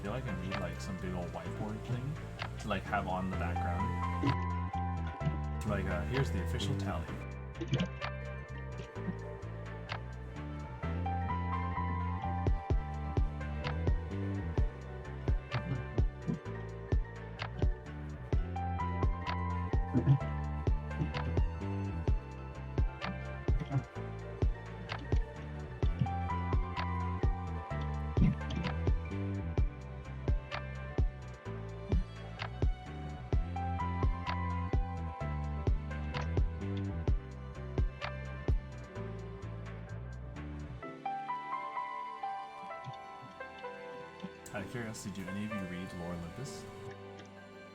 feel like I need like some big old whiteboard thing to like have on the background. Like, here's the official tally. Out of curiosity, do any of you read Lore Olympus?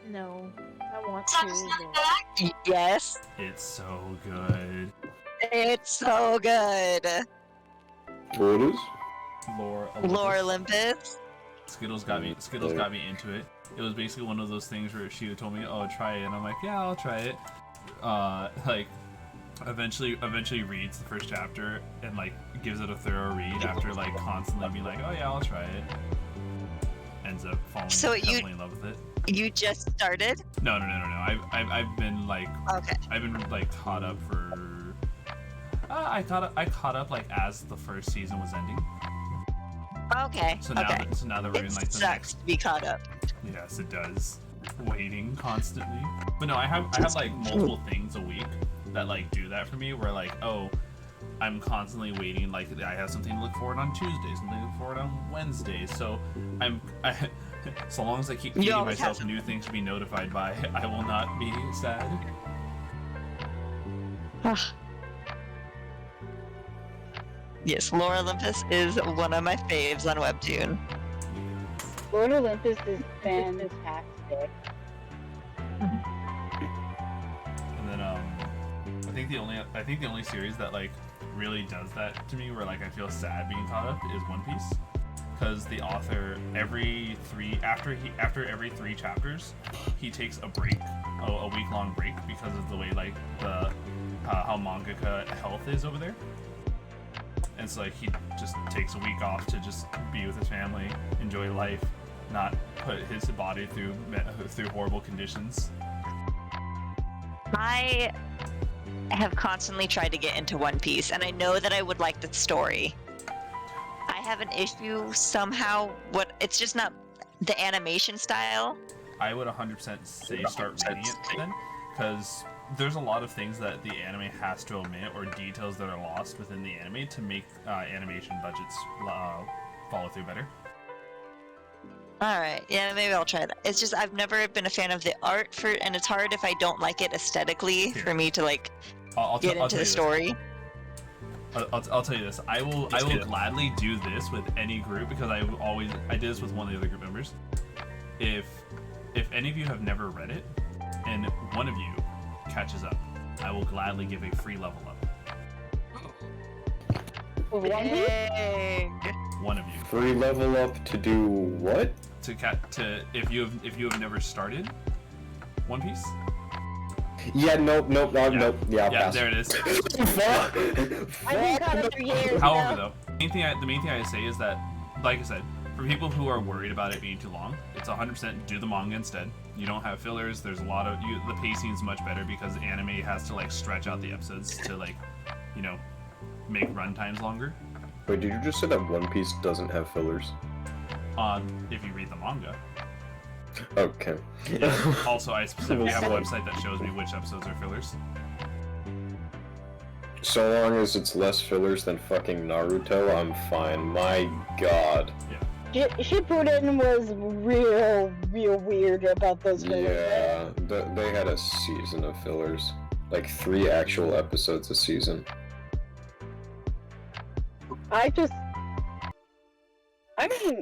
No, I want to. Yes. It's so good. It's so good. What it is? Lore Olympus. Lore Olympus. Skittles got me into it. It was basically one of those things where she told me, "Oh, try it," and I'm like, "Yeah, I'll try it." Like, eventually reads the first chapter and like gives it a thorough read after like constantly being like, "Oh yeah, I'll try it." Ends up falling heavily in love with it. You just started? No. I've been like, Okay. I've been like caught up for. I caught up like as the first season was ending. Okay. So now that we're in like the sucks next. to be caught up. Yes, it does. Waiting constantly. But no, I have like multiple things a week that like do that for me. Where like, oh, I'm constantly waiting. Like I have something to look forward on Tuesdays, something to look forward on Wednesdays. So So long as I keep You feeding always have myself new things to be notified by, I will not be sad. Yes, Lore Olympus is one of my faves on Webtoon. Lord Olympus is fantastic. And then I think the only series that like really does that to me, where like I feel sad being caught up, is One Piece, because the author after every 3 chapters, he takes a break, a week-long break, because of the way like the how mangaka health is over there. And so like he just takes a week off to just be with his family, enjoy life, not put his body through horrible conditions. I have constantly tried to get into One Piece, and I know that I would like the story. I have an issue somehow. It's just not the animation style. I would 100% say start reading it then, because there's a lot of things that the anime has to omit, or details that are lost within the anime, to make animation budgets follow through better. Alright, yeah, maybe I'll try that. It's just I've never been a fan of the art and it's hard if I don't like it aesthetically for me to like get into the story. I'll tell you this. I will gladly do this with any group, because I did this with one of the other group members. If any of you have never read it, and one of you catches up, I will gladly give a free level up. Big. One of you. Free level up to do what? If you have never started One Piece. Yeah, nope. Yeah, Yeah, pass. there it is. I've been caught up for years. However, though, the main thing I say is that, like I said, for people who are worried about it being too long, it's 100% do the manga instead. You don't have fillers. There's a lot of the pacing's much better, because anime has to like stretch out the episodes to like, make run times longer. Wait, did you just say that One Piece doesn't have fillers? If you read the manga. Okay. Yeah. Also, I specifically have a website that shows me which episodes are fillers. So long as it's less fillers than fucking Naruto, I'm fine. My god. Yeah. Shippuden was real weird about those fillers. Yeah, they had a season of fillers. Like 3 actual episodes a season.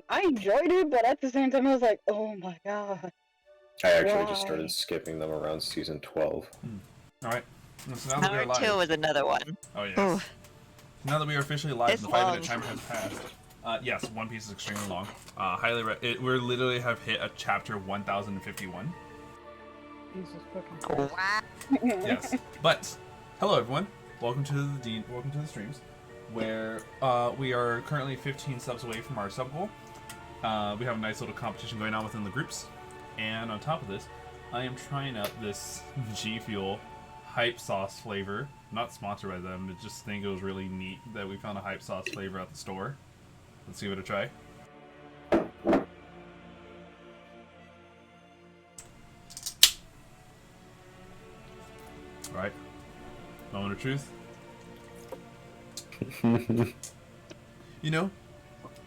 I enjoyed it, but at the same time, I was like, oh my god. I actually just Why? started skipping them around season 12. Alright. So now that we are Naruto live. was another one. Oh, yes. Ooh. Now that we are officially live, It's the 5-minute long. timer has passed. Yes, One Piece is extremely long. We literally have hit a chapter 1051. Jesus fucking Wow. Yes. But hello everyone. Welcome to the streams, where we are currently 15 subs away from our sub goal. We have a nice little competition going on within the groups, and on top of this, I am trying out this G Fuel hype sauce flavor. Not sponsored by them, but just think it was really neat that we found a hype sauce flavor at the store. Let's give it a try. Right. Moment of truth.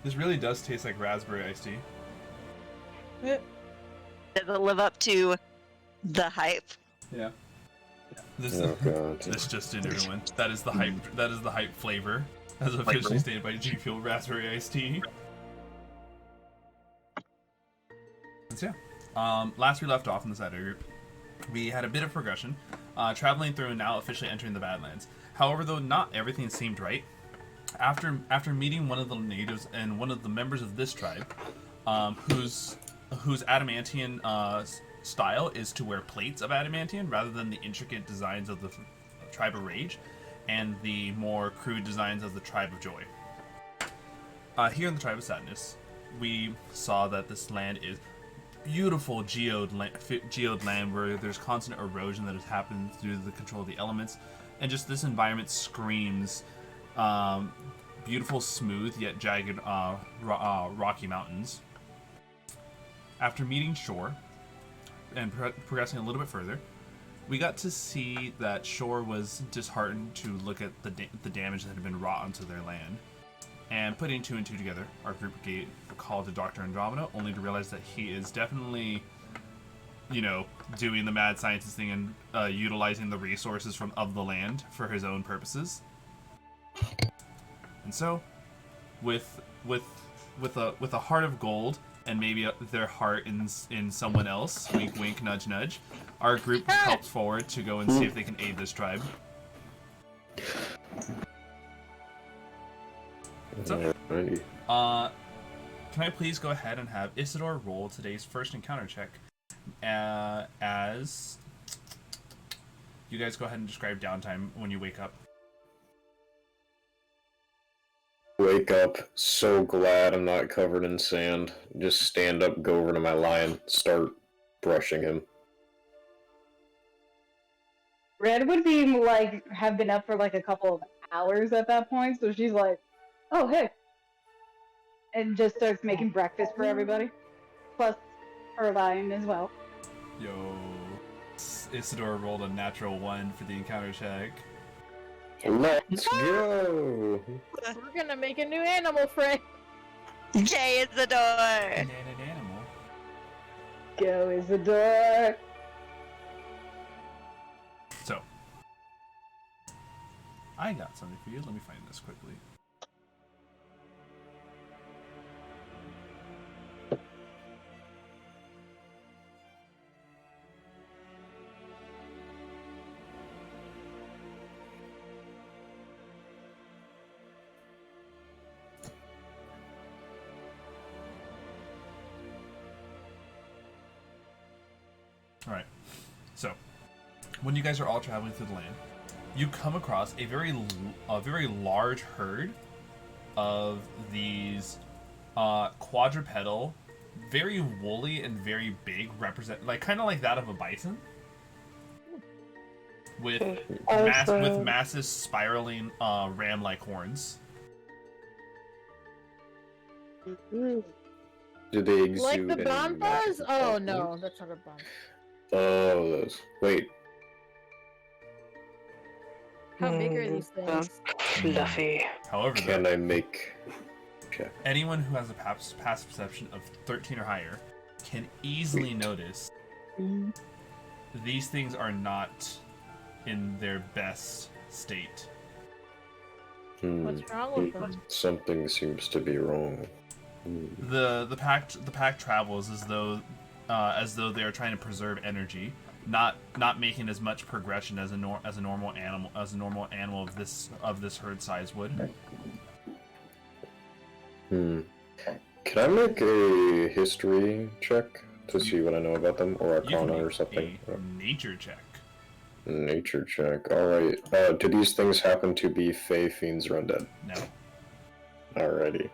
This really does taste like raspberry iced tea. Does it live up to the hype? Yeah. Oh god. This just did, everyone. That is the hype. That is the hype flavor, as officially stated by G Fuel Raspberry Iced Tea. So yeah. Last we left off in the Saturday group, we had a bit of progression, traveling through and now officially entering the Badlands. However, though not everything seemed right, after meeting one of the natives and one of the members of this tribe, whose adamantian style is to wear plates of adamantian rather than the intricate designs of the tribe of Rage and the more crude designs of the tribe of Joy. Here in the tribe of Sadness, we saw that this land is beautiful geode land where there's constant erosion that has happened through the control of the elements, and just this environment screams beautiful, smooth yet jagged rocky mountains. After meeting Shore and progressing a little bit further, we got to see that Shore was disheartened to look at the damage that had been wrought onto their land. And putting two and two together, our group gave a call to Dr. Andromeda, only to realize that he is definitely, doing the mad scientist thing and utilizing the resources of the land for his own purposes. And so, with a heart of gold and maybe their heart in someone else, wink wink nudge nudge, our group helps forward to go and see if they can aid this tribe. What's up? Can I please go ahead and have Isidore roll today's first encounter check? As you guys go ahead and describe downtime when you wake up. Wake up, so glad I'm not covered in sand. Just stand up, go over to my lion, start brushing him. Red would be have been up for a couple of hours at that point, so she's like, "Oh hey," and just starts making breakfast for everybody, plus her lion as well. Yo, Isidore rolled a natural 1 for the encounter check. Let's go! We're gonna make a new animal friend. Yay, Isidore! An animal. Go Isidore! So, I got something for you. Let me find this quickly. Alright, so, when you guys are all traveling through the land, you come across a very large herd of these quadrupedal, very woolly and very big, kind of like that of a bison, with massive spiraling ram-like horns. Do they exude Like the any bonfires? magic Oh powers? no, that's not a bonfire. Oh, those. Wait. How big are these things? Fluffy. However, Can I make... Okay. anyone who has a past perception of 13 or higher can easily notice these things are not in their best state. What's wrong with them? Something seems to be wrong. The pack travels as though they are trying to preserve energy, not making as much progression as a normal animal of this herd size would. Can I make a history check to see what I know about them, or You can Arcana make or something? a nature check. Nature check. All right. Do these things happen to be Fey, Fiends, or Undead? No. Alrighty.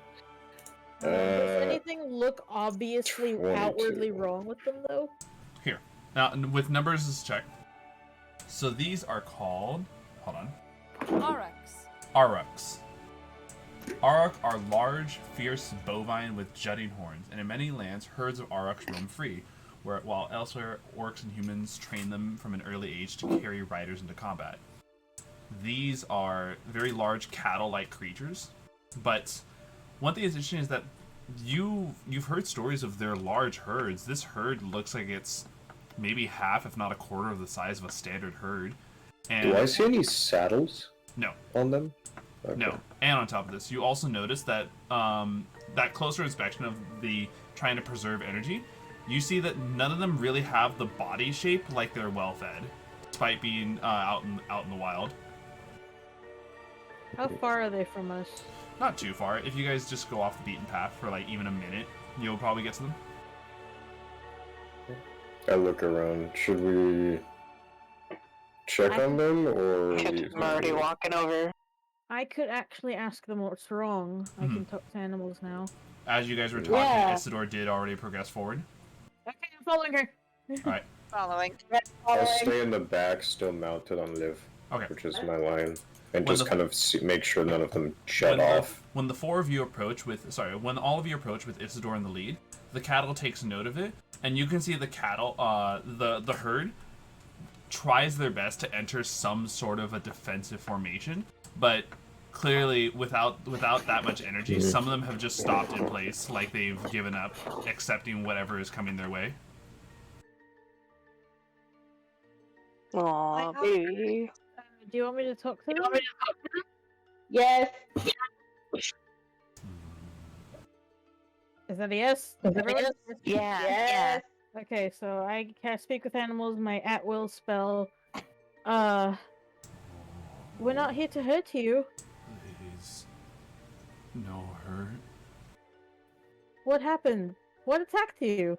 Does anything look obviously 22. outwardly wrong with them though? Here. Now, with numbers is check. So these are called... Hold on. Aurochs. Auroch are large, fierce bovine with jutting horns, and in many lands, herds of aurochs roam free, while elsewhere, orcs and humans train them from an early age to carry riders into combat. These are very large cattle-like creatures, but one thing that's interesting is that you've heard stories of their large herds. This herd looks like it's maybe half, if not a quarter, of the size of a standard herd. And Do I see any saddles no, on them? Okay. no. And on top of this, you also notice that that closer inspection of the trying to preserve energy, you see that none of them really have the body shape like they're well fed, despite being out in the wild. How far are they from us? Not too far. If you guys just go off the beaten path for even a minute, you'll probably get to them. I look around. Should we check on them, or... I'm already walking over. I could actually ask them what's wrong. I can talk to animals now. As you guys were talking, Yeah. Isidore did already progress forward. Okay, I'm following her. Alright. Following. I'll stay in the back, still mounted on Liv, Okay. which is my lion, and When just the- kind of make sure none of them shut off. When all of you approach with Isidore in the lead, the cattle takes note of it, and you can see the cattle, the herd, tries their best to enter some sort of a defensive formation, but clearly, without that much energy, some of them have just stopped in place, like they've given up, accepting whatever is coming their way. Aw, baby. Do you want me to talk to them? Yes. Is that a yes? Everyone? Yeah. Yes. Okay, so I can speak with animals, my at-will spell. We're not here to hurt you. Please, no hurt. What happened? What attacked you?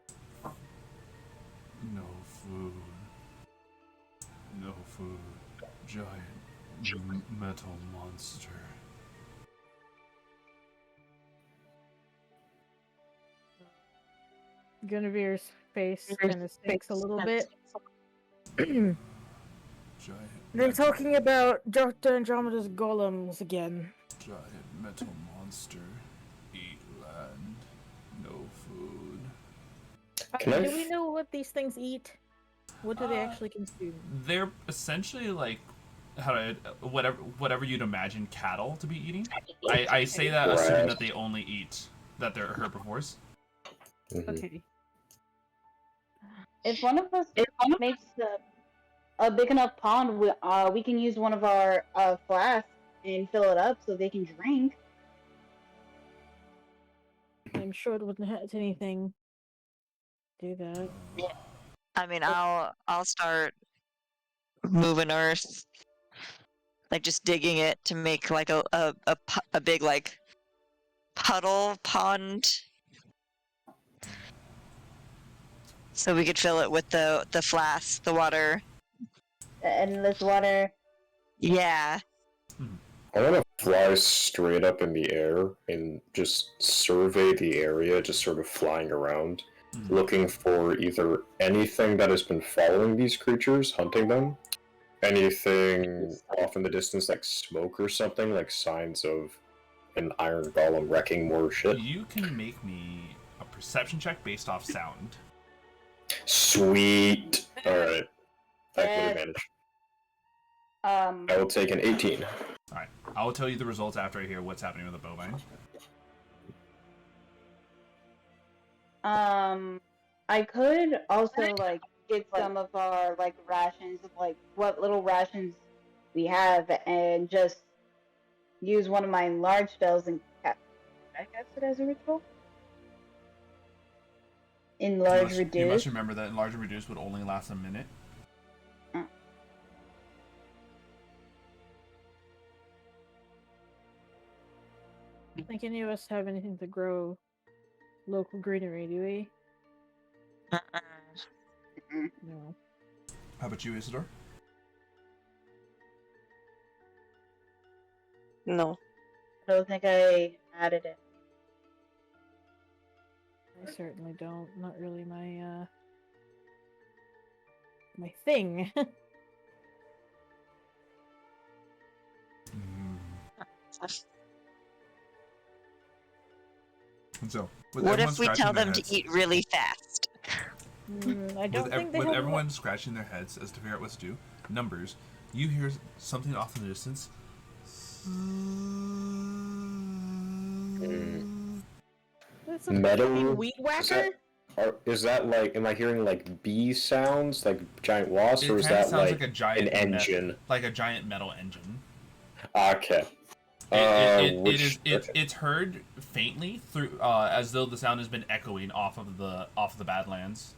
No food. No food. Giant metal monster. Guinevere's face kind of sinks a little bit. Giant. They're talking about Dr. Andromeda's golems again. Giant metal monster. Eat land. No food. Do we know what these things eat? What do they actually consume? They're essentially like whatever you'd imagine cattle to be eating. I say that assuming that they only eat that they're herbivores. Okay. If one of us makes a big enough pond, we can use one of our flasks and fill it up so they can drink. I'm sure it wouldn't hurt anything. Do that. I mean, I'll start moving earth, like just digging it to make like a big like puddle pond, so we could fill it with the flask, the water. Endless water. Yeah. I want to fly straight up in the air and just survey the area, just sort of flying around, looking for either anything that has been following these creatures, hunting them, anything off in the distance like smoke or something, like signs of an iron golem wrecking more shit. You can make me a perception check based off sound. Sweet. Alright. I can advantage. I will take an 18. Alright, I will tell you the results after I hear what's happening with the bovine. I could also like get some of our like rations of like what little rations we have and just use one of my enlarge spells and cast it as a ritual. Enlarge reduce. You must remember that enlarge and reduce would only last a minute. I don't think any of us have anything to grow local greenery, do we? No. How about you, Isidore? No. I don't think I added it. I certainly don't. Not really my my thing. And so, What if we tell them to eat really fast? I don't think they with have everyone scratching their heads as to figure out what to do, numbers, you hear something off in the distance. That's a Meadow? weed whacker? Is that like, am I hearing like bee sounds, like giant wasps, or is kinda that sounds like a giant an engine? like a giant metal engine. Okay. It's heard faintly through, as though the sound has been echoing off of the Badlands.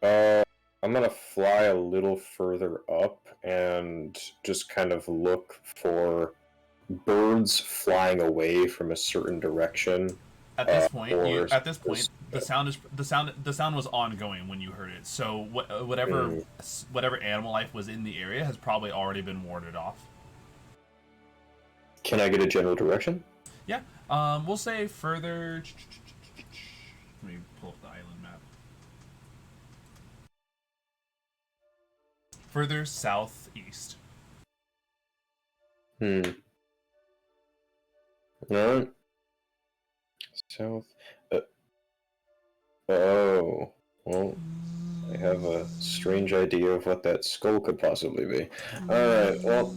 I'm gonna fly a little further up and just kind of look for birds flying away from a certain direction. At this point, the sound was ongoing when you heard it. So whatever animal life was in the area has probably already been warded off. Can I get a general direction? Yeah. We'll say further. Let me pull up the island map. Further southeast. Alright. South. Oh. Well, I have a strange idea of what that skull could possibly be. Alright, well,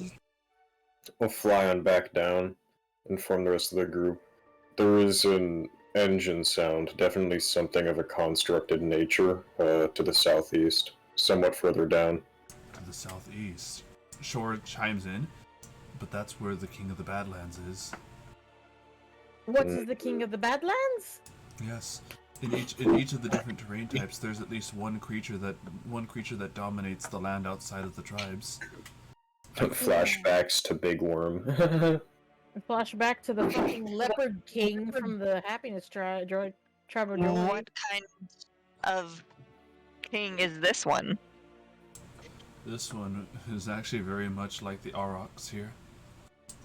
I'll fly on back down, inform the rest of the group. There is an engine sound, definitely something of a constructed nature, to the southeast, somewhat further down. To the southeast. Shore chimes in, but that's where the King of the Badlands is. What's the King of the Badlands? Yes. In each of the different terrain types, there's at least one creature that dominates the land outside of the tribes. Flashbacks to Big Worm. Flashback to the fucking Leopard King from the Happiness Tribe of Joy. What kind of king is this one? This one is actually very much like the Aurochs here.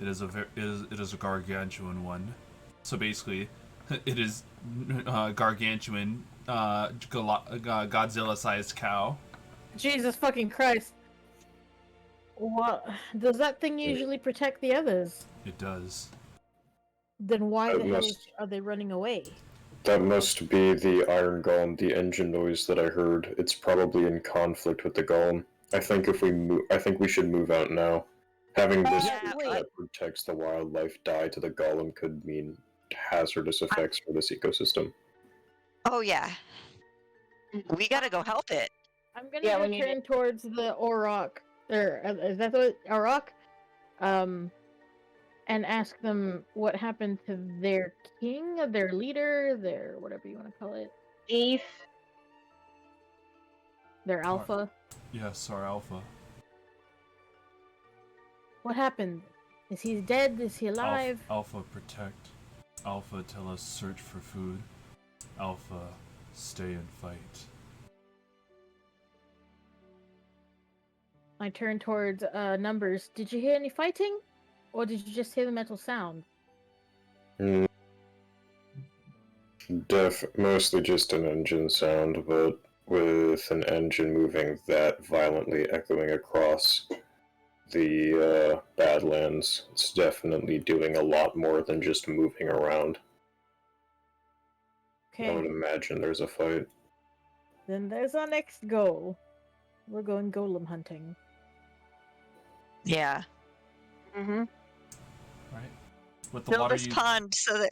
It is a gargantuan one. So basically, it is gargantuan, Godzilla-sized cow. Jesus fucking Christ. What? Does that thing usually protect the others? It does. Then why It the hell must. are they running away? That must be the Iron Golem, the engine noise that I heard. It's probably in conflict with the Golem. I think we should move out now. Having this Yeah, creature that protects the wildlife die to the Golem could mean hazardous effects for this ecosystem. Oh yeah. We gotta go help it. I'm gonna Yeah, go we need turn towards the Auroch. Is that the Auroch? And ask them what happened to their king, their leader, their whatever you want to call it, Chief. their alpha. Yes, our alpha. What happened? Is he dead? Is he alive? Alpha protect. Alpha tell us search for food. Alpha stay and fight. I turn towards Numbers. Did you hear any fighting? Or did you just hear the metal sound? Mostly just an engine sound, but with an engine moving that violently echoing across the Badlands, it's definitely doing a lot more than just moving around. I would Okay, imagine there's a fight. then there's our next goal. We're going golem hunting. Yeah. Mm-hmm. Right? With the Fill water this pond so that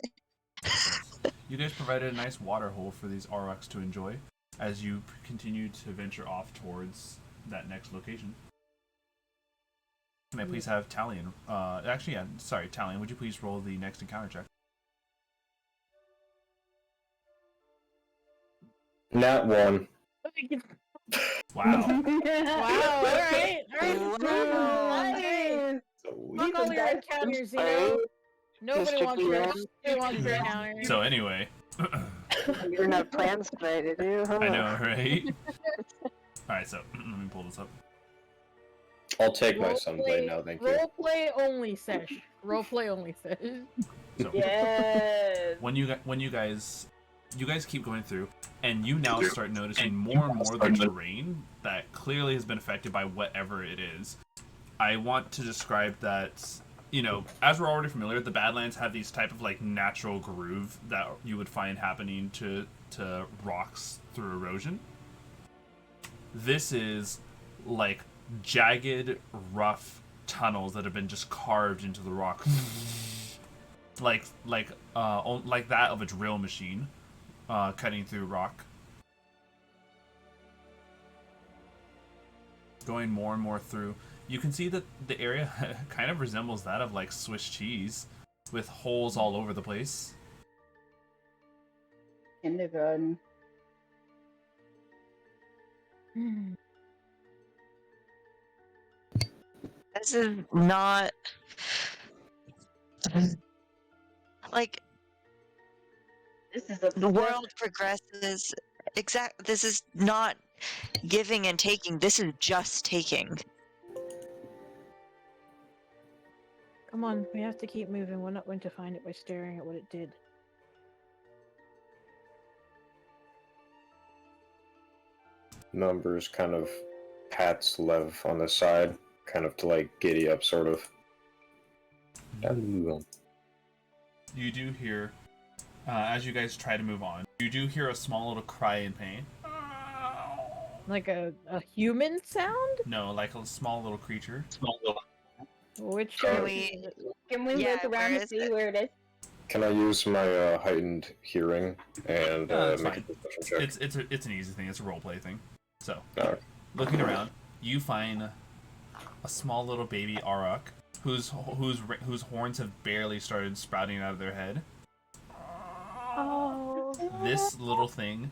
you guys provided a nice water hole for these Aurochs to enjoy as you continue to venture off towards that next location. Can I please have Talion? Talion, would you please roll the next encounter check? Nat 1. Wow. Wow, alright. Wow. Fuck all your encounters, you know? Nobody Mr. wants your, DM. nobody wants your encounters. So anyway, You didn't have plans today, did you? I know, right? Alright, so let me pull this up. I'll take my Roleplay- sunblade now, thank you. Roleplay only sesh. Roleplay only sesh. So Yes. when you guys keep going through, and you now start noticing more and more the terrain that clearly has been affected by whatever it is. I want to describe that, you know, as we're already familiar, the Badlands have these type of like natural groove that you would find happening to rocks through erosion. This is like jagged, rough tunnels that have been just carved into the rock, like that of a drill machine. Cutting through rock. Going more and more through, you can see that the area kind of resembles that of like Swiss cheese, with holes all over the place. Kindergarten. this is not like This is a the world progresses. This is not giving and taking. This is just taking. Come on, we have to keep moving. We're not going to find it by staring at what it did. Numbers kind of pats Lev on the side, kind of to like giddy up, sort of. You do hear, as you guys try to move on, you do hear a small little cry in pain. Like a human sound? No, like a small little creature. Which Can direction is it? Can we Yeah, look around where to is see it? where it is? Can I use my heightened hearing and That's make fine. a perception check? It's an easy thing. It's a role play thing. So, Oh, looking around, you find a small little baby Auroch whose horns have barely started sprouting out of their head. Oh. This little thing,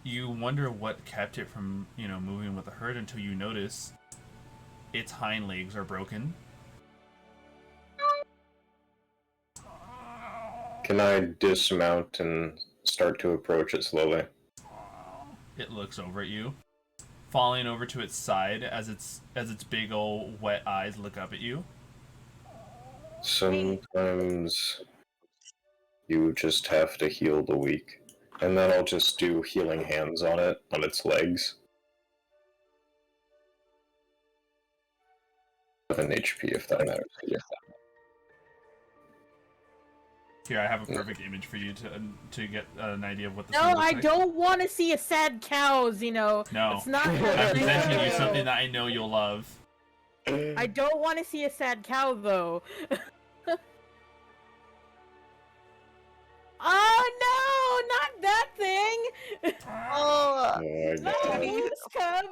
you wonder what kept it from, moving with the herd until you notice its hind legs are broken. Can I dismount and start to approach it slowly? It looks over at you, falling over to its side as its big old wet eyes look up at you. Sometimes you just have to heal the weak. And then I'll just do healing hands on it, on its legs. 7 HP if that matters to you. Here, I have a perfect image for you to get an idea of what this No, thing looks I like. don't want to see a sad cows, No. It's not I'm what presenting you I something that I know you'll love. I don't want to see a sad cow, though. Oh no, not that thing! Oh, Not a moose cub!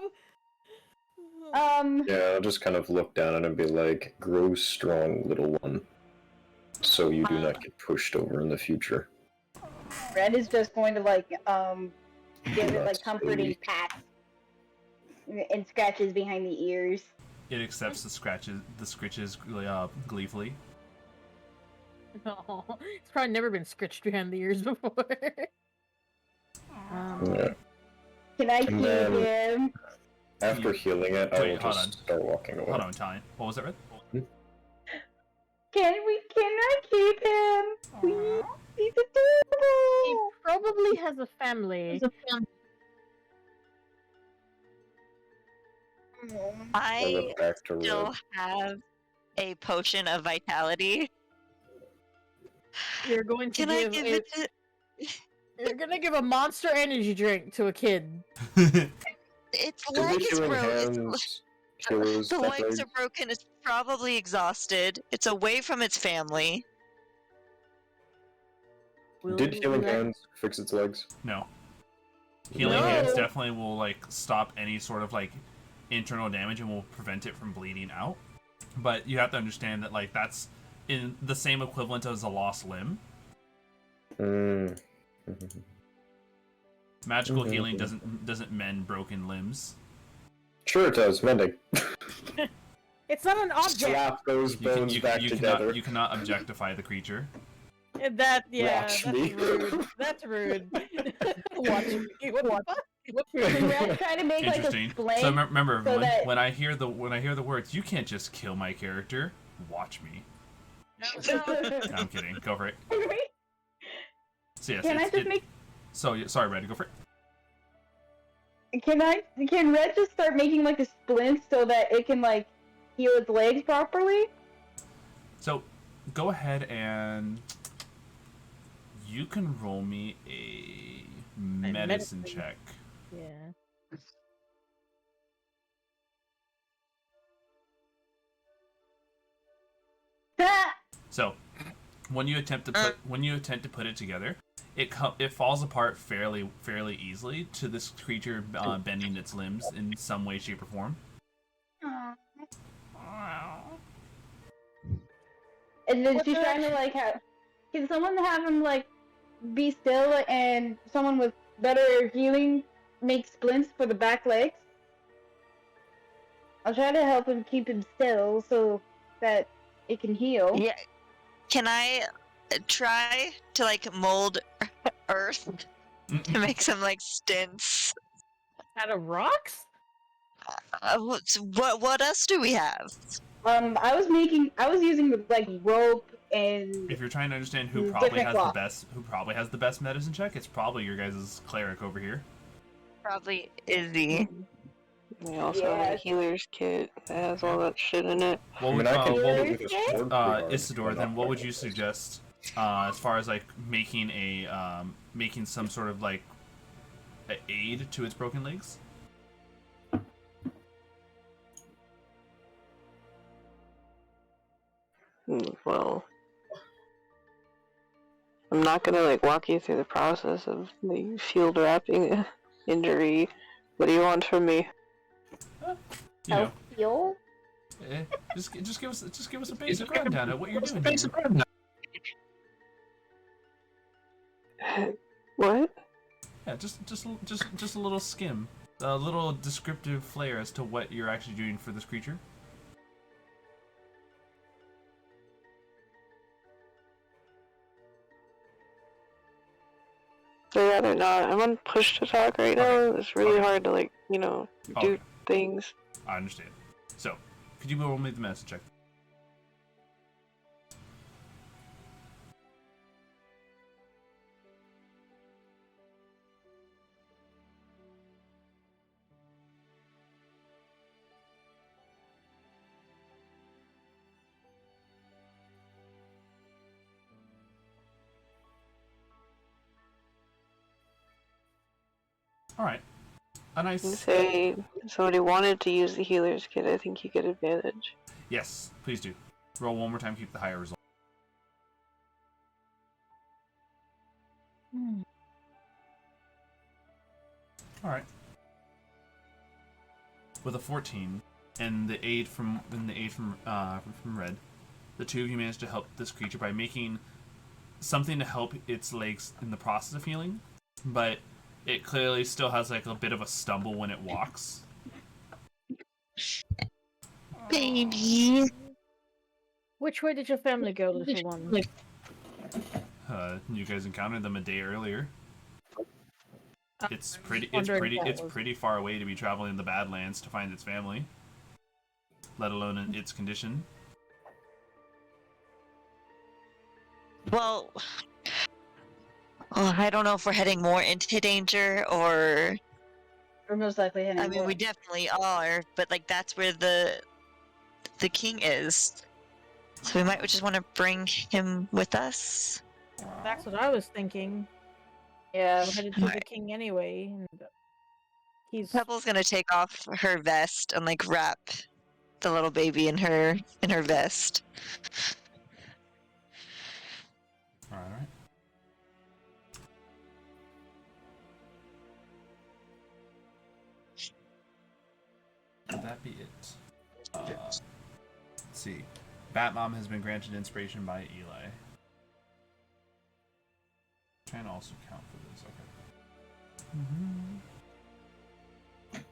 Yeah, I'll just kind of look down and be like, grow strong, little one. So you do not get pushed over in the future. Red is just going to give it like That's comforting weak. pats and scratches behind the ears. It accepts the scritches gleefully. No, it's probably never been scratched behind the ears before. Yeah. Can I And keep then- him? After healing it, I will Wait, hold just on. start walking away. Hold on, Talion. What was that, Red? Can I keep him? Please? He's He adorable! probably has a family. I I look back to still Red. have a potion of vitality. You're going to Can I give give a, it to... You're gonna give a monster energy drink to a kid. Its Did leg the is healing broken. hands heal his The back legs leg? are broken. It's probably exhausted. It's away from its family. Did healing hands fix its legs? No. Healing No. hands definitely will stop any sort of internal damage and will prevent it from bleeding out. But you have to understand that that's in the same equivalent as a lost limb. Mm. Magical healing doesn't mend broken limbs. Sure it does, mending. It's not an object. Slap those bones back together. You cannot objectify the creature. Watch Watch me. rude. That's rude. Watch me. What the fuck? Can Red try to make like a Interesting. splint? So remember, so that- when I hear the words, you can't just kill my character. Watch me. No, I'm kidding. Go for it. So yes, Can I just make? So sorry, Red. Go for it. Can Red just start making like a splint so that it can heal its legs properly? So go ahead and you can roll me a medicine check. Yeah. So when you attempt to put it together, it falls apart fairly easily to this creature bending its limbs in some way, shape, or form. And then she's trying to have. Can someone have him be still and someone with better healing make splints for the back legs? I'll try to help him keep him still so that it can heal. Yeah. Can I try to mold earth to make some stints? Out of rocks? What else do we have? I was using rope and If you're trying to understand who Different probably cloth. has the best medicine check, it's probably your guys' cleric over here. Probably Izzy. We also have a healer's kit that has all that shit in it. What I mean, would, I can what heal would- with a sword pretty hard, Isidore, but then not what would quite. you suggest as far as making making some sort of a aid to its broken legs? Well, I'm not gonna like walk you through the process of the field wrapping injury. What do you want from me? You know, Feel? just give us a basic rundown of what you're doing here. What? Yeah, just a little skim, a little descriptive flair as to what you're actually doing for this creature. I'd rather not. I'm on push to talk right now. It's really hard to like, do Okay. things. I understand. So, could you roll me the medicine check? Alright. A nice... Say somebody wanted to use the healer's kit, I think you get advantage. Yes, please do. Roll one more time, keep the higher result. Alright. With a 14 and the aid from Red, the two of you managed to help this creature by making something to help its legs in the process of healing, but it clearly still has like a bit of a stumble when it walks. Baby. Which way did your family go, little one? You guys encountered them a day earlier. It's pretty far away to be traveling in the Badlands to find its family, let alone in its condition. Well, I don't know if we're heading more into danger or... We're most likely heading. I mean, we definitely are, but like that's where the king is. So we might just want to bring him with us. That's what I was thinking. Yeah. We're headed to the king anyway. And he's Pebble's gonna take off her vest and like wrap the little baby in her vest. Alright. Would that be it? Let's see. Batmom has been granted inspiration by Eli. Trying to also count for this, okay.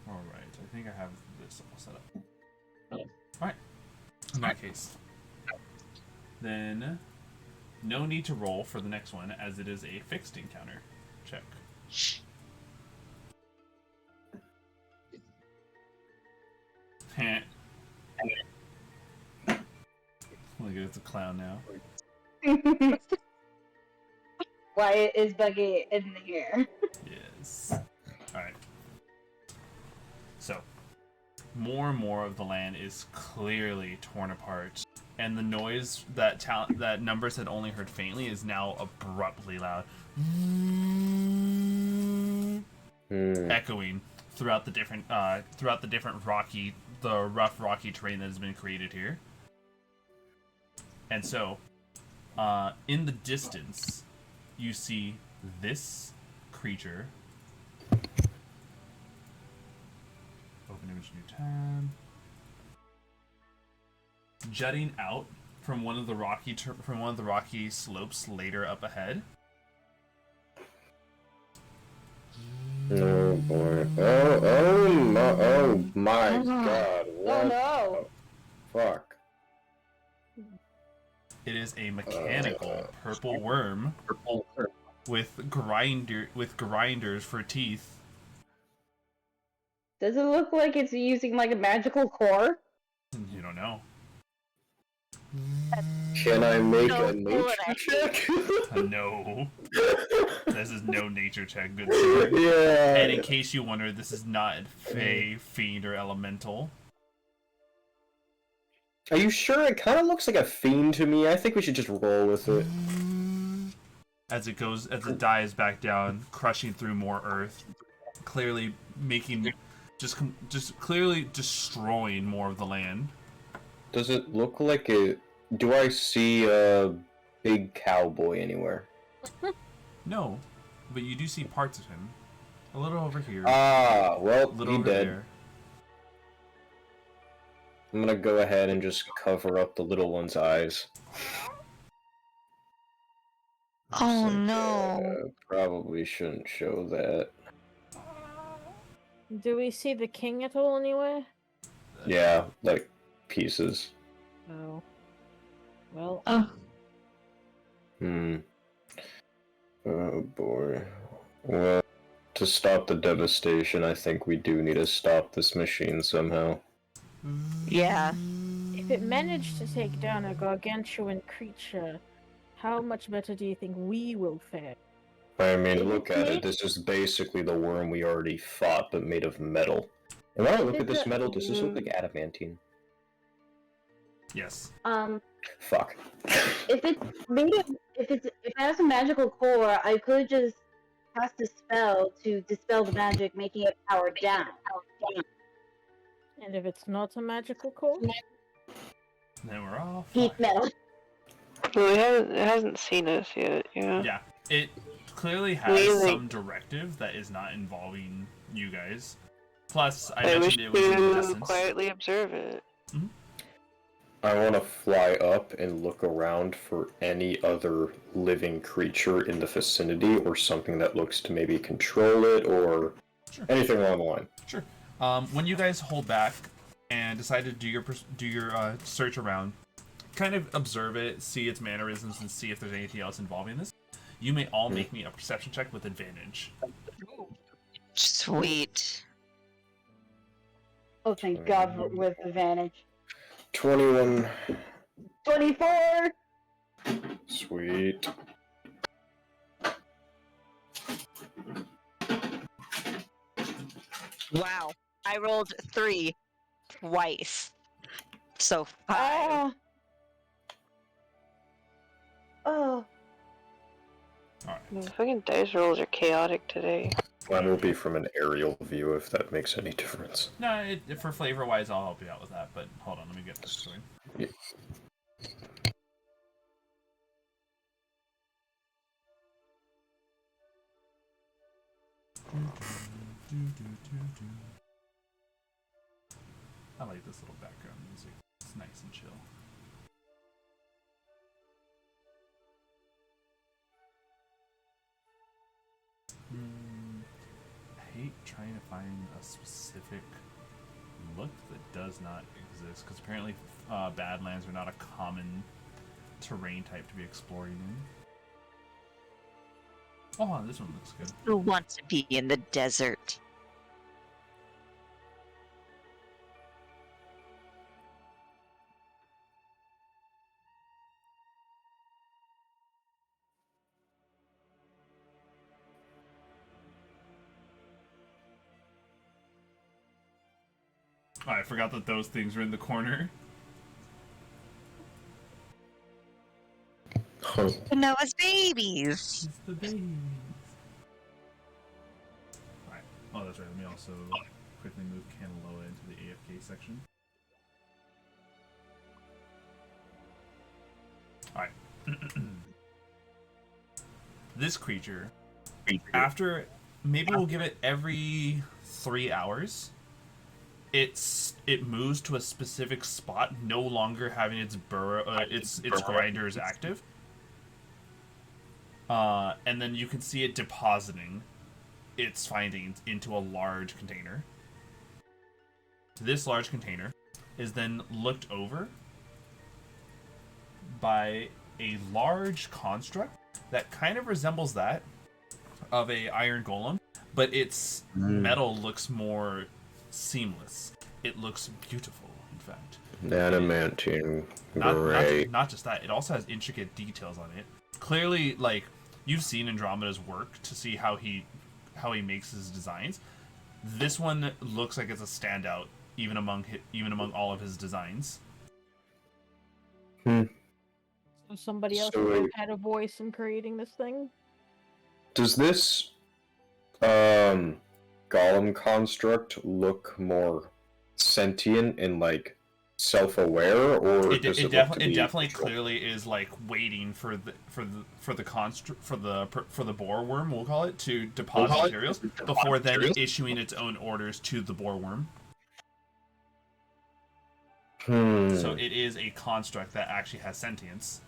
Alright, I think I have this all set up. Alright. In that case, then no need to roll for the next one, as it is a fixed encounter. Check. Look at it's a clown now. Why is Buggy in here? Yes. Alright. So, more and more of the land is clearly torn apart, and the noise that Numbers had only heard faintly is now abruptly loud, echoing throughout the different rough rocky terrain that has been created here. And so, in the distance, you see this creature. Open image, new tab. Jutting out from one of the rocky slopes later up ahead. Oh boy! Oh my God! What? Oh no! Fuck! It is a mechanical purple worm with grinders for teeth. Does it look like it's using like a magical core? You don't know. Can I make No, a nature check? No. This is no nature check, good sir. Yeah. And in case you wonder, this is not Fey, Fiend, or Elemental. Are you sure? It kind of looks like a fiend to me. I think we should just roll with it. As it dives back down, crushing through more earth, clearly making just clearly destroying more of the land. Does it look like a... Do I see a big cowboy anywhere? No, but you do see parts of him. A little over here. Ah, well, a little he over dead. there. I'm gonna go ahead and just cover up the little one's eyes. Oh Like, no. probably shouldn't show that. Do we see the king at all anywhere? Yeah, like, pieces. Oh. Well, Oh boy. Well, to stop the devastation, I think we do need to stop this machine somehow. Yeah. if it managed to take down a gargantuan creature, how much better do you think we will fare? I mean, look at it. This is basically the worm we already fought, but made of metal. And when I look at this metal, does this look like adamantine? Yes. Fuck. If it has a magical core, I could just cast a spell to dispel the magic, making it powered down. And if it's not a magical core? Then we're all Heat fucked. metal. Well, it hasn't seen us yet, yeah. Yeah, it clearly has Really? some directive that is not involving you guys. Plus, I I wish mentioned it was in the to distance. quietly observe it. I want to fly up and look around for any other living creature in the vicinity, or something that looks to maybe control it, or Sure. anything along the line. Sure. When you guys hold back and decide to do your search around, kind of observe it, see its mannerisms, and see if there's anything else involving this, you may all make me a perception check with advantage. Sweet. Oh, thank God, with advantage. 21. 24! Sweet. Wow. I rolled 3 twice. So 5. Ah! Oh. The fucking dice rolls are chaotic today. Mine will be from an aerial view, if that makes any difference. No, for flavor-wise, I'll help you out with that, but hold on, let me get this story. Yeah. I like this little background music. It's nice and chill. I hate trying to find a specific look that does not exist, because apparently Badlands are not a common terrain type to be exploring in. Oh, this one looks good. Who wants to be in the desert? Oh, I forgot that those things were in the corner. Noah's babies. It's the babies. Alright. Oh, that's right. Let me also quickly move Kanaloa into the AFK section. Alright. This creature, after, maybe we'll give it every 3 hours, it moves to a specific spot, no longer having its its grinders active. And then you can see it depositing its findings into a large container. This large container is then looked over by a large construct that kind of resembles that of a iron golem, but its metal looks more seamless. It looks beautiful, in fact. Adamantine. Great. Not just that, it also has intricate details on it. Clearly, like, you've seen Andromeda's work to see how he makes his designs. This one looks like it's a standout, even among all of his designs. So somebody else So, may have had a voice in creating this thing? Does this, golem construct look more sentient and like self-aware, or It does it, definitely clearly is like waiting for the boar worm, we'll call it, to deposit materials before then issuing its own orders to the boar worm. So it is a construct that actually has sentience.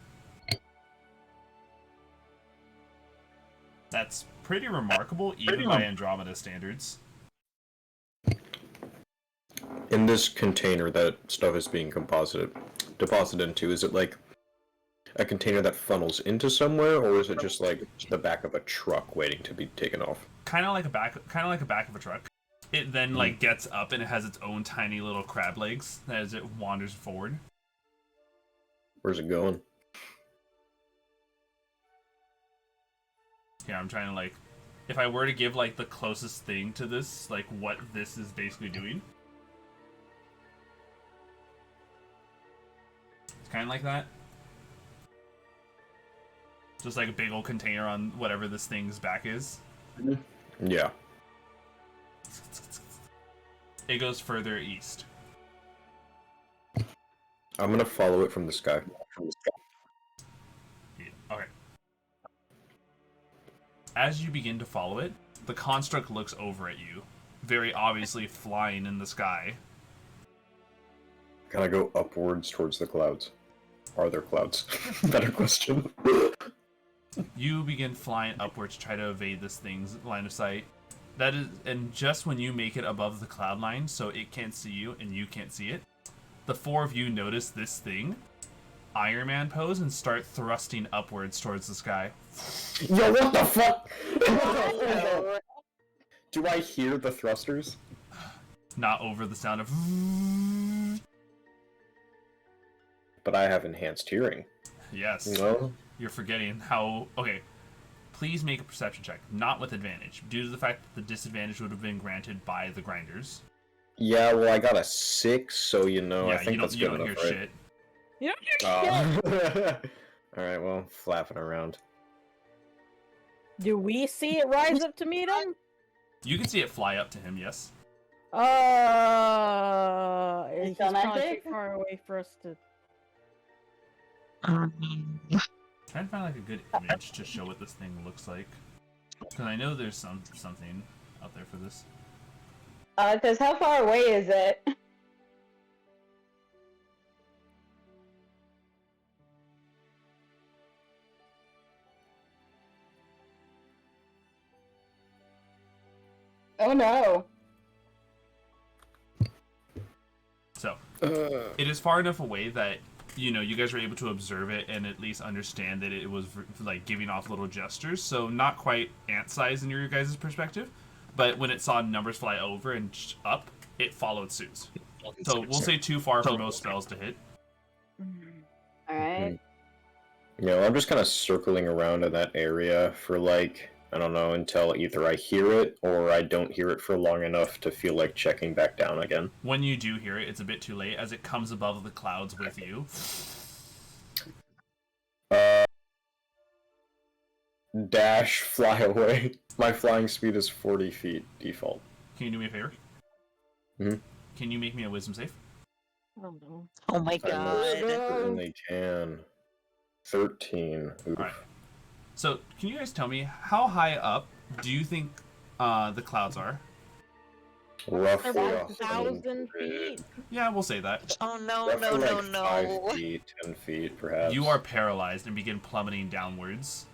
That's pretty remarkable, even by Andromeda standards. In this container that stuff is being deposited into, is it like a container that funnels into somewhere, or is it just like the back of a truck waiting to be taken off? Kind of like a back of a truck. It then like gets up and it has its own tiny little crab legs as it wanders forward. Where's it going? Yeah, I'm trying to like, if I were to give like the closest thing to this, like what this is basically doing. It's kind of like that. Just like a big old container on whatever this thing's back is. Yeah. It goes further east. I'm gonna follow it from the sky. Yeah, okay. As you begin to follow it, the construct looks over at you, very obviously flying in the sky. Can I go upwards towards the clouds? Are there clouds? Better question. You begin flying upwards to try to evade this thing's line of sight. That is, and just when you make it above the cloud line, so it can't see you and you can't see it, the four of you notice this thing, Iron Man pose, and start thrusting upwards towards the sky. Yo, what the fuck? Do I hear the thrusters? Not over the sound of. But I have enhanced hearing. Yes. No? You're forgetting how. Okay. Please make a perception check, not with advantage, due to the fact that the disadvantage would have been granted by the grinders. Yeah, well, I got a 6, so I think that's good enough, right? Shit. You don't hear shit! Alright, well, flapping around. Do we see it rise up to meet him? You can see it fly up to him, yes. He's Spell probably magic? too far away for us to... Trying to find like a good image to show what this thing looks like. Because I know there's something out there for this. Because how far away is it? Oh no. So, it is far enough away that, you know, you guys were able to observe it and at least understand that it was like giving off little gestures. So not quite ant size in your guys' perspective, but when it saw numbers fly over and up, it followed suit. So we'll say too far for most spells to hit. Alright. I'm just kind of circling around in that area for like, I don't know, until either I hear it or I don't hear it for long enough to feel like checking back down again. When you do hear it, it's a bit too late as it comes above the clouds with you. Dash, fly away. My flying speed is 40 feet default. Can you do me a favor? Hmm? Can you make me a wisdom save? Oh no. Oh my I most god. certainly can. 13. Oof. Alright. So, can you guys tell me, how high up do you think the clouds are? Roughly About 1,000 1,000 feet. Yeah, we'll say that. Oh no, Roughly no, like no, 5 no. feet, 10 feet, perhaps. You are paralyzed and begin plummeting downwards.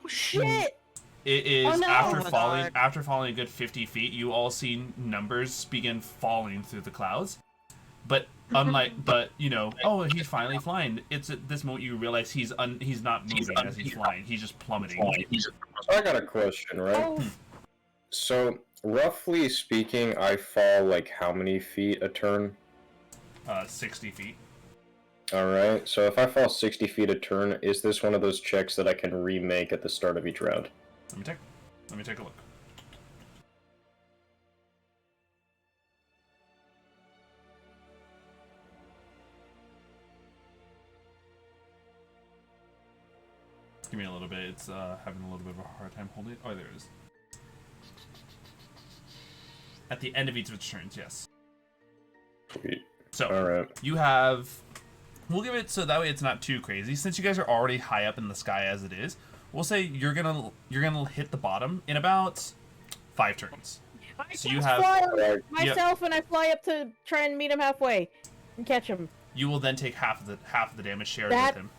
Shit! It is Oh, no. after Oh my falling God. after falling a good 50 feet, you all see numbers begin falling through the clouds. But oh, he's finally flying. It's at this moment you realize he's not moving as he's flying. He's just plummeting. So I got a question, right? Oh, So, roughly speaking, I fall like how many feet a turn? 60 feet. Alright, so if I fall 60 feet a turn, is this one of those checks that I can remake at the start of each round? Let me take a look. Give me a little bit. It's having a little bit of a hard time holding it. Oh, there it is. At the end of each of its turns, yes. Sweet. So Alright. you have. We'll give it so that way it's not too crazy. Since you guys are already high up in the sky as it is, we'll say you're gonna hit the bottom in about 5 turns. So you have fly myself, and I fly up to try and meet him halfway and catch him. You will then take half of the damage shared That with him.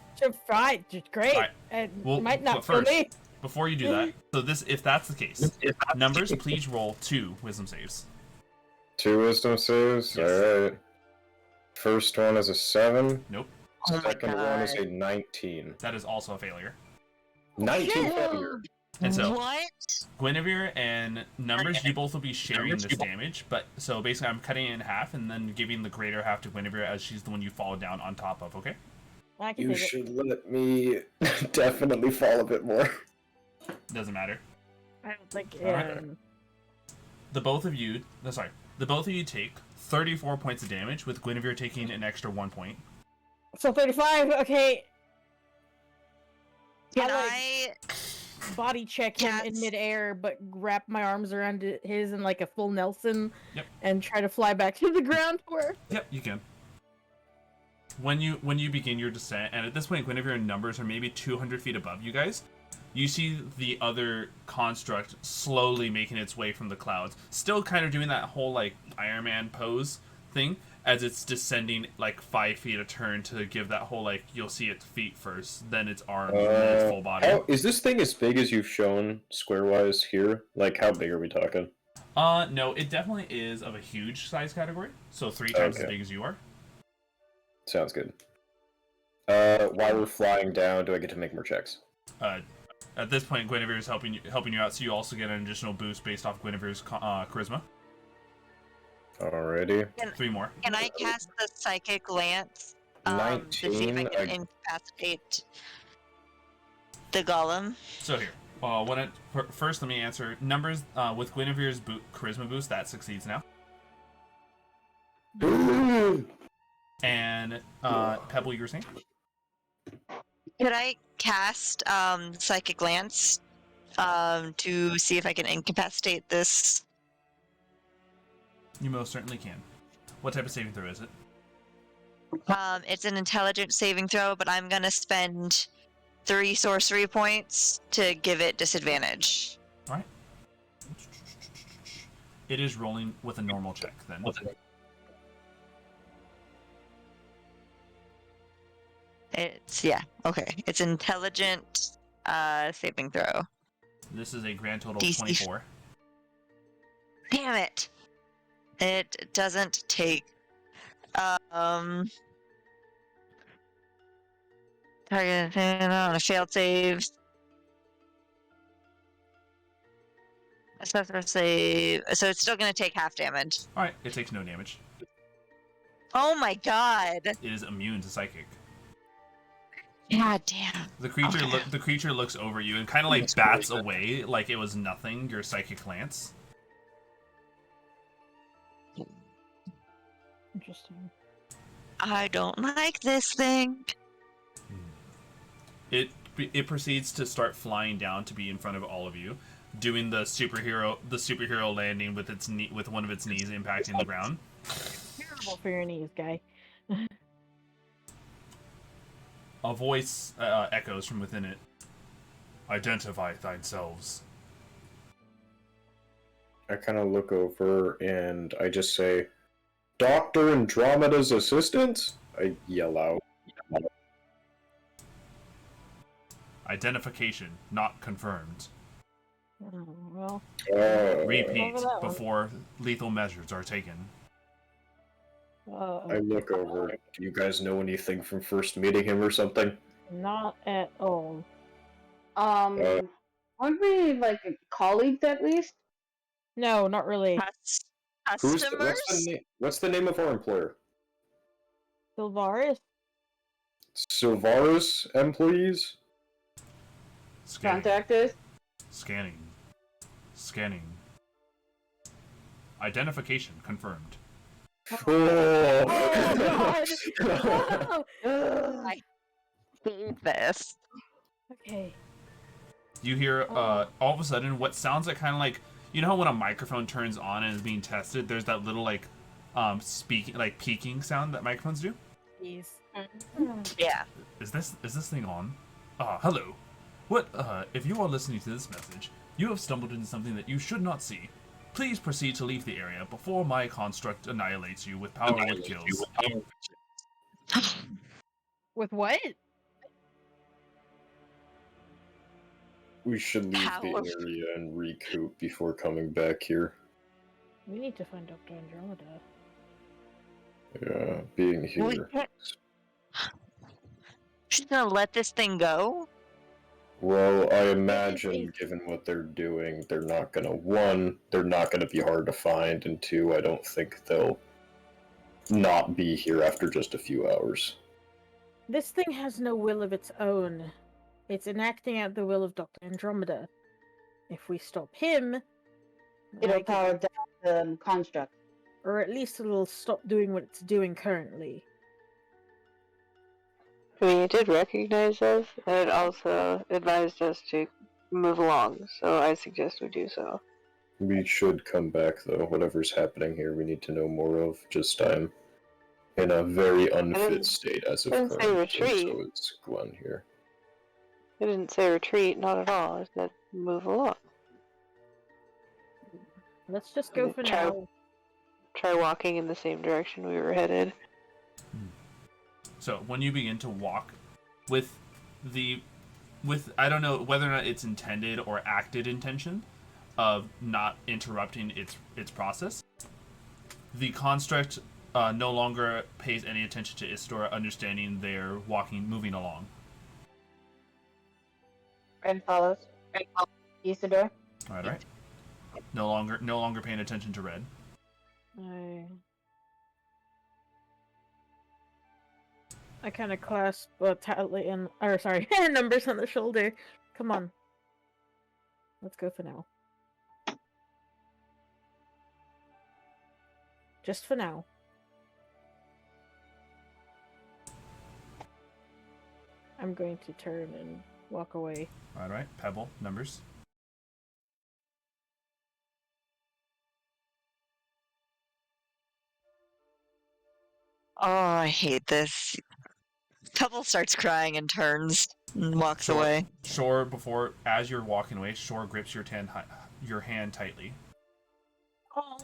Right, great. Right. It Well, might not but kill first, me. before you do that, so this, if that's the case, numbers, please roll 2 wisdom saves. 2 wisdom saves? Yes. Alright. First one is a 7. Nope, Oh my Second one is God. a 19. that is also a failure. 19 shit. failure. And so, What? Guinevere and numbers, you both will be sharing this damage, but so basically I'm cutting it in half and then giving the greater half to Guinevere as she's the one you fall down on top of, okay? I can You take it. should let me definitely fall a bit more. Doesn't matter. I don't think. Alright. The both of you take 34 points of damage, with Guinevere taking an extra 1 point. So 35. Okay. Can I, I? body check him in Cats. midair, but wrap my arms around his in like a full Nelson, Yep. and try to fly back to the ground where. Yep, you can. When you begin your descent, and at this point, Guinevere and numbers are maybe 200 feet above you guys, you see the other construct slowly making its way from the clouds, still kind of doing that whole like Iron Man pose thing as it's descending like 5 feet a turn to give that whole like you'll see its feet first, then its arms, and then its full body. Is this thing as big as you've shown square-wise here? Like, how big are we talking? No, it definitely is of a huge size category, so 3 times as Okay. big as you are. Sounds good. While we're flying down, do I get to make more checks? At this point, Guinevere is helping you out, so you also get an additional boost based off Guinevere's charisma. Alrighty. 3 more. Can I cast the psychic lance? To see if I 19, can incapacitate the golem. So here, first let me answer numbers. With Guinevere's charisma boost, that succeeds now. And Pebble, you were saying? Could I cast psychic lance to see if I can incapacitate this? You most certainly can. What type of saving throw is it? It's an intelligence saving throw, but I'm gonna spend 3 sorcery points to give it disadvantage. All right. It is rolling with a normal check then. It's okay. It's intelligent saving throw. This is a grand total of DC. 24. Damn it! It doesn't take target on a failed save. Assessor save. So it's still gonna take half damage. All right, it takes no damage. Oh my god! It is immune to psychic. God damn. The creature Okay. the creature looks over you and kind of like bats away like it was nothing. Your psychic lance. Interesting. I don't like this thing. It proceeds to start flying down to be in front of all of you, doing the superhero landing with with one of its knees impacting the ground. Terrible for your knees, guy. A voice echoes from within it. Identify thyself. I kind of look over and I just say, Dr. Andromeda's assistant? I yell out. Identification not confirmed. Oh, well, Repeat Over that one. before lethal measures are taken. I look over. Do you guys know anything from first meeting him or something? not at all. Aren't we like colleagues at least? No, not really. Customers? What's the name of our employer? Sylvaris? Sylvaris employees? Scanning. Contact us. Scanning. Scanning. Identification confirmed. Oh, Oh. God! I hate this. Okay. You hear all of a sudden what sounds like kind of like You know how when a microphone turns on and is being tested, there's that little like speaking like peaking sound that microphones do? Jeez. Yeah. Is this thing on? Hello. What if you are listening to this message, you have stumbled into something that you should not see. Please proceed to leave the area before my construct annihilates you with power with kills. With what? We should leave the Power. area and recoup before coming back here. We need to find Dr. Andromeda. Yeah, being We here. can't- She's gonna let this thing go? Well, I a- imagine, given what they're doing, they're not gonna, one, they're not gonna be hard to find, and two, I don't think they'll not be here after just a few hours. This thing has no will of its own. It's enacting out the will of Dr. Andromeda. If we stop him, It'll like, power down the construct. or at least it'll stop doing what it's doing currently. I mean, it did recognize us, and it also advised us to move along, so I suggest we do so. We should come back, though. Whatever's happening here, we need to know more of. Just, I'm in a very unfit state as of didn't say current, retreat. so it's Gwen here. It didn't say retreat, not at all. It said move along. Let's just go for Try- now. Try walking in the same direction we were headed. So when you begin to walk with I don't know whether or not it's intended or acted intention of not interrupting its process, the construct no longer pays any attention to Isidore, understanding they're moving along. Red follows. Isidore. All right. No longer paying attention to Red. I kind of clasp Talion, or sorry, numbers on the shoulder. Come on. Let's go for now. Just for now. I'm going to turn and walk away. All right. Pebble numbers. Oh, I hate this. Pebble starts crying and turns and walks away. Shore, as you're walking away, Shore grips your hand tightly. Oh.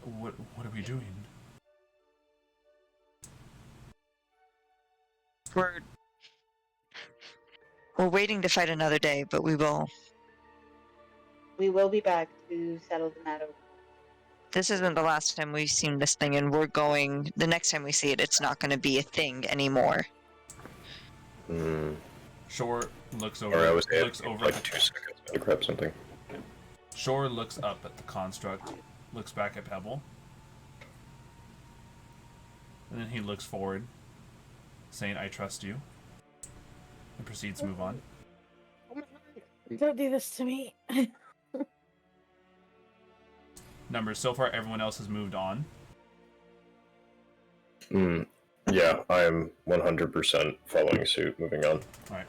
What are we doing? We're waiting to fight another day, but we will. We will be back to settle the matter. This isn't the last time we've seen this thing, and the next time we see it, it's not going to be a thing anymore. Shore looks over. Or I was over like 2 seconds to grab something. Shore looks up at the construct, looks back at Pebble, and then he looks forward, saying, "I trust you," and proceeds to move on. Don't do this to me. Numbers. So far, everyone else has moved on. Yeah, I am 100% following suit, moving on. Alright.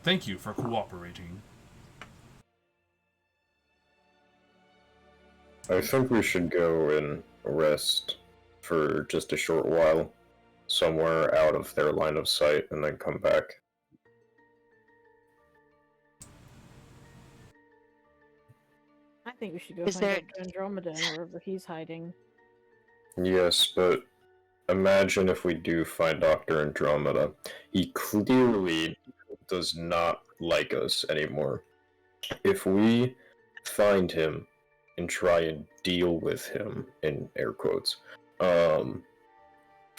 Thank you for cooperating. I think we should go and rest for just a short while, somewhere out of their line of sight, and then come back. I think we should go Is find there- Dr. Andromeda and wherever he's hiding. Yes, but imagine if we do find Dr. Andromeda. He clearly does not like us anymore. If we find him and try and deal with him, in air quotes,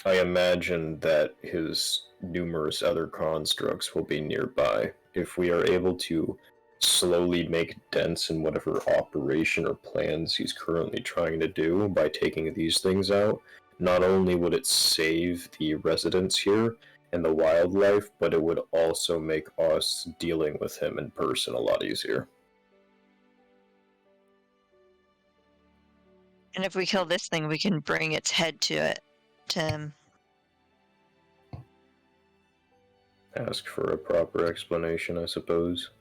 I imagine that his numerous other constructs will be nearby. If we are able to slowly make dents in whatever operation or plans he's currently trying to do by taking these things out, not only would it save the residents here and the wildlife, but it would also make us dealing with him in person a lot easier. And if we kill this thing, we can bring its head to him. Ask for a proper explanation, I suppose.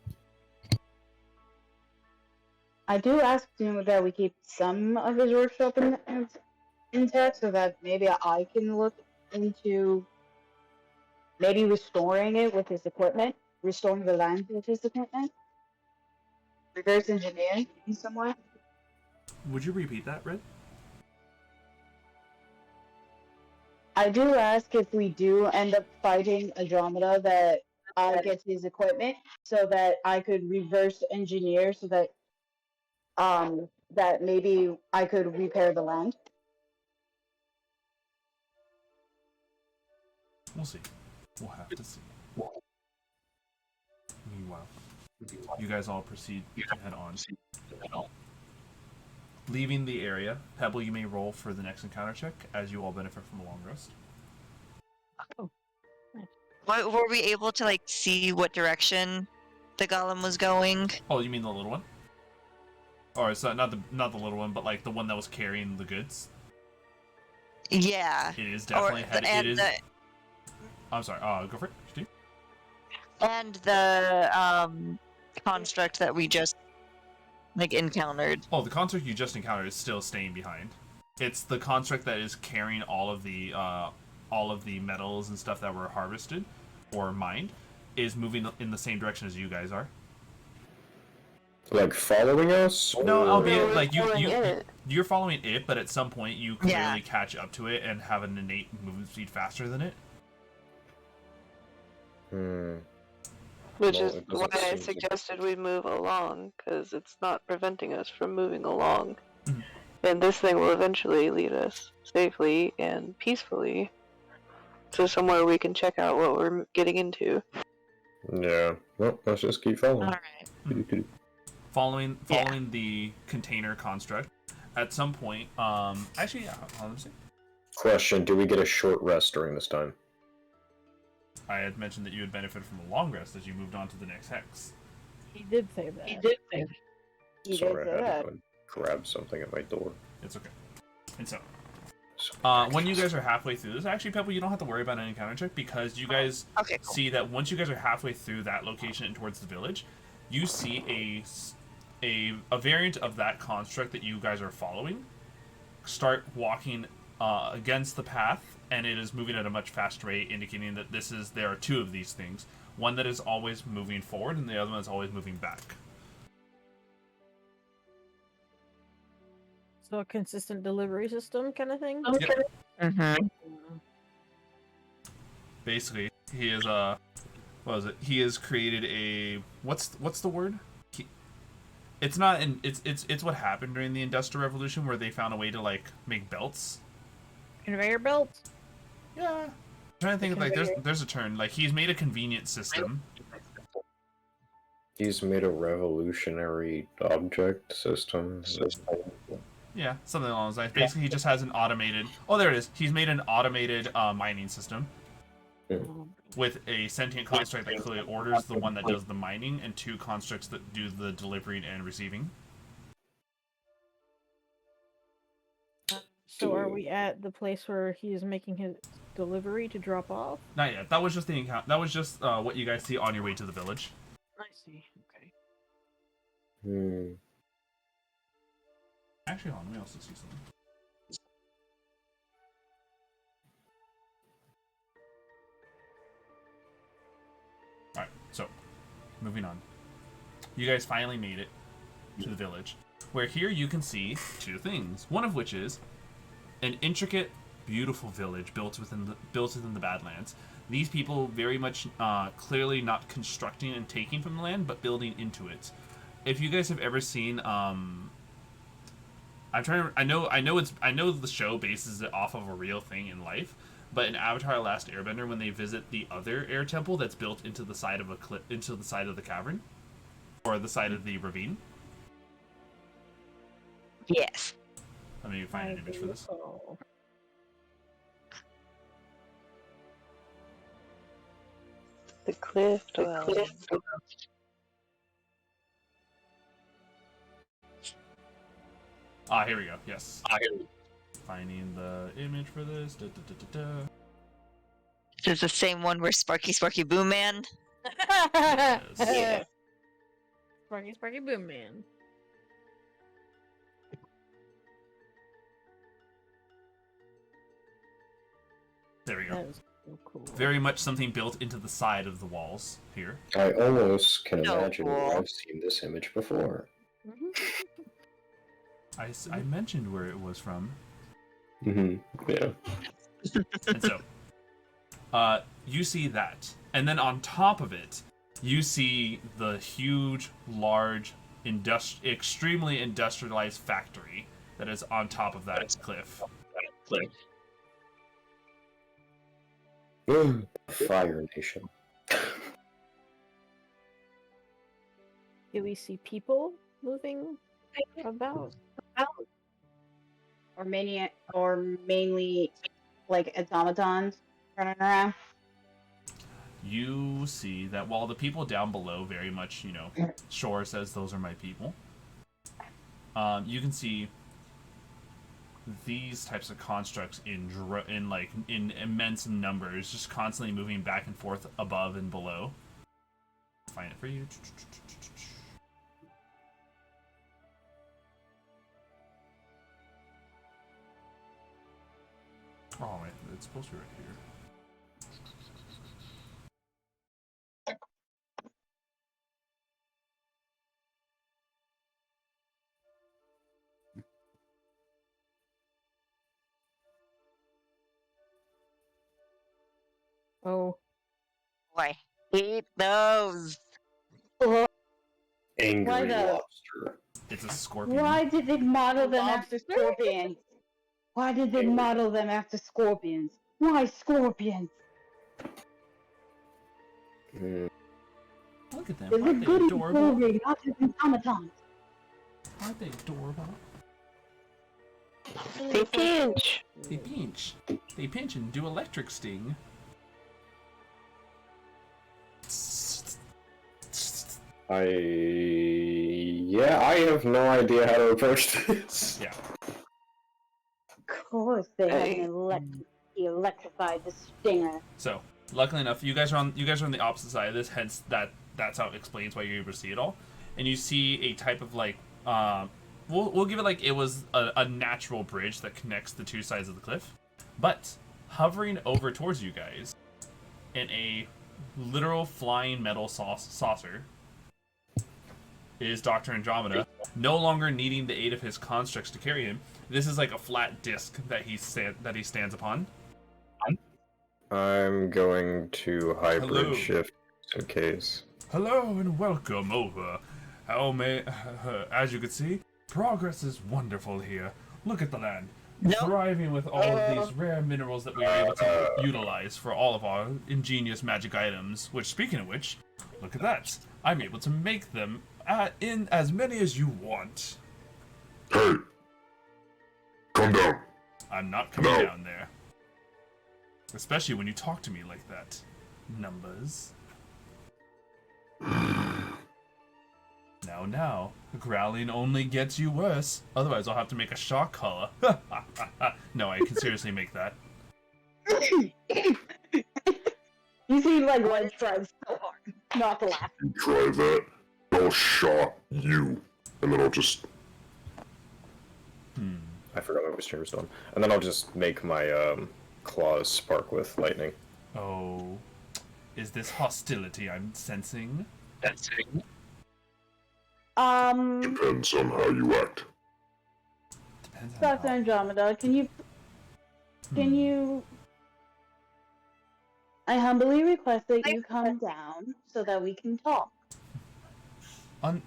I do ask that we keep some of his workshop intact, so that maybe I can look into maybe restoring it with his equipment, restoring the land with his equipment, reverse engineering in some way. Would you repeat that, Red? I do ask if we do end up fighting Andromeda that I get his equipment so that I could reverse engineer so that that maybe I could repair the land. We'll see. We'll have to see. Meanwhile, you guys all proceed to head on. Leaving the area, Pebble, you may roll for the next encounter check as you all benefit from a long rest. Were we able to like see what direction the golem was going? Oh, you mean the little one? Or it's not the little one, but like the one that was carrying the goods. Yeah. It is definitely headed. It is. The, I'm sorry. Go for it. Steve. and the construct that we just like encountered. Oh, the construct you just encountered is still staying behind. It's the construct that is carrying all of the metals and stuff that were harvested or mined is moving in the same direction as you guys are. Like following us? No, or- albeit like following it. you're following it, but at some point you clearly catch up to it and have an innate movement speed faster than it. Which Well, is it why doesn't I seem to- suggested we move along, because it's not preventing us from moving along. Mhm. And this thing will eventually lead us safely and peacefully to somewhere we can check out what we're getting into. Yeah. Well, let's just keep following. All right. Following the container construct, at some point, actually, yeah, let me see. Question: do we get a short rest during this time? I had mentioned that you had benefited from a long rest as you moved on to the next hex. He did say that. He did say Sorry, I had that. to grab something at my door. It's okay. And so, So- when you guys are halfway through this, actually, Pebble, you don't have to worry about an encounter check because you guys Okay, cool. see that once you guys are halfway through that location and towards the village, you see a variant of that construct that you guys are following start walking against the path, and it is moving at a much faster rate, indicating that there are two of these things. One that is always moving forward, and the other one is always moving back. So a consistent delivery system kind of thing. Yep. Mm-hmm. Basically, he is what was it? He has created a what's the word? It's not in it's what happened during the Industrial Revolution where they found a way to like make belts. Conveyor belts. Yeah. I'm trying to think of like there's a term. Like he's made a convenient system. He's made a revolutionary object system. Yeah, something along those lines. Basically, he just has an automated. Oh, there it is. He's made an automated mining system with a sentient construct that clearly orders the one that does the mining, and two constructs that do the delivering and receiving. So are we at the place where he is making his delivery to drop off? Not yet. That was just the encounter. That was just what you guys see on your way to the village. I see. Okay. Actually, hold on. Let me also see something. Alright, so, moving on. You guys finally made it to the village, where here you can see two things. One of which is an intricate, beautiful village built within the Badlands. These people very much clearly not constructing and taking from the land, but building into it. If you guys have ever seen, I'm trying to. I know the show bases it off of a real thing in life, but in Avatar: Last Airbender, when they visit the other air temple that's built into the side of into the side of the cavern, or the side of the ravine. Yes. Let me find an image for this. The cliff dwelling. Here we go. Yes. Finding the image for this. This is the same one where Sparky Boom Man. Yes. Yeah. Sparky Boom Man. There we go. That is so cool. Very much something built into the side of the walls here. I almost can So imagine where cool. I've seen this image before. I mentioned where it was from. Yeah. And so, you see that. And then on top of it, you see the huge, large, extremely industrialized factory that is on top of that cliff. Fire Nation. Do we see people moving about? Or mainly like automatons running around. You see that while the people down below very much, Shore says those are my people, you can see these types of constructs in immense numbers, just constantly moving back and forth above and below. Find it for you. Oh, wait, it's supposed to be right here. Oh, I hate those. Angry Why the- lobster. It's a scorpion. Why did they model them after Lobster? scorpions? Why did they model them after scorpions? Why scorpions? Look at them. They're Aren't they good adorable? story, not as automatons. Aren't they adorable? They pinch. They pinch. They pinch and do electric sting. I have no idea how to approach this. Yeah. Of course, they haven't electrified the stinger. So, luckily enough, you guys are on the opposite side of this. Hence, that's how it explains why you're able to see it all. And you see a type of we'll give it like it was a natural bridge that connects the two sides of the cliff. But hovering over towards you guys, in a literal flying metal saucer, is Dr. Andromeda, no longer needing the aid of his constructs to carry him. This is like a flat disc that he stands upon. I'm going to hybrid Hello. shift in case. Hello and welcome over. As you can see, progress is wonderful here. Look at the land. Thriving with all of these rare minerals that we are able to utilize for all of our ingenious magic items. Which, speaking of which, look at that. I'm able to make them in as many as you want. Hey! Come down. I'm not coming No. down there. Especially when you talk to me like that. Numbers. Now, growling only gets you worse. Otherwise, I'll have to make a shock collar. No, I can seriously make that. You seem like one tries so hard not to laugh. You try that, I'll shot you. And then I'll just... I forgot my stream was done. And then I'll just make my claws spark with lightning. Oh, is this hostility I'm sensing? Depends on how you act. Depends on Dr. how. Andromeda, can you I humbly request that you come down so that we can talk. And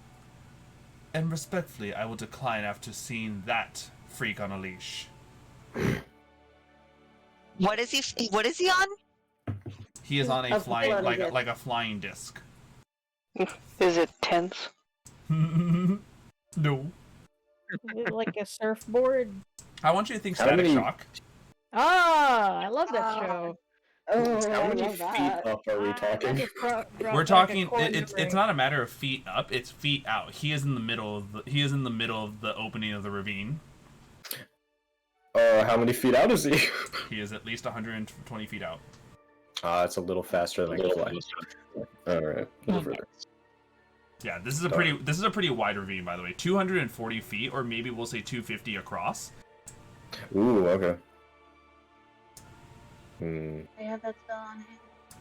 respectfully, I will decline after seeing that freak on a leash. What is he on? He is on a A flying, floating disc. like a flying disc. Is it tense? No. is it like a surfboard? I want you to think How Static many- Shock. Ah, I love that show. Oh, How I many love feet that. up are we I talking? just brought We're back a talking. core It's memory. not a matter of feet up. It's feet out. He is in the middle of the opening of the ravine. How many feet out is he? He is at least 120 feet out. It's a little faster than I can fly. Alright, further. Yeah, this is a pretty wide ravine, by the way. 240 feet, or maybe we'll say 250 across. Ooh, okay. I have that spell on hand.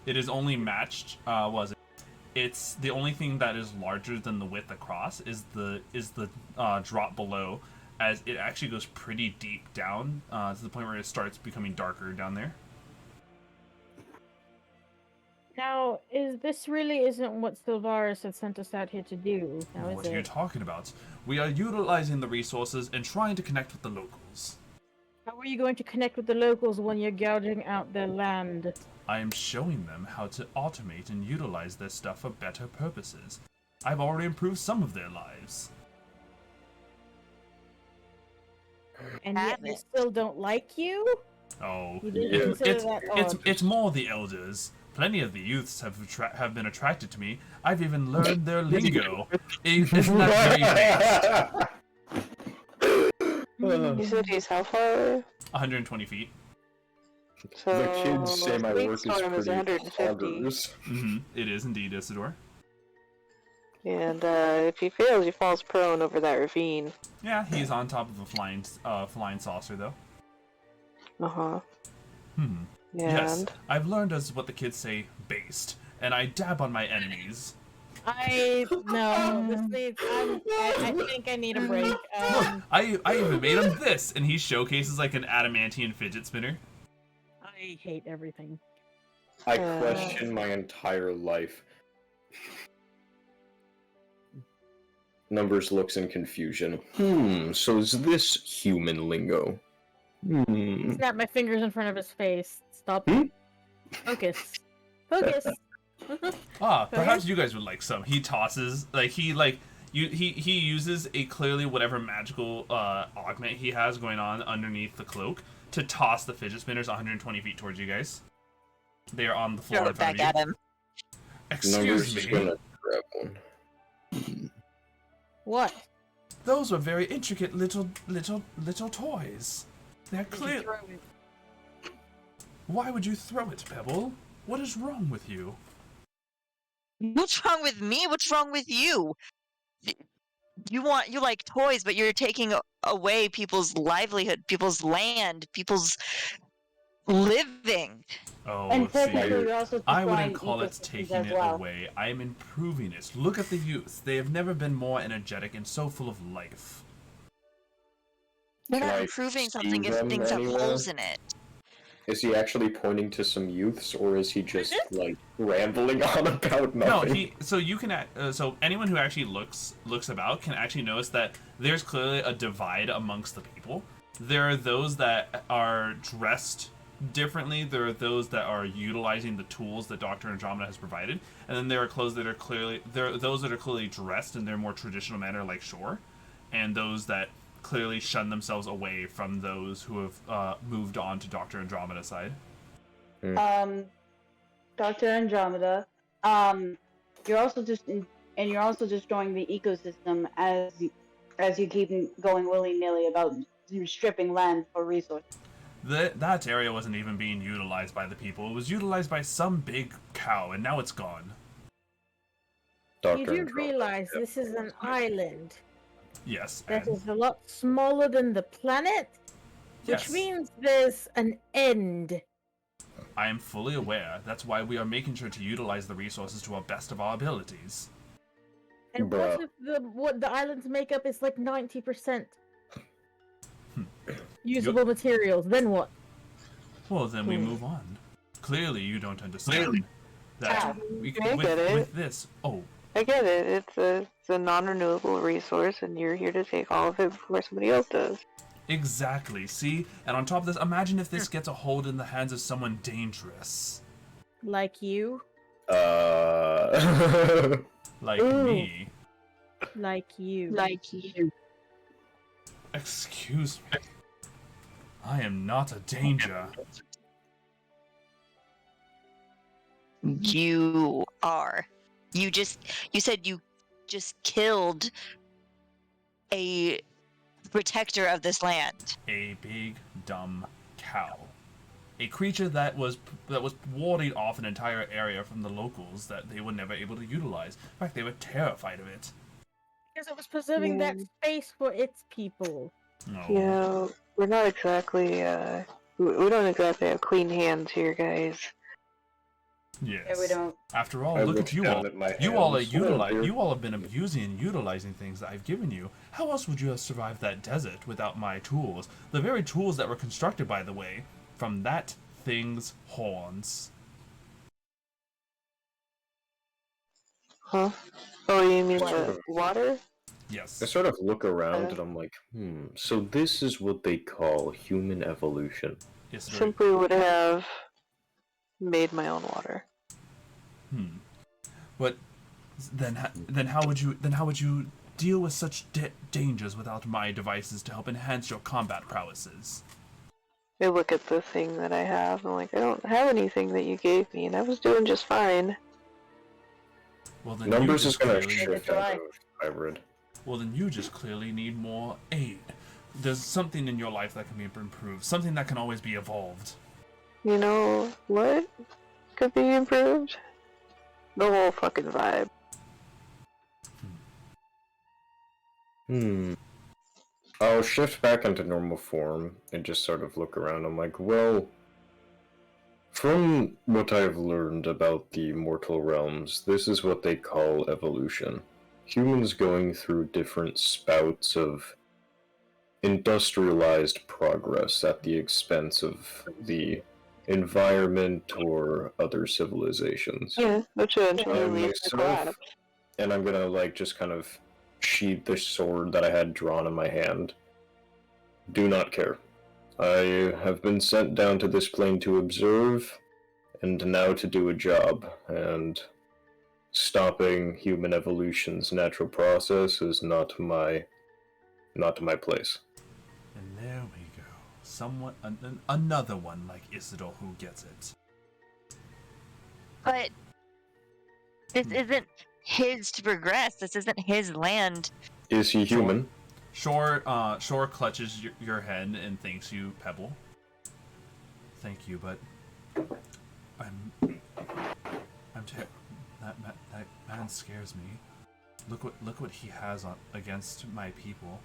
It is only matched. It's the only thing that is larger than the width across is the drop below, as it actually goes pretty deep down to the point where it starts becoming darker down there. Now, this really isn't what Sylvaris had sent us out here to do, now is What are you it? talking about? We are utilizing the resources and trying to connect with the locals. How are you going to connect with the locals when you're gouging out their land? I am showing them how to automate and utilize their stuff for better purposes. I've already improved some of their lives. And yet they still don't like you? Oh, You didn't consider that odd. it's more the elders. Plenty of the youths have been attracted to me. I've even learned their lingo. Isn't that very nice? You said he's how far away? 120 feet. So The kids say my work is Snakestorm is pretty 150. hoggers. It is indeed, Isidore. And if he fails, he falls prone over that ravine. Yeah, he's on top of a flying saucer, though. Uh-huh. And yes, I've learned as what the kids say, based, and I dab on my enemies. I think I need a break. Look, I even made him this, and he showcases like an adamantine fidget spinner. I hate everything. I question my entire life. Numbers looks in confusion. So is this human lingo? Snap my fingers in front of his face. Stop. Focus. Focus. Perhaps you guys would like some. He tosses, he uses a clearly whatever magical augment he has going on underneath the cloak to toss the fidget spinners 120 feet towards you guys. They are on the floor Throw in it front back of you. at him. Excuse Numbers me. gonna grab one. What? Those were very intricate little toys. They're clear. Why would you throw it, Pebble? What is wrong with you? What's wrong with me? What's wrong with you? You like toys, but you're taking away people's livelihood, people's land, people's living. Oh, And see, technically, you're also I wouldn't destroying call it ecosystems taking as it well. away. I am improving it. Look at the youth. They have never been more energetic and so full of life. You're Can not I improving see something if them things have anywhere? holes in it. Is he actually pointing to some youths, or is he just like rambling on about No, nothing? so you can so anyone who actually looks about can actually notice that there's clearly a divide amongst the people. There are those that are dressed differently. There are those that are utilizing the tools that Dr. Andromeda has provided, and then there are those that are clearly dressed in their more traditional manner, like shore, and those that clearly shun themselves away from those who have moved on to Dr. Andromeda's side. Dr. Andromeda, you're also destroying the ecosystem as you keep going willy-nilly about stripping land for resources. That area wasn't even being utilized by the people. It was utilized by some big cow, and now it's gone. You do realize this is an island Yes, that and is a lot smaller than the planet, which yes, means there's an end. I am fully aware. That's why we are making sure to utilize the resources to our best of our abilities. And what if what the island's makeup is like 90% usable materials? Then what? Well, then we move on. Clearly, you don't understand that we I can, get it. with this. Oh, I get it. It's a non-renewable resource, and you're here to take all of it before somebody else does. exactly. See, and on top of this, imagine if this gets a hold in the hands of someone dangerous, Like you? like Ooh. me. Like you. Excuse me. I am not a danger. You are. You said you just killed a protector of this land. A big dumb cow. A creature that was warding off an entire area from the locals that they were never able to utilize. In fact, they were terrified of it. Because it was preserving that space for its people. No. You know, we're not exactly We don't exactly have clean hands here, guys. Yes. Yeah, we don't. After all, I look look at you down all. at my You all are hands. Oh, dear. you all have been abusing and utilizing things that I've given you. How else would you have survived that desert without my tools? The very tools that were constructed, by the way, from that thing's horns. Huh? Oh, you mean Sort the of. water? Yes. I sort of look around and I'm like, so this is what they call human evolution. Yes, very. Simply would have made my own water. But then how would you deal with such dangers without my devices to help enhance your combat prowesses? I look at the thing that I have, and I'm like, I don't have anything that you gave me, and I was doing just fine. Well, then Numbers you is just gonna clearly, shift out of hybrid. well, then you just clearly need more aid. There's something in your life that can be improved, something that can always be evolved. You know what could be improved? The whole fucking vibe. I'll shift back into normal form and just sort of look around. I'm like, well, from what I've learned about the mortal realms, this is what they call evolution. Humans going through different spouts of industrialized progress at the expense of the environment or other civilizations. Yeah, which eventually And leads to myself, collapse. and I'm gonna like just kind of sheath the sword that I had drawn in my hand. Do not care. I have been sent down to this plane to observe, and now to do a job, and stopping human evolution's natural process is not my place. And there we go. Someone, another one like Isidore who gets it. But this isn't his to progress. This isn't his land. Is he human? Shore clutches your head and thanks you, Pebble. Thank you, but that man scares me. Look what he has on against my people.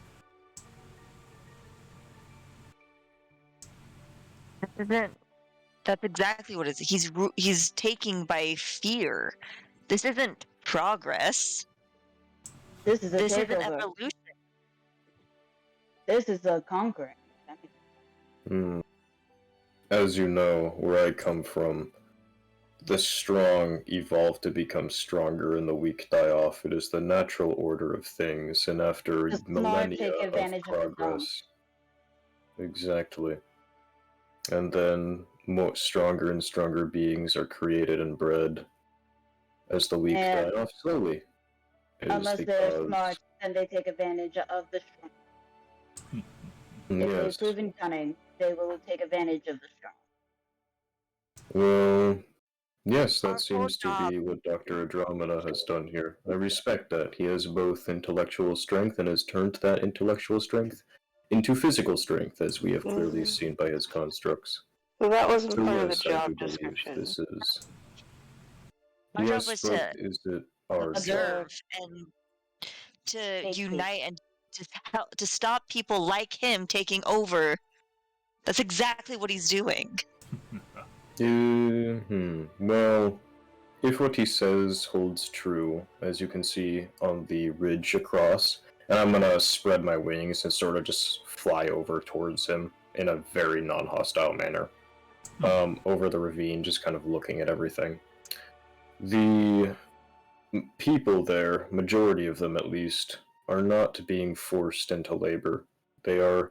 That's exactly what it is. He's taking by fear. This isn't progress. This is a This isn't takeover. evolution. This is a conquering. As you know, where I come from, the strong evolve to become stronger and the weak die off. It is the natural order of things, and after The smart millennia take of advantage of the dumb. progress. Exactly. And then more stronger and stronger beings are created and bred as the weak And die off slowly. It is unless they're because- smart, then they take advantage of the strong. If Yes. they've proven cunning, they will take advantage of the strong. Well, yes, Our that seems to job- be what Dr. Andromeda has done here. I respect that. He has both intellectual strength and has turned that intellectual strength into physical strength, as we have clearly seen by his constructs. So that wasn't So part of the yes, I do job believe description. this is. Our job Yes, was but to is it our job? observe and to Take unite and to help to stop people like him taking over. That's exactly what he's doing. Well, if what he says holds true, as you can see on the ridge across, and I'm gonna spread my wings and sort of just fly over towards him in a very non-hostile manner, over the ravine, just kind of looking at everything. The people there, majority of them at least, are not being forced into labor. They are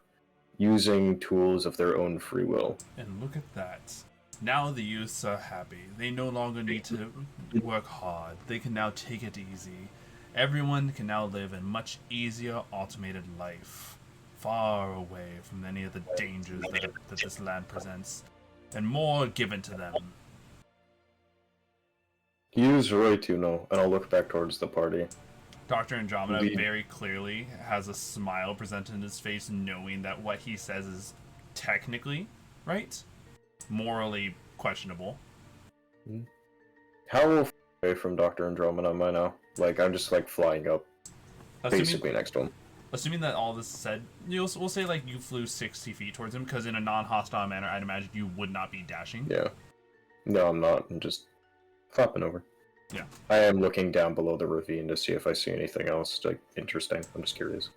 using tools of their own free will. And look at that. Now the youths are happy. They no longer need to work hard. They can now take it easy. Everyone can now live a much easier, automated life, far away from any of the dangers that this land presents, and more given to them. He is right, you know, and I'll look back towards the party. Dr. Andromeda Indeed. very clearly has a smile presented in his face, knowing that what he says is technically right, morally questionable. How far away from Dr. Andromeda am I now? Like, I'm just, like, flying up, basically next to him. assuming that all this is said, we'll say like you flew 60 feet towards him, because in a non-hostile manner, I'd imagine you would not be dashing. Yeah. No, I'm not. I'm just flopping over. Yeah. I am looking down below the ravine to see if I see anything else like interesting. I'm just curious.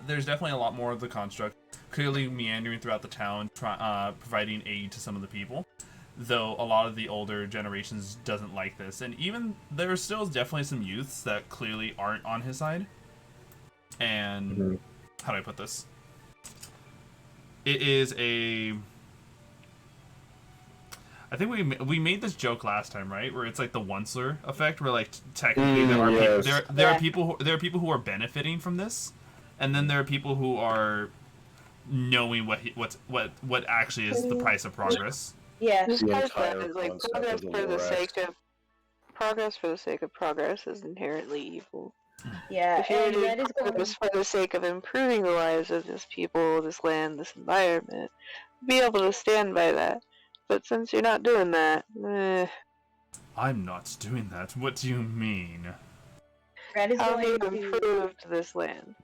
There's definitely a lot more of the construct, clearly meandering throughout the town, providing aid to some of the people. Though a lot of the older generations doesn't like this, and even there are still definitely some youths that clearly aren't on his side. And how do I put this? It is a. I think we made this joke last time, right? Where it's like the Onceler effect, where like technically there are people who are benefiting from this, and then there are people who are knowing what actually is the price of progress. Yeah. Just The because entire that is like concept of the progress for the sake of progress is inherently evil. Yeah. If you And do that is going progress for the sake of improving the lives of this people, this land, this environment, be able to stand by that. But since you're not doing that, I'm not doing that. What do you mean? Red is how have you going to. improved this land?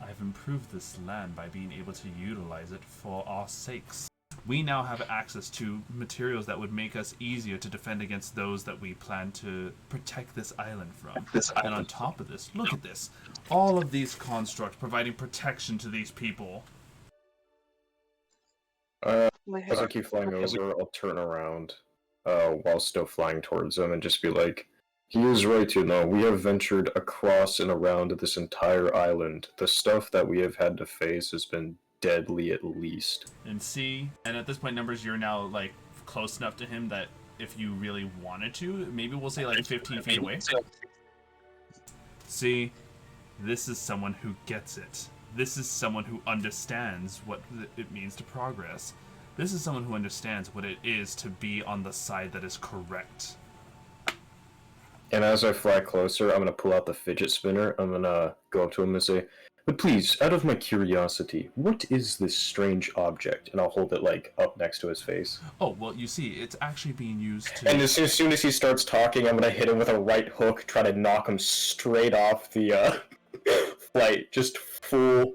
I've improved this land by being able to utilize it for our sakes. We now have access to materials that would make us easier to defend against those that we plan to protect this island from. And on top of this, look at this. All of these constructs providing protection to these people. My As I head. keep flying over, I'll turn around while still flying towards him and just be like, he is right, you know, we have ventured across and around this entire island. The stuff that we have had to face has been deadly at least. And see, and at this point, Numbers, you're now like close enough to him that if you really wanted to, maybe we'll say like 15 feet away. See, this is someone who gets it. This is someone who understands what it means to progress. This is someone who understands what it is to be on the side that is correct. And as I fly closer, I'm going to pull out the fidget spinner. I'm going to go up to him and say, but please, out of my curiosity, what is this strange object? And I'll hold it, like, up next to his face. Oh, well, you see, it's actually being used to... And as soon as he starts talking, I'm going to hit him with a right hook, try to knock him straight off the flight. Just full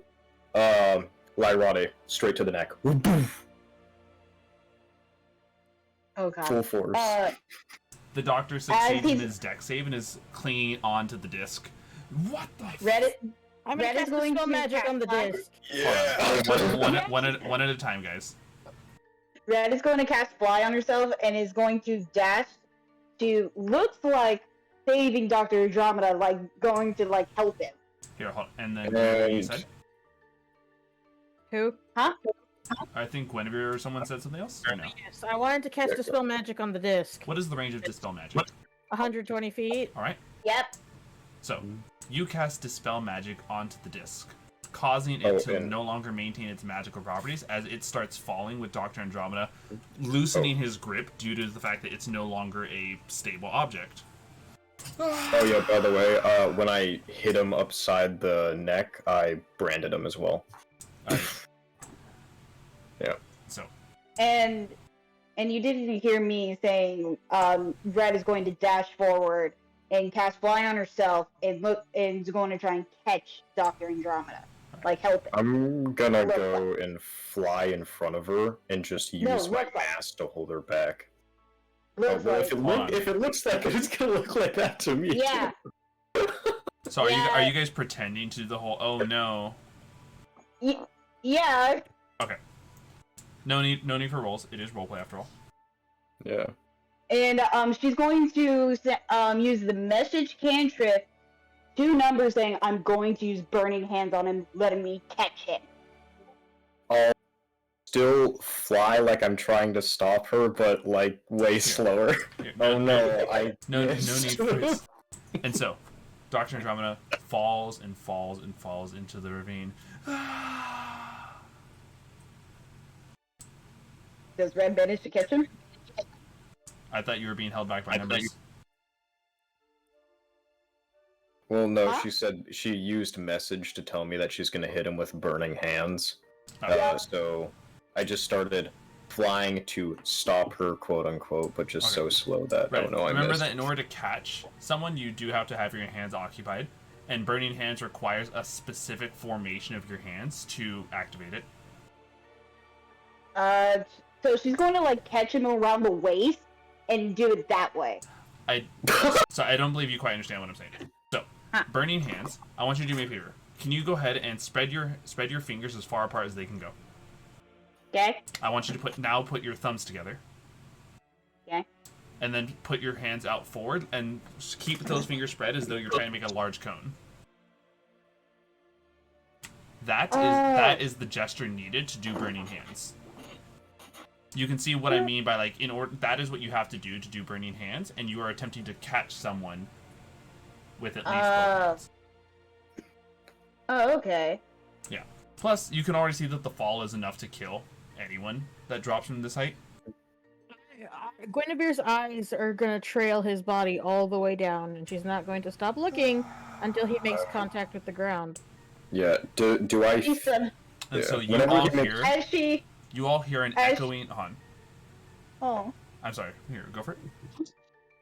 Lyrote, straight to the neck. Oh god. Full force. The doctor succeeds in his deck save and is clinging onto the disc. What the Reddit. I'm gonna Red is cast going Dispel to magic on the cast disc. Yeah! one at a time, guys. Red is going to cast Fly on herself and is going to dash to, looks like saving Dr. Andromeda, like going to like help him. Here, hold, and then you said? Who? Huh? I think Guinevere or someone said something else? Or no? Yes, I wanted to cast Dispel magic on the disc. What is the range of Dispel Magic? 120 feet. Alright, Yep. so you cast Dispel Magic onto the disc, causing it to no longer maintain its magical properties as it starts falling with Dr. Andromeda, loosening his grip due to the fact that it's no longer a stable object. Oh yeah, by the way, when I hit him upside the neck, I branded him as well. Yeah. So, And you didn't hear me saying Red is going to dash forward and cast Fly on herself and is going to try and catch Dr. Andromeda. Like help him. I'm gonna go and fly in front of her and just use my look like- mask to hold her back. Looks Well, like, if it looks like it, it's gonna look like that to me. yeah. so are Yeah. you guys pretending to do the whole, oh no? Yeah. Okay. No need for rolls. It is roleplay after all. Yeah. And she's going to use the message cantrip, 2 numbers saying, I'm going to use burning hands on him, letting me catch him. I'll still fly like I'm trying to stop her, but like way slower. Here, Oh no, no need missed. for it. And so, Dr. Andromeda falls and falls and falls into the ravine. Does Red manage to catch him? I thought you were being held back by numbers. Well, no, Huh? she said she used message to tell me that she's gonna hit him with burning hands. Okay. So I just started flying to stop her, quote unquote, but just so slow that Right. oh no, I Remember missed. that in order to catch someone, you do have to have your hands occupied. and Burning Hands requires a specific formation of your hands to activate it. So she's going to like catch him around the waist and do it that way. So I don't believe you quite understand what I'm saying. So, Burning Hands, I want you to do me a favor. Can you go ahead and spread your fingers as far apart as they can go? Okay. I want you to put your thumbs together. Okay. And then put your hands out forward and keep those fingers spread as though you're trying to make a large cone. That is the gesture needed to do Burning Hands. You can see what I mean by like that is what you have to do Burning Hands, and you are attempting to catch someone with at least both hands. Oh, okay. Yeah. Plus, you can already see that the fall is enough to kill anyone that drops from this height. Guinevere's eyes are gonna trail his body all the way down, and she's not going to stop looking until he makes contact with the ground. Yeah. Do I? And so you Whenever all you make- hear. As she. You all hear an echoing. Hon. Oh. I'm sorry. Here, go for it.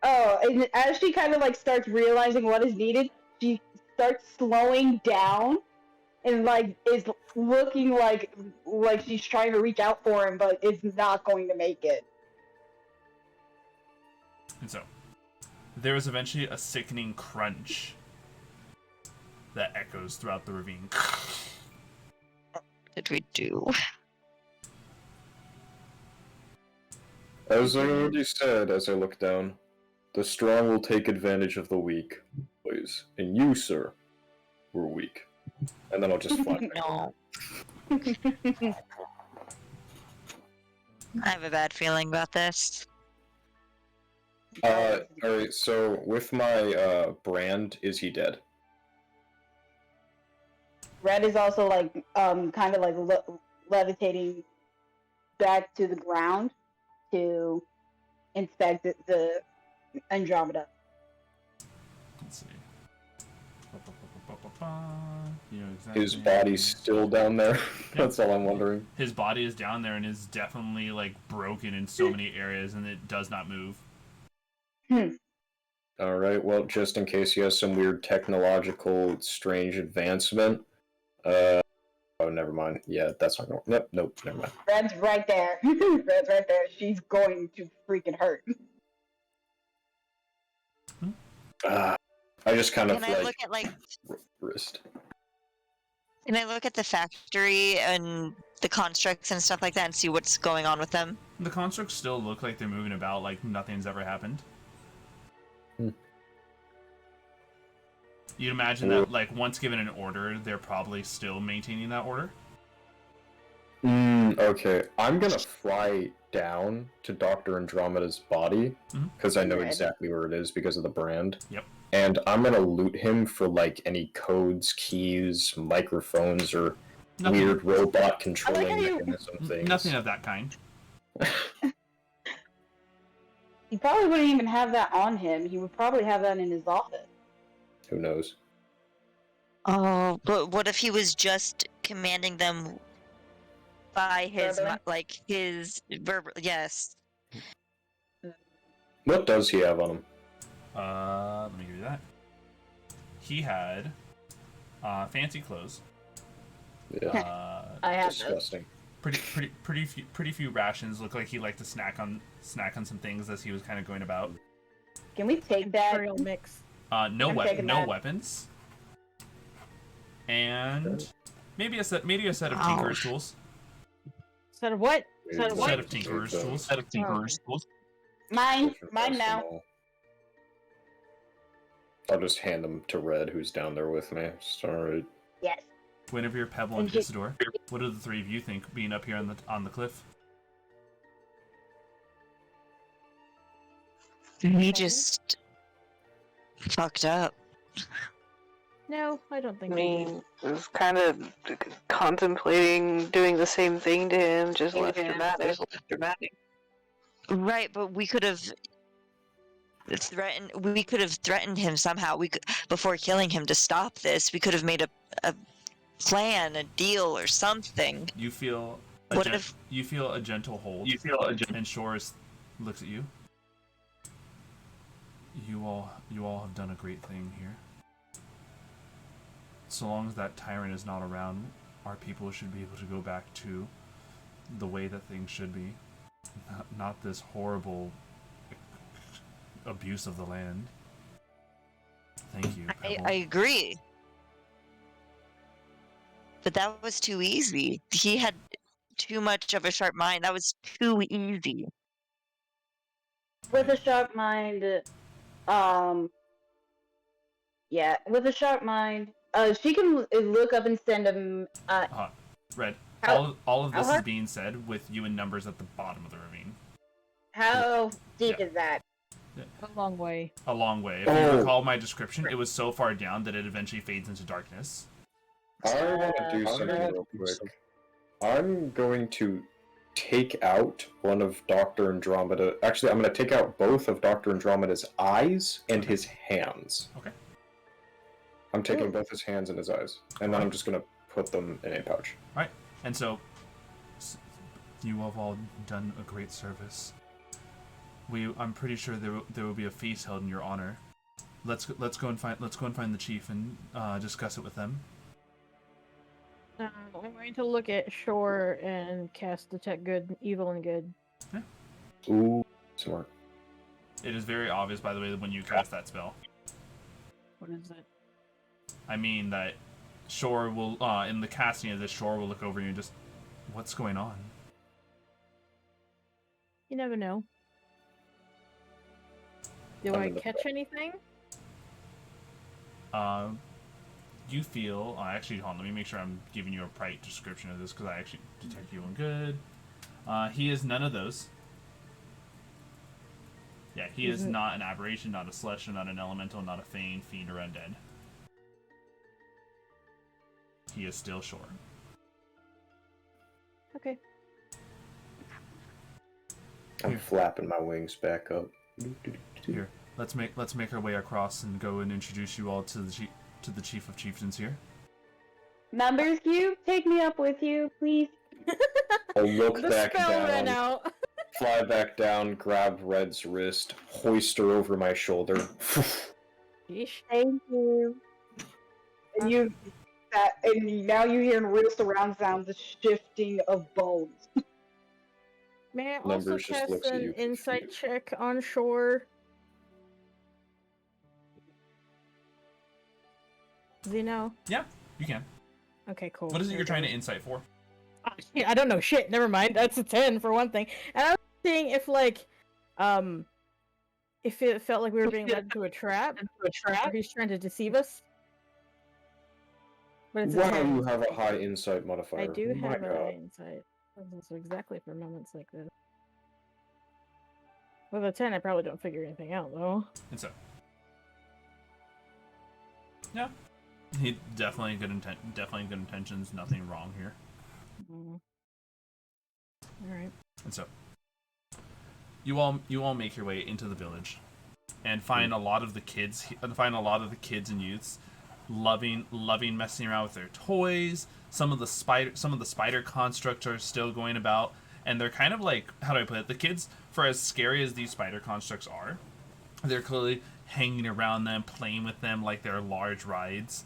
Oh, and as she kind of like starts realizing what is needed, she starts slowing down and like is looking like she's trying to reach out for him, but is not going to make it. And so, there is eventually a sickening crunch that echoes throughout the ravine. What did we do? As I already said, as I look down, the strong will take advantage of the weak, please. And you, sir, were weak. And then I'll just fly back. No. I have a bad feeling about this. Alright, so with my brand, is he dead? Red is also like kind of like levitating back to the ground to inspect the Andromeda. Let's see. You know exactly. His body's still down there? That's all I'm wondering. His body is down there and is definitely like broken in so many areas, and it does not move. Alright, well, just in case he has some weird technological strange advancement. Oh, never mind. Yeah, that's not going. Nope, never mind. Red's right there. Red's right there. She's going to freaking hurt. I just kind of Can I look at like? wrist. Can I look at the factory and the constructs and stuff like that and see what's going on with them? The constructs still look like they're moving about like nothing's ever happened. You'd imagine that, like, once given an order, they're probably still maintaining that order. Okay. I'm gonna fly down to Dr. Andromeda's body, because I know exactly where it is because of the brand. Yep. And I'm gonna loot him for, like, any codes, keys, microphones, or weird robot controlling mechanism things. Nothing of that kind. He probably wouldn't even have that on him. He would probably have that in his office. Who knows? Oh, but what if he was just commanding them by his, like, his verbal? Yes. What does he have on him? Let me give you that. He had fancy clothes. Yeah. I have Disgusting. Pretty few rations. Look like he liked to snack on some things as he was kind of going about. Can we take that? Imperial mix. No weapons. And maybe a set of Tinkerer's tools. Set of what? Set of Tinkerer's tools. Mine now. I'll just hand them to Red, who's down there with me. Sorry. Yes. Guinevere, Pebble, and Isidore. What do the three of you think being up here on the cliff? He just fucked up. No, I don't think. I mean, I was kind of contemplating doing the same thing to him, just less dramatic. Right, but we could have threatened him somehow. Before killing him to stop this, we could have made a plan, a deal, or something. You feel you feel a gentle hold. And Shores looks at you. You all have done a great thing here. so long as that tyrant is not around, our people should be able to go back to the way that things should be. Not this horrible abuse of the land. Thank you, Pebble. I agree. But that was too easy. He had too much of a sharp mind. That was too easy. With a sharp mind, yeah, with a sharp mind, she can look up and send him. Red. How- All of this how is hard- being said with you and numbers at the bottom of the ravine. How deep Yeah. is that? A long way. A long way. If you Oh. recall my description, it was so far down that it eventually fades into darkness. I want to do something real quick. I'm going to take out one of Dr. Andromeda. Actually, I'm going to take out both of Dr. Andromeda's eyes and his hands. Okay. I'm taking both his hands and his eyes. And then I'm just going to put them in a pouch. Right. And so, you have all done a great service. I'm pretty sure there will be a feast held in your honor. Let's go and find the chief and discuss it with them. I'm going to look at Shore and cast Detect Good, Evil, and Good. Ooh, smart. It is very obvious, by the way, that when you cast that spell. What is it? I mean that Shore will, in the casting of this, Shore will look over you and just, what's going on? You never know. Do I catch anything? You feel, actually, hold on, let me make sure I'm giving you a right description of this, because I actually detect you on good. He is none of those. Yeah, he is not an aberration, not a celestial, not an elemental, not a fiend, or undead. He is still Shore. Okay. I'm flapping my wings back up. Here, let's make our way across and go and introduce you all to the chief of chieftains here. Numbers Cube, take me up with you, please. I'll look The back spell ran down, out. fly back down, grab Red's wrist, hoist her over my shoulder. Yeesh. Thank you. And now you hear real surround sounds, the shifting of bones. May I also Numbers just cast looks at an you insight confused. check on Shore? Does he know? Yeah, you can. Okay, cool. What is it There you're we trying go. to insight for? I don't know shit. Never mind. That's a 10 for one thing. And I was seeing if if it felt like we were being led into a trap. Or he's trying to deceive us. But it's a Wow, 10. you have a high insight modifier. I do My have a God. high insight. So exactly for moments like this. With a 10, I probably don't figure anything out though. And so, yeah, he definitely good intentions. Nothing wrong here. All right. And so, you all make your way into the village, and find a lot of the kids and youths loving messing around with their toys. Some of the spider constructs are still going about, and they're kind of like, how do I put it? The kids, for as scary as these spider constructs are, they're clearly hanging around them, playing with them like they're large rides.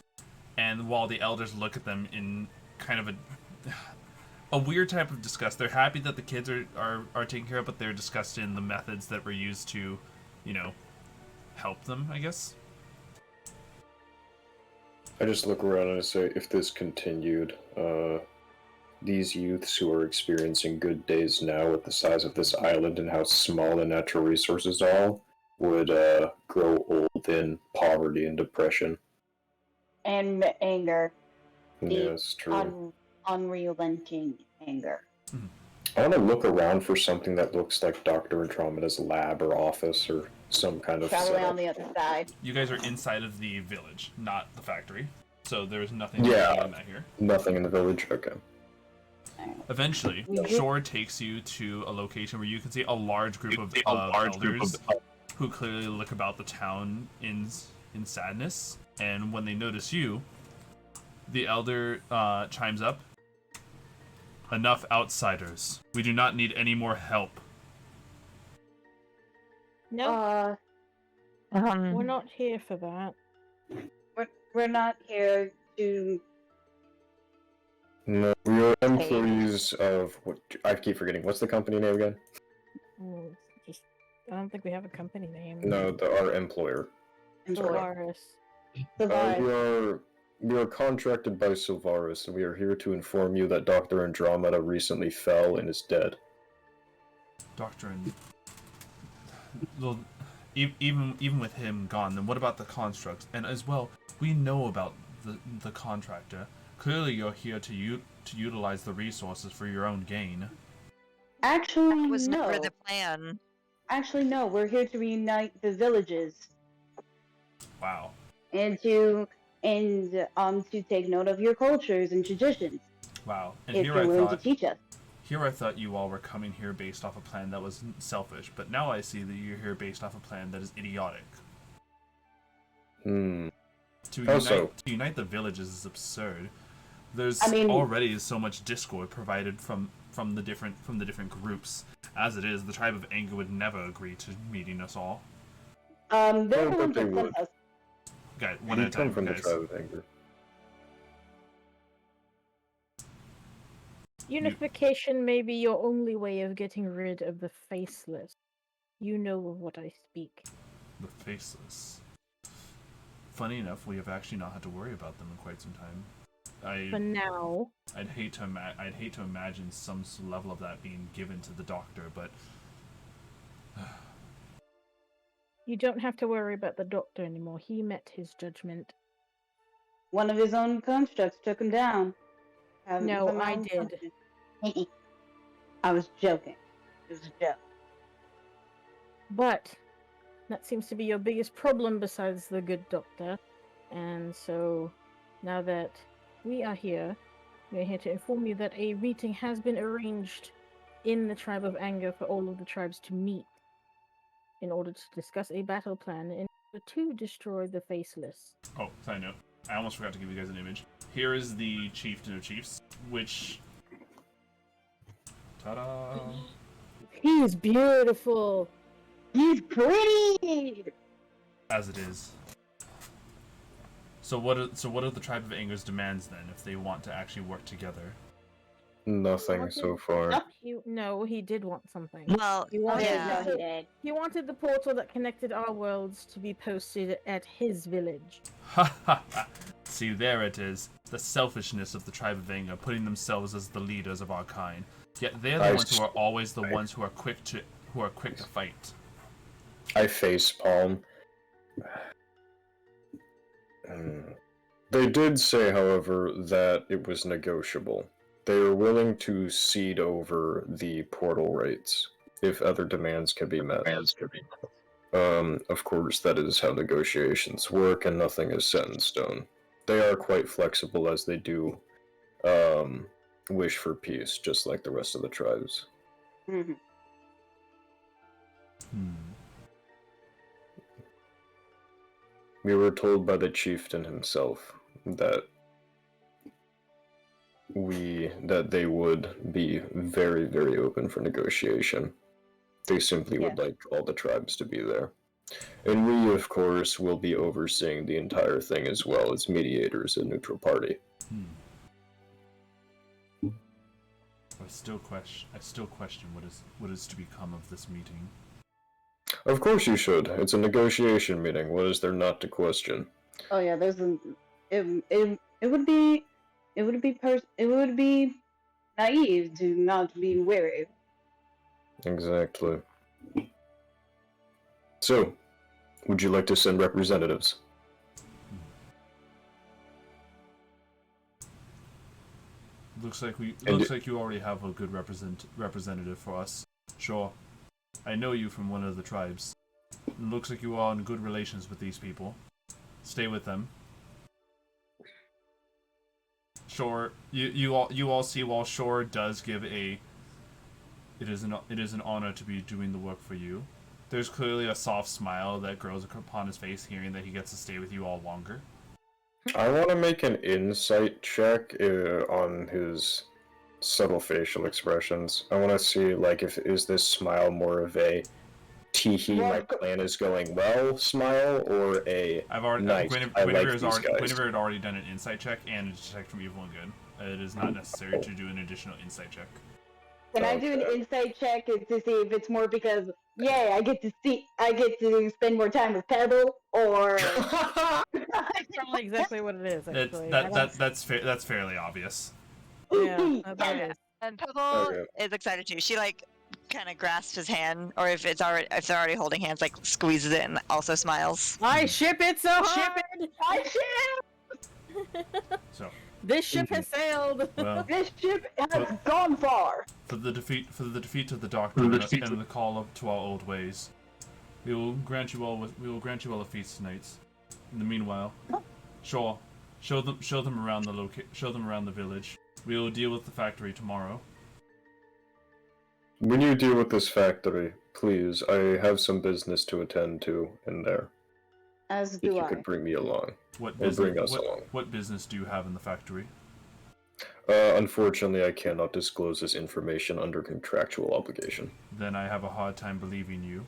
And while the elders look at them in kind of a weird type of disgust, they're happy that the kids are taken care of, but they're disgusted in the methods that were used to, help them, I guess. I just look around and I say, if this continued, these youths who are experiencing good days now at the size of this island and how small the natural resources are, would grow old in poverty and depression. And anger. Yes, true. Unrelenting anger. I want to look around for something that looks like Dr. Andromeda's lab or office or some kind of Probably setup. on the other side. You guys are inside of the village, not the factory. So there's nothing Yeah. in that here. Nothing in the village? Okay. Eventually, Shore takes you to a location where you can see a large group of elders who clearly look about the town in sadness. And when they notice you, the elder chimes up. Enough outsiders. We do not need any more help. No, we're not here for that. We're not here to. No, we are employees of what? I keep forgetting. What's the company name again? Just, I don't think we have a company name. No, our employer. Solaris. We are contracted by Sylvaris, and we are here to inform you that Dr. Andromeda recently fell and is dead. Well, even with him gone, then what about the constructs? And as well, we know about the contractor. Clearly, you're here to utilize the resources for your own gain. Actually, That was no. never the plan. Actually, no. We're here to reunite the villages. Wow. And to take note of your cultures and traditions. Wow. And if you're willing to teach us. Here I thought you all were coming here based off a plan that was selfish, but now I see that you're here based off a plan that is idiotic. To unite the villages is absurd. There's already so much discord provided from the different groups. As it is, the tribe of Anger would never agree to meeting us all. They're the ones that sent us. Guys, one at a time, from guys. the tribe of Anger. Unification may be your only way of getting rid of the faceless. You know of what I speak. The faceless. Funny enough, we have actually not had to worry about them in quite some time. For now. I'd hate to imagine some level of that being given to the doctor, but You don't have to worry about the doctor anymore. He met his judgment. One of his own constructs took him down. No, I did. I was joking. It was a joke. But that seems to be your biggest problem besides the good doctor. And so now that we are here, we're here to inform you that a meeting has been arranged in the Tribe of Anger for all of the tribes to meet in order to discuss a battle plan in order to destroy the Faceless. Oh, side note. I almost forgot to give you guys an image. Here is the Chieftain of Chiefs, which... Ta-da! He's beautiful! He's pretty! As it is. So what are the Tribe of Anger's demands then, if they want to actually work together? Nothing so far. He did want something. Well, He wanted, yeah. he wanted the portal that connected our worlds to be posted at his village. Ha ha ha! See, there it is. The selfishness of the Tribe of Anger, putting themselves as the leaders of our kind. Yet they're the ones who are always the ones who are quick to fight. I facepalm. They did say, however, that it was negotiable. They are willing to cede over the portal rights if other demands can be met. Of course, that is how negotiations work, and nothing is set in stone. They are quite flexible, as they do wish for peace, just like the rest of the tribes. Mm-hmm. We were told by the chieftain himself that they would be very, very open for negotiation. They simply would like all the tribes to be there. And we, of course, will be overseeing the entire thing as well as mediators and neutral party. I still question what is to become of this meeting. Of course you should. It's a negotiation meeting. What is there not to question? Oh yeah, it would be naive to not be wary. Exactly. So, would you like to send representatives? Looks like you already have a good representative for us. Sure. I know you from one of the tribes. It looks like you are in good relations with these people. Stay with them. Sure, you all see while Shore does give it is an honor to be doing the work for you. There's clearly a soft smile that grows upon his face hearing that he gets to stay with you all longer. I want to make an insight check on his subtle facial expressions. I want to see, like, is this smile more of a teehee, my plan is going well smile, or a I've already nice, I like these guys. Guinevere had already done an insight check and a detect from evil and good. It is not necessary to do an additional insight check. Can I do an insight check to see if it's more because, yay, I get to spend more time with Pebble, or That's probably exactly what it is, actually. That's fairly obvious. Yeah, that is. And Pebble is excited too. She like kind of grasps his hand, or if they're already holding hands, like squeezes it and also smiles. I ship it so hard! I ship! So This ship has sailed! well, This ship has gone far! for the defeat of the Doctor and the call up to our old ways, we will grant you all a feast tonight. In the meanwhile, show them around the village. We will deal with the factory tomorrow. When you deal with this factory, please, I have some business to attend to in there. As If do you I. could bring me along. What Or bring us along. What business do you have in the factory? Unfortunately, I cannot disclose this information under contractual obligation. Then I have a hard time believing you.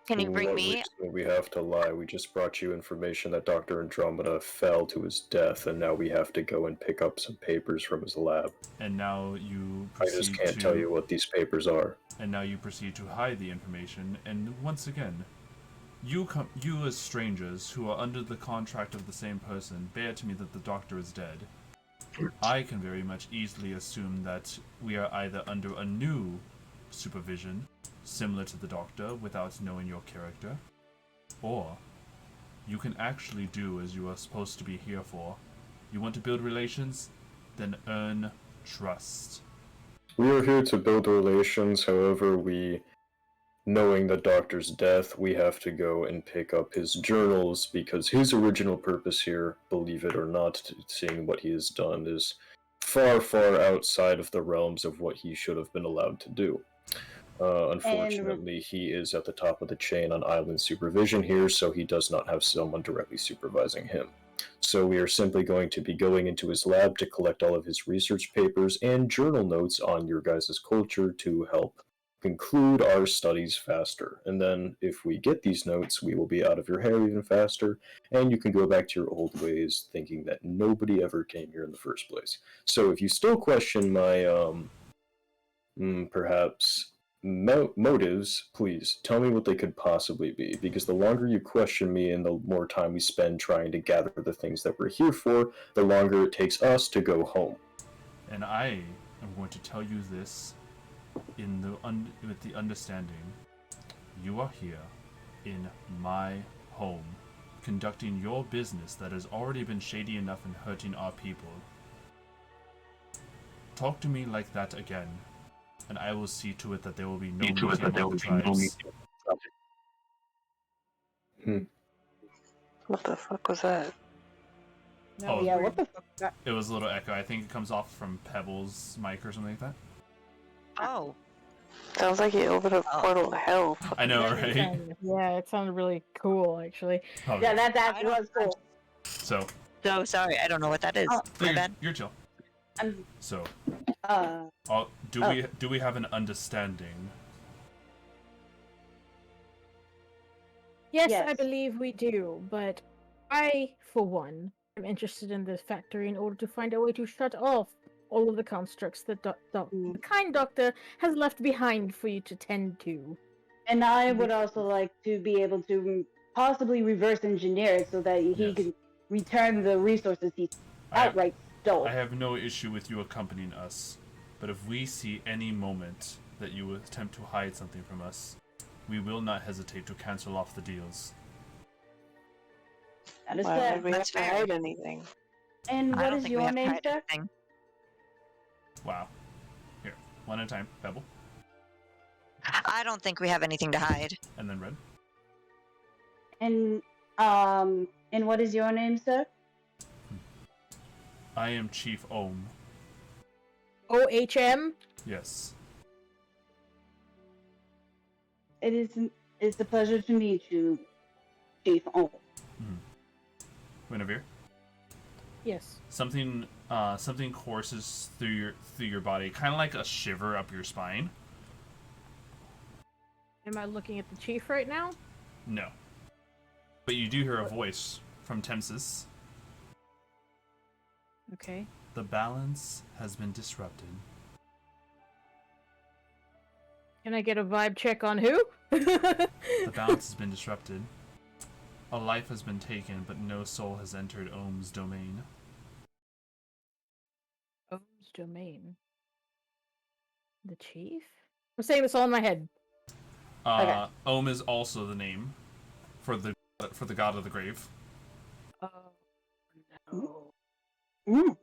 Can you bring What me? reason would we have to lie? We just brought you information that Dr. Andromeda fell to his death, and now we have to go and pick up some papers from his lab. And now you I proceed just can't tell you what these papers are. And now you proceed to hide the information. And once again, you as strangers who are under the contract of the same person bear to me that the Doctor is dead. I can very much easily assume that we are either under a new supervision, similar to the Doctor, without knowing your character, or you can actually do as you are supposed to be here for. You want to build relations? Then earn trust. We are here to build relations, however, knowing the Doctor's death, we have to go and pick up his journals, because his original purpose here, believe it or not, seeing what he has done, is far, far outside of the realms of what he should have been allowed to do. Unfortunately, he is at the top of the chain on island supervision here, so he does not have someone directly supervising him. So we are simply going to be going into his lab to collect all of his research papers and journal notes on your guys' culture to help conclude our studies faster. And then if we get these notes, we will be out of your hair even faster, and you can go back to your old ways thinking that nobody ever came here in the first place. So if you still question my, perhaps motives, please tell me what they could possibly be, because the longer you question me and the more time we spend trying to gather the things that we're here for, the longer it takes us to go home. And I am going to tell you this with the understanding, you are here in my home, conducting your business that has already been shady enough and hurting our people. Talk to me like that again, and I will see to it that there will be no meeting among the tribes. What the fuck was that? Oh, Yeah, what the fuck? It was a little echo. I think it comes off from Pebble's mic or something like that. Oh. Sounds like he opened a portal to hell. I know, right? Yeah, it sounded really cool, actually. Oh, Yeah, that was cool. So Sorry, I don't know what that is. My bad. you're chill. So, do we have an understanding? Yes, Yes. I believe we do, but I, for one, am interested in this factory in order to find a way to shut off all of the constructs that the kind doctor has left behind for you to tend to. And I would also like to be able to possibly reverse engineer it so that he Yes. can return the resources he outright stole. I have no issue with you accompanying us, but if we see any moment that you attempt to hide something from us, we will not hesitate to cancel off the deals. That is Why fair. would we have That's to fair. hide anything? And I what don't is think we your have to name, hide sir? anything. Wow. Here, one at a time. Pebble, I don't think we have anything to hide. and then Red. And what is your name, sir? I am Chief Ohm. OHM? Yes. It's a pleasure to meet you, Chief O. Guinevere. Yes. Something courses through your body, kind of like a shiver up your spine. Am I looking at the chief right now? No. But you do hear a voice from Temsis. Okay. The balance has been disrupted. Can I get a vibe check on who? The balance has been disrupted. A life has been taken, but no soul has entered Ohm's domain. Ohm's domain. The chief? I'm saying this all in my head. Okay. Ohm is also the name for the god of the grave. Oh no. Mm.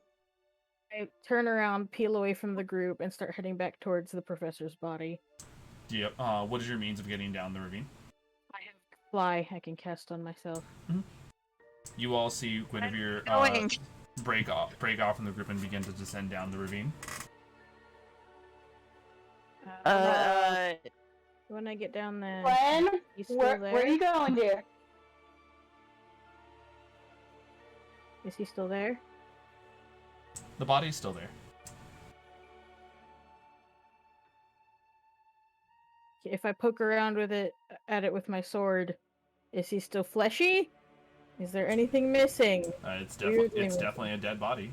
I turn around, peel away from the group, and start heading back towards the professor's body. Yep. What is your means of getting down the ravine? I have fly I can cast on myself. You all see Guinevere break off from the group and begin to descend down the ravine. When I get down there, Glenn, he's still where there. are you going, dear? Is he still there? The body's still there. If I poke around at it with my sword, is he still fleshy? Is there anything missing? It's Weirdly definitely a dead body.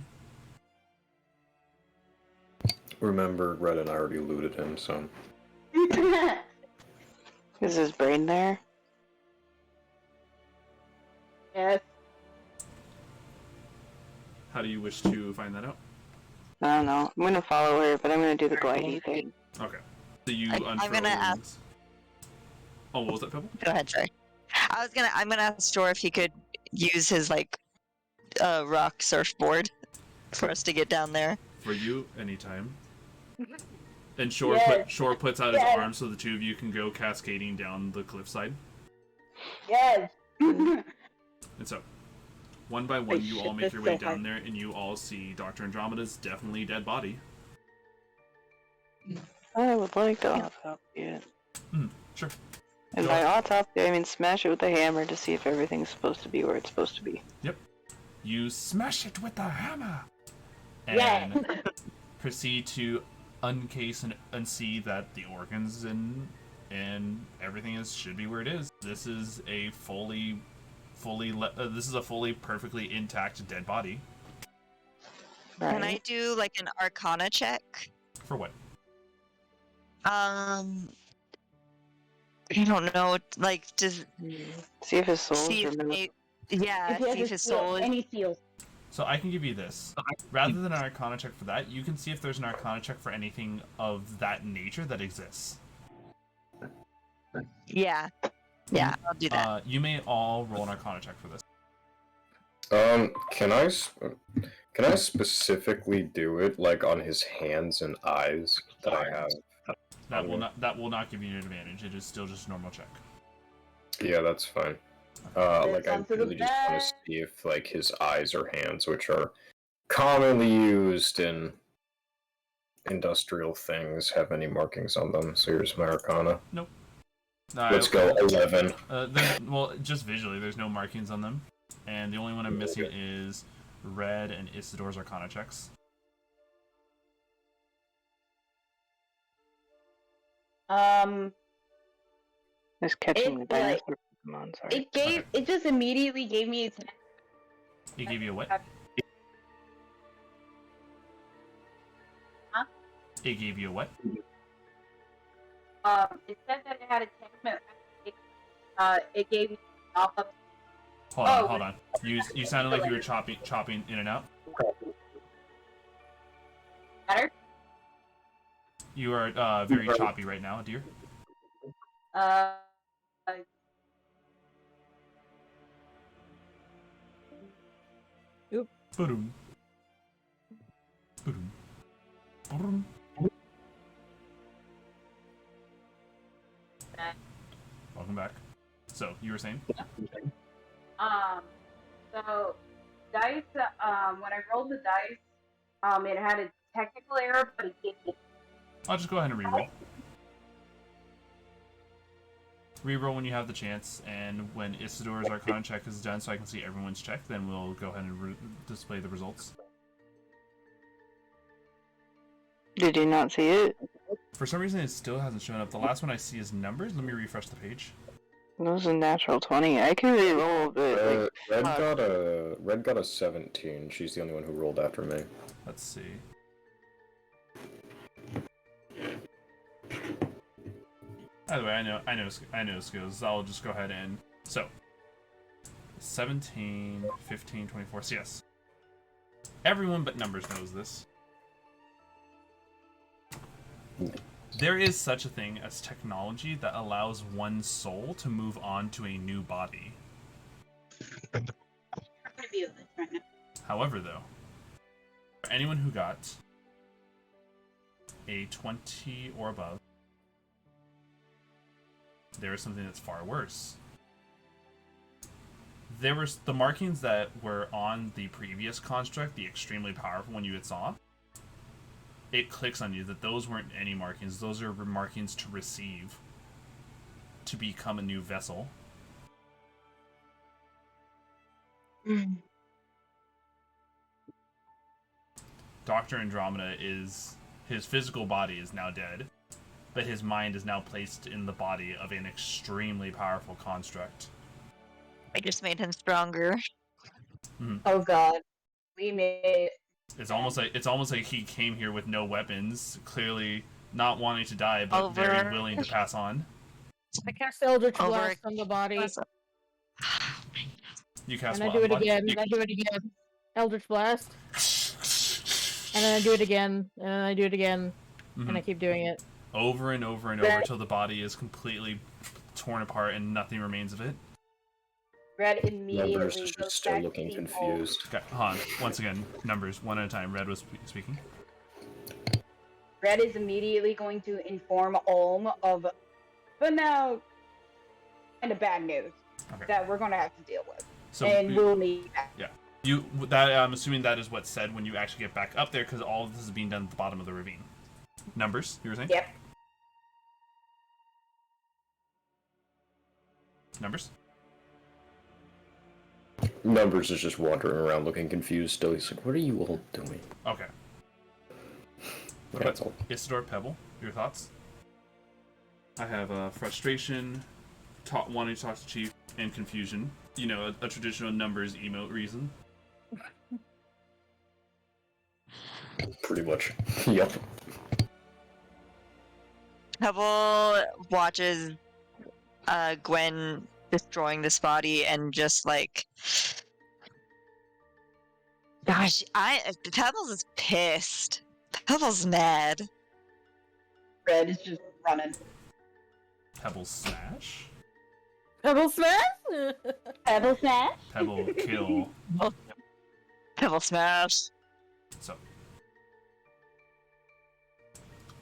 Remember, Red and I already looted him, so... Is his brain there? Yes. How do you wish to find that out? I don't know. I'm gonna follow her, but I'm gonna do the glidey thing. Okay. So you I'm unfurl gonna your ask- wings. Oh, what was that, Pebble? Go ahead, sorry. I'm gonna ask Shore if he could use his rock surfboard for us to get down there. For you, anytime. And Shore Yes. Shore puts out his Yes. arm so the two of you can go cascading down the cliffside. Yes. And so, one by one, you shit, all make that's your way so down hard. there, and you all see Dr. Andromeda's definitely dead body. I would like to autopsy it. Sure. And by autopsy, I mean smash it with a hammer to see if everything's supposed to be where it's supposed to be. Yep. You smash it with the hammer! Yeah. And proceed to uncase and see that the organs and everything should be where it is. This is a fully perfectly intact dead body. Right? Can I do an Arcana check? For what? I don't know. Just See if his soul's see if removed. yeah, If he has see if a his seal, soul is. any seals. So I can give you this. Rather than an Arcana check for that, you can see if there's an Arcana check for anything of that nature that exists. Yeah, I'll do that. You may all roll an Arcana check for this. Can I specifically do it, on his hands and eyes that I have? That will not give you an advantage. It is still just a normal check. Yeah, that's fine. I on to the really just want back. to see if, his eyes or hands, which are commonly used in industrial things, have any markings on them. So here's my Arcana. Nope. Let's go 11. Just visually, there's no markings on them. And the only one I'm missing is Red and Isidore's Arcana checks. Just catching the It, dinosaur Pokemon, sorry. It just immediately gave me its It gave you a what? Huh? It gave you a what? it said that it had attachment. It gave me off of Hold on. You sounded like you were chopping in and out. better. You are very choppy right now, dear. Boom. Boom. Boom. Welcome back. So, you were saying? So dice. When I rolled the dice, it had a technical error, but it gave me. I'll just go ahead and reroll. Reroll when you have the chance, and when Isidore's Arcana check is done so I can see everyone's check, then we'll go ahead and display the results. Did you not see it? For some reason, it still hasn't shown up. The last one I see is numbers. Let me refresh the page. That was a natural 20. I can re-roll, but Red got a 17. She's the only one who rolled after me. Let's see. By the way, I know skills. I'll just go ahead and so 17, 15, 24. So yes, everyone but numbers knows this. There is such a thing as technology that allows one soul to move on to a new body. However, though, for anyone who got a 20 or above, there is something that's far worse. There was the markings that were on the previous construct, the extremely powerful one you had saw. It clicks on you that those weren't any markings. Those are markings to receive, to become a new vessel. Dr. Andromeda his physical body is now dead, but his mind is now placed in the body of an extremely powerful construct. I just made him stronger. Mm-hmm. Oh god. We made It's almost like he came here with no weapons, clearly not wanting to die, but very willing to pass on. I cast Eldritch Blast on the body. You cast and what? I do it again, and I do it again. Eldritch Blast. And then I do it again, and then I do it again, and I keep doing it. Over and over and over till the body is completely torn apart and nothing remains of it. Red immediately Numbers is goes just still back looking to the confused. Okay, hold on. Once again, numbers, one at a time. Red was speaking. Red is immediately going to inform Olm of, but now, kind of bad news that we're going to have to deal with. So we'll need that. Yeah. I'm assuming that is what's said when you actually get back up there, because all of this is being done at the bottom of the ravine. Numbers, you were saying? Yep. Numbers? Numbers is just wandering around looking confused still. He's like, what are you all doing? Okay. What That's about all. Isidore, Pebble? Your thoughts? I have frustration, wanting to talk to Chief, and confusion. You know, a traditional numbers emote reason. Pretty much. Yep. Pebble watches Gwen destroying this body and just like, gosh, Pebbles is pissed. Pebble's mad. Red is just running. Pebble smash? Pebble Smash? Pebble Smash? Pebble kill. Pebble smash. So.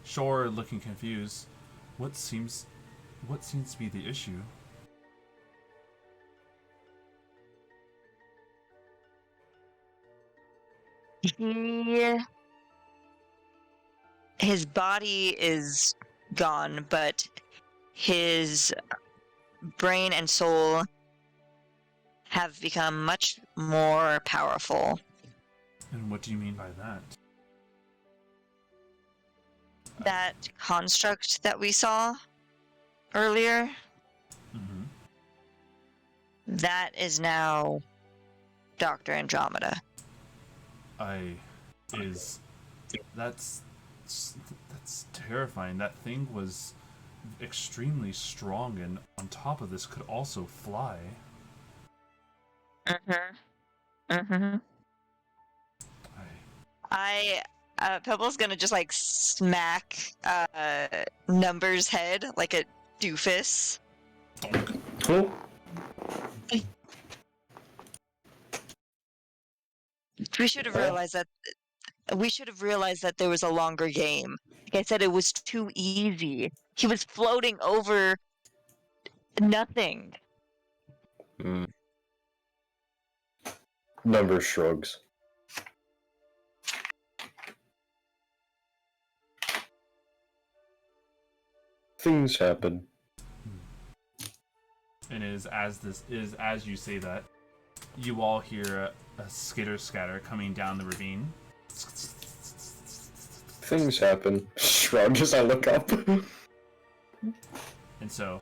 Shore looking confused. What seems to be the issue? His body is gone, but his brain and soul have become much more powerful. And what do you mean by that? That construct that we saw earlier, Mm-hmm. that is now Dr. Andromeda. That's terrifying. That thing was extremely strong, and on top of this could also fly. Pebble's gonna just like smack Number's head like a doofus. Cool. We should have realized that. We should have realized that there was a longer game. Like I said, it was too easy. He was floating over nothing. Number shrugs. Things happen. And as you say that, you all hear a skitter scatter coming down the ravine. Things happen. shrug as I look up. And so,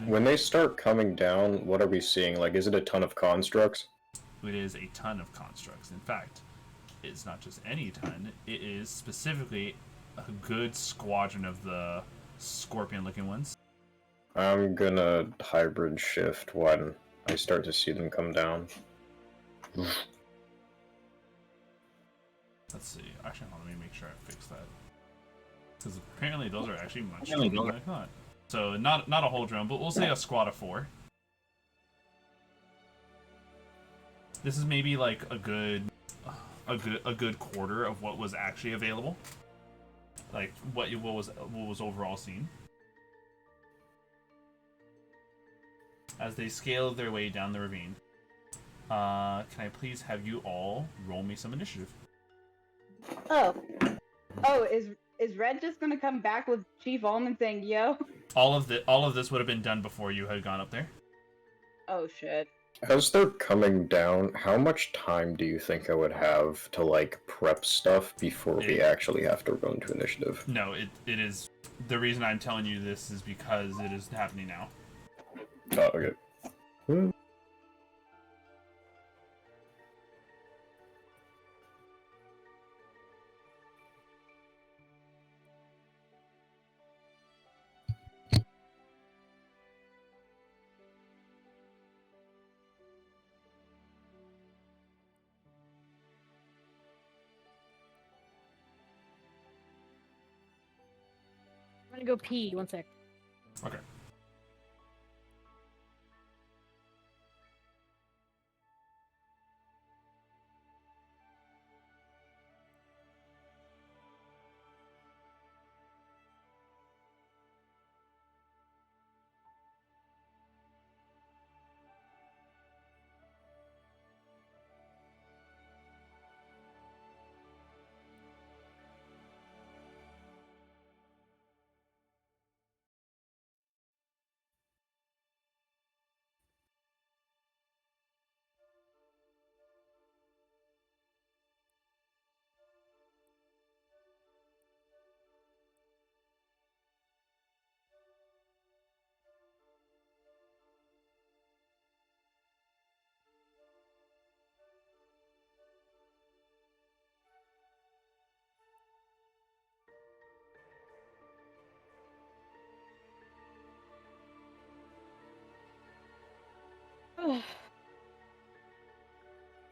when they start coming down, what are we seeing? Like, is it a ton of constructs? it is a ton of constructs. In fact, it's not just any ton, it is specifically a good squadron of the scorpion-looking ones. I'm gonna hybrid shift when I start to see them come down. Let's see. Actually, hold on, let me make sure I fix that. Because apparently those are actually much stronger than I thought. So not a whole drone, but we'll say a squad of 4. This is maybe like a good quarter of what was actually available. Like what was overall seen. As they scale their way down the ravine. Can I please have you all roll me some initiative? Oh, is Red just gonna come back with Chief Almond saying, "Yo"? All of this would have been done before you had gone up there. Oh shit. As they're coming down, how much time do you think I would have to, like, prep stuff before we actually have to go into initiative? No, it is... The reason I'm telling you this is because it is happening now. Oh, okay. I'm gonna go pee. 1 sec. Okay.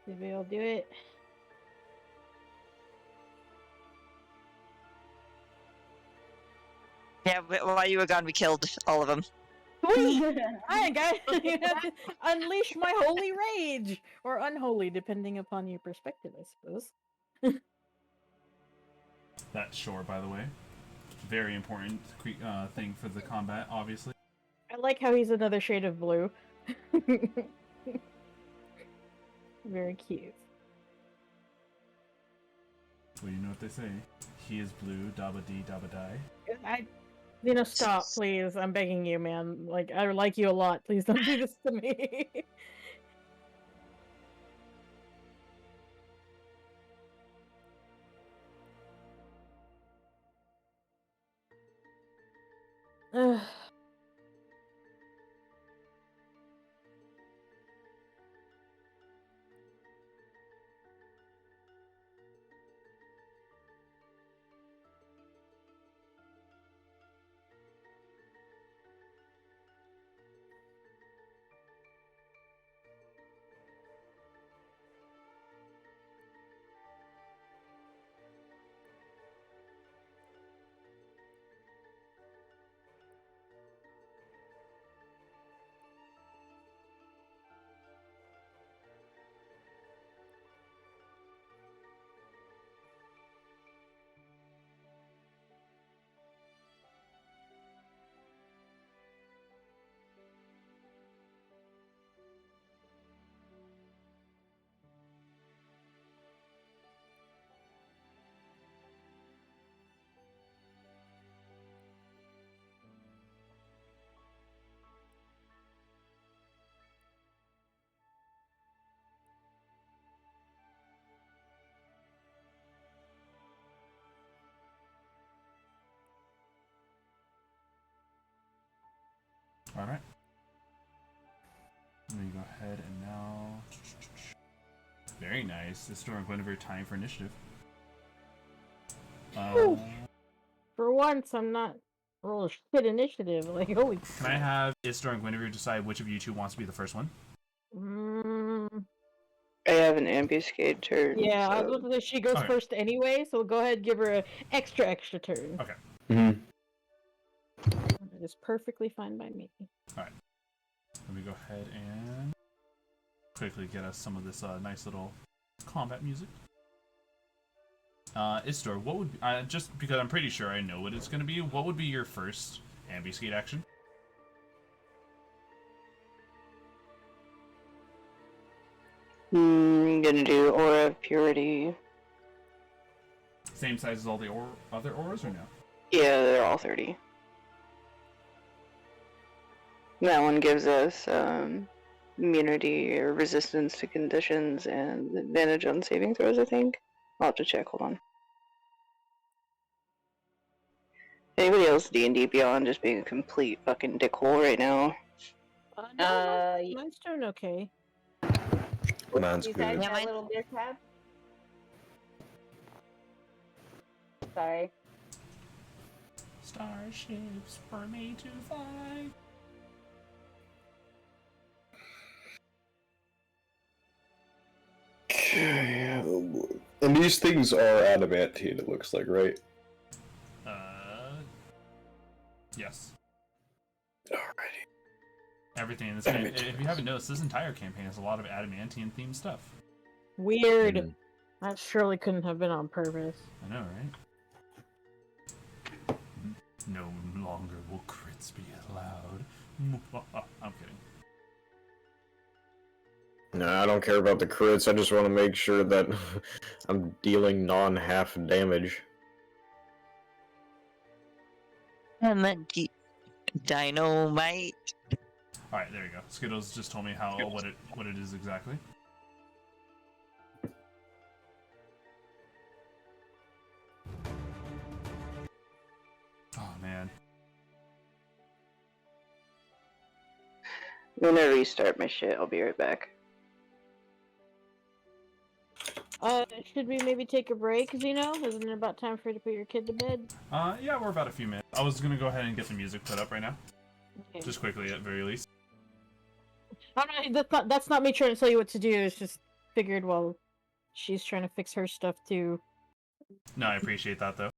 Maybe I'll do it. Yeah, while you were gone, we killed all of them. Sweet! Alright, guys, you have to unleash my holy rage! Or unholy, depending upon your perspective, I suppose. That shore, by the way. Very important thing for the combat, obviously. I like how he's another shade of blue. Very cute. Well, you know what they say. He is blue, dabba dee, dabba die. Stop, please. I'm begging you, man. Like, I like you a lot. Please don't do this to me. Ugh. All right. Let me go ahead and now. Very nice. Isidore and Guinevere tying for initiative. For once, I'm not roll shit initiative. Like, holy. Can I have Isidore and Guinevere decide which of you two wants to be the first one? I have an ambuscade turn. Yeah, so... I was going to say she goes Okay. first anyway, so go ahead and give her an extra turn. Okay. Mm-hmm. That is perfectly fine by me. All right. Let me go ahead and quickly get us some of this nice little combat music. Isidore, what would just because I'm pretty sure I know what it's going to be, what would be your first ambuscade action? I'm gonna do Aura of Purity. Same size as all the other auras, or no? Yeah, they're all 30. That one gives us immunity or resistance to conditions and advantage on saving throws, I think. I'll have to check, hold on. Anybody else D&D Beyond just being a complete fucking dickhole right now? No, mine's doing okay. Mine's You guys good. have little beer tab? Sorry. Starships for me to fly. Oh boy. And these things are adamantine, it looks like, right? Yes. Alrighty. Everything in this game, if you haven't noticed, this entire campaign has a lot of adamantine themed stuff. Weird. Mm. That surely couldn't have been on purpose. I know, right? No longer will crits be allowed. I'm kidding. Nah, I don't care about the crits, I just want to make sure that I'm dealing non-half damage. And then dynamite. All right, there you go. Skittles just told me what it is exactly. Oh man. I'm gonna restart my shit, I'll be right back. Should we maybe take a break, Zeno? Isn't it about time for you to put your kid to bed? Yeah, we're about a few minutes. I was gonna go ahead and get the music put up right now, Okay. just quickly at very least. That's not me trying to tell you what to do. It's just figured while she's trying to fix her stuff too. No, I appreciate that though.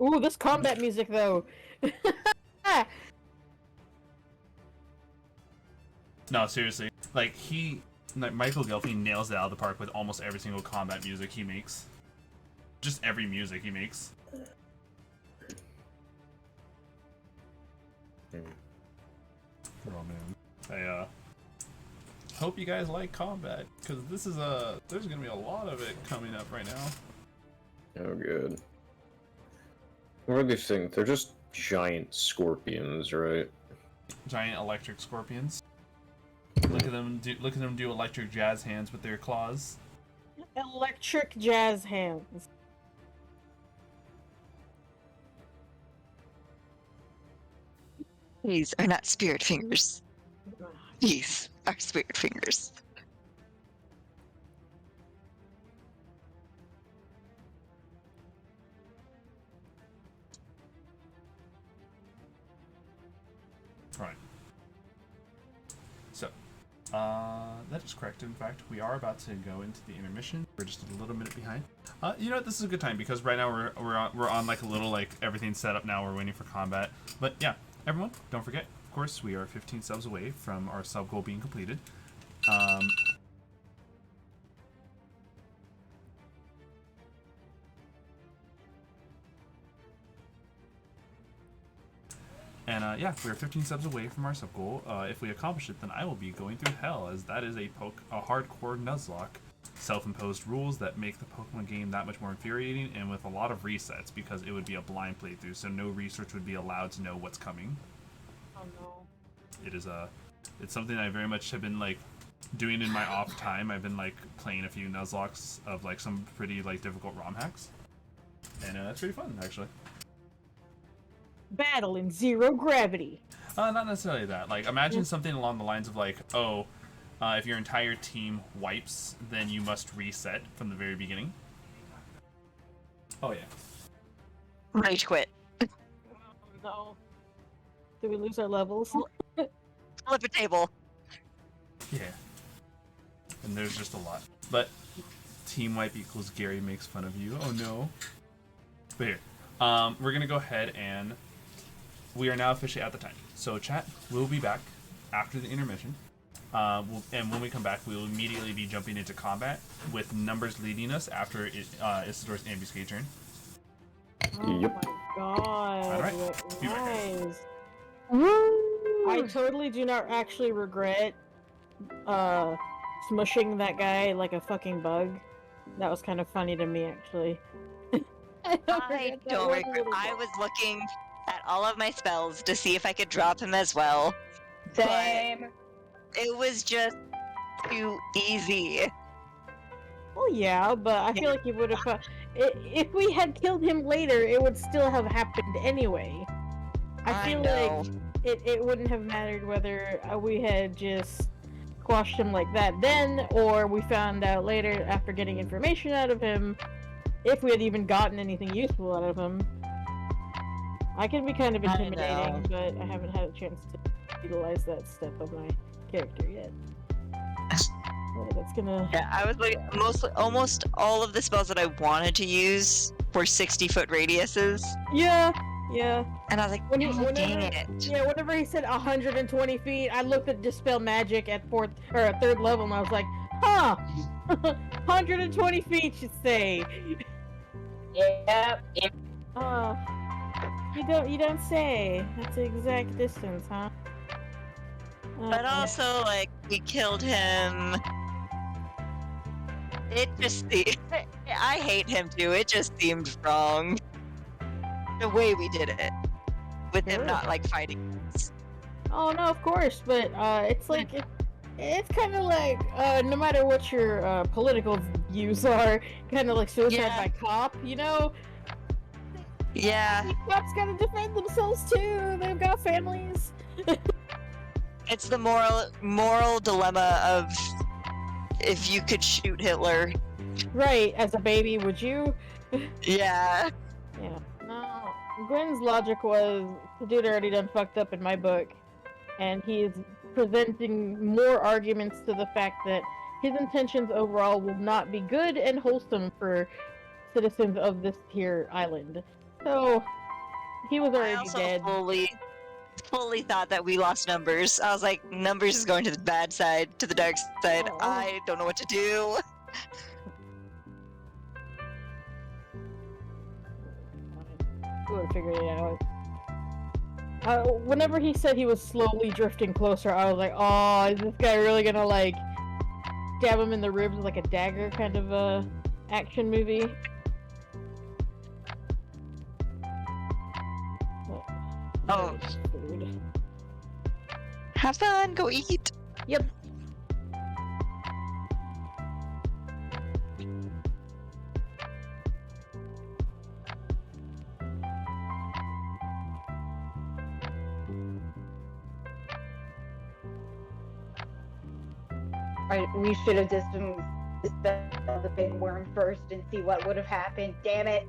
Ooh, this combat music though. No, seriously. Like Michael Gelfi nails it out of the park with almost every single combat music he makes. Just every music he makes. Oh man. I hope you guys like combat, because this is there's gonna be a lot of it coming up right now. Oh good. What are these things? They're just giant scorpions, right? Giant electric scorpions. Look at them do electric jazz hands with their claws. Electric jazz hands. These are not spirit fingers. These are spirit fingers. Right. So, that is correct. In fact, we are about to go into the intermission. We're just a little minute behind. You know what? This is a good time because right now we're on like a little like everything's set up now. We're waiting for combat. But yeah, everyone, don't forget. Of course, we are 15 subs away from our sub goal being completed. And yeah, we are 15 subs away from our sub goal. If we accomplish it, then I will be going through hell, as that is a hardcore Nuzlocke. Self-imposed rules that make the Pokemon game that much more infuriating, and with a lot of resets, because it would be a blind playthrough, so no research would be allowed to know what's coming. Oh no. It is it's something I very much have been like doing in my off time. I've been like playing a few Nuzlockes of like some pretty like difficult ROM hacks. And that's pretty fun, actually. Battle in zero gravity. Not necessarily that. Like, imagine something along the lines of like, oh, if your entire team wipes, then you must reset from the very beginning. Oh yeah. Rage quit. No. Do we lose our levels? Flip a table. Yeah. And there's just a lot. But team wipe equals Gary makes fun of you. Oh no. But here, we're gonna go ahead and we are now officially at the time. So chat, we'll be back after the intermission. And when we come back, we will immediately be jumping into combat with numbers leading us after Isidore's ambuscade turn. Oh Yep. my god. Alright, What be right back. nice. I totally do not actually regret smushing that guy like a fucking bug. That was kind of funny to me, actually. I regret that don't one regret. little I bit. was looking at all of my spells to see if I could drop him as well. Same. It was just too easy. Well, yeah, but I feel like it would have. If we had killed him later, it would still have happened anyway. I feel know. like it wouldn't have mattered whether we had just squashed him like that then, or we found out later after getting information out of him, if we had even gotten anything useful out of him. I can be kind of I intimidating, know. but I haven't had a chance to utilize that step of my character yet. Oh, that's gonna. Yeah, I was like almost all of the spells that I wanted to use were 60-foot radiuses, Yeah. and I was like, When he- "Oh, dang whenever- it!" Yeah, whenever he said 120 feet, I looked at Dispel Magic at third level, and I was like, huh, 120 feet should say. Yep. You don't say. That's the exact distance, huh? But also, like, we killed him. It just I hate him too. It just seemed wrong. The way we did it. With him Sure. not, like, fighting us. Oh no, of course, but it's like it's kind of like no matter what your political views are, kind of like suicide Yeah. by cop, you know. Yeah, Cops gotta defend themselves too. They've got families. it's the moral dilemma of if you could shoot Hitler. Right, as a baby, would you? Yeah. Yeah. No. Gwen's logic was the dude already done fucked up in my book, and he is presenting more arguments to the fact that his intentions overall will not be good and wholesome for citizens of this here island. So he was I already also dead. fully thought that we lost numbers. I was like, numbers is going to the bad side, to the dark side. Oh. I don't know what to do. We would have figured it out. Whenever he said he was slowly drifting closer, I was like, oh, is this guy really gonna, like, stab him in the ribs with, like, a dagger kind of, action movie? Oh. Food. Have fun, go eat. Yep. Right, we should have just dispelled the big worm first and see what would have happened. Damn it.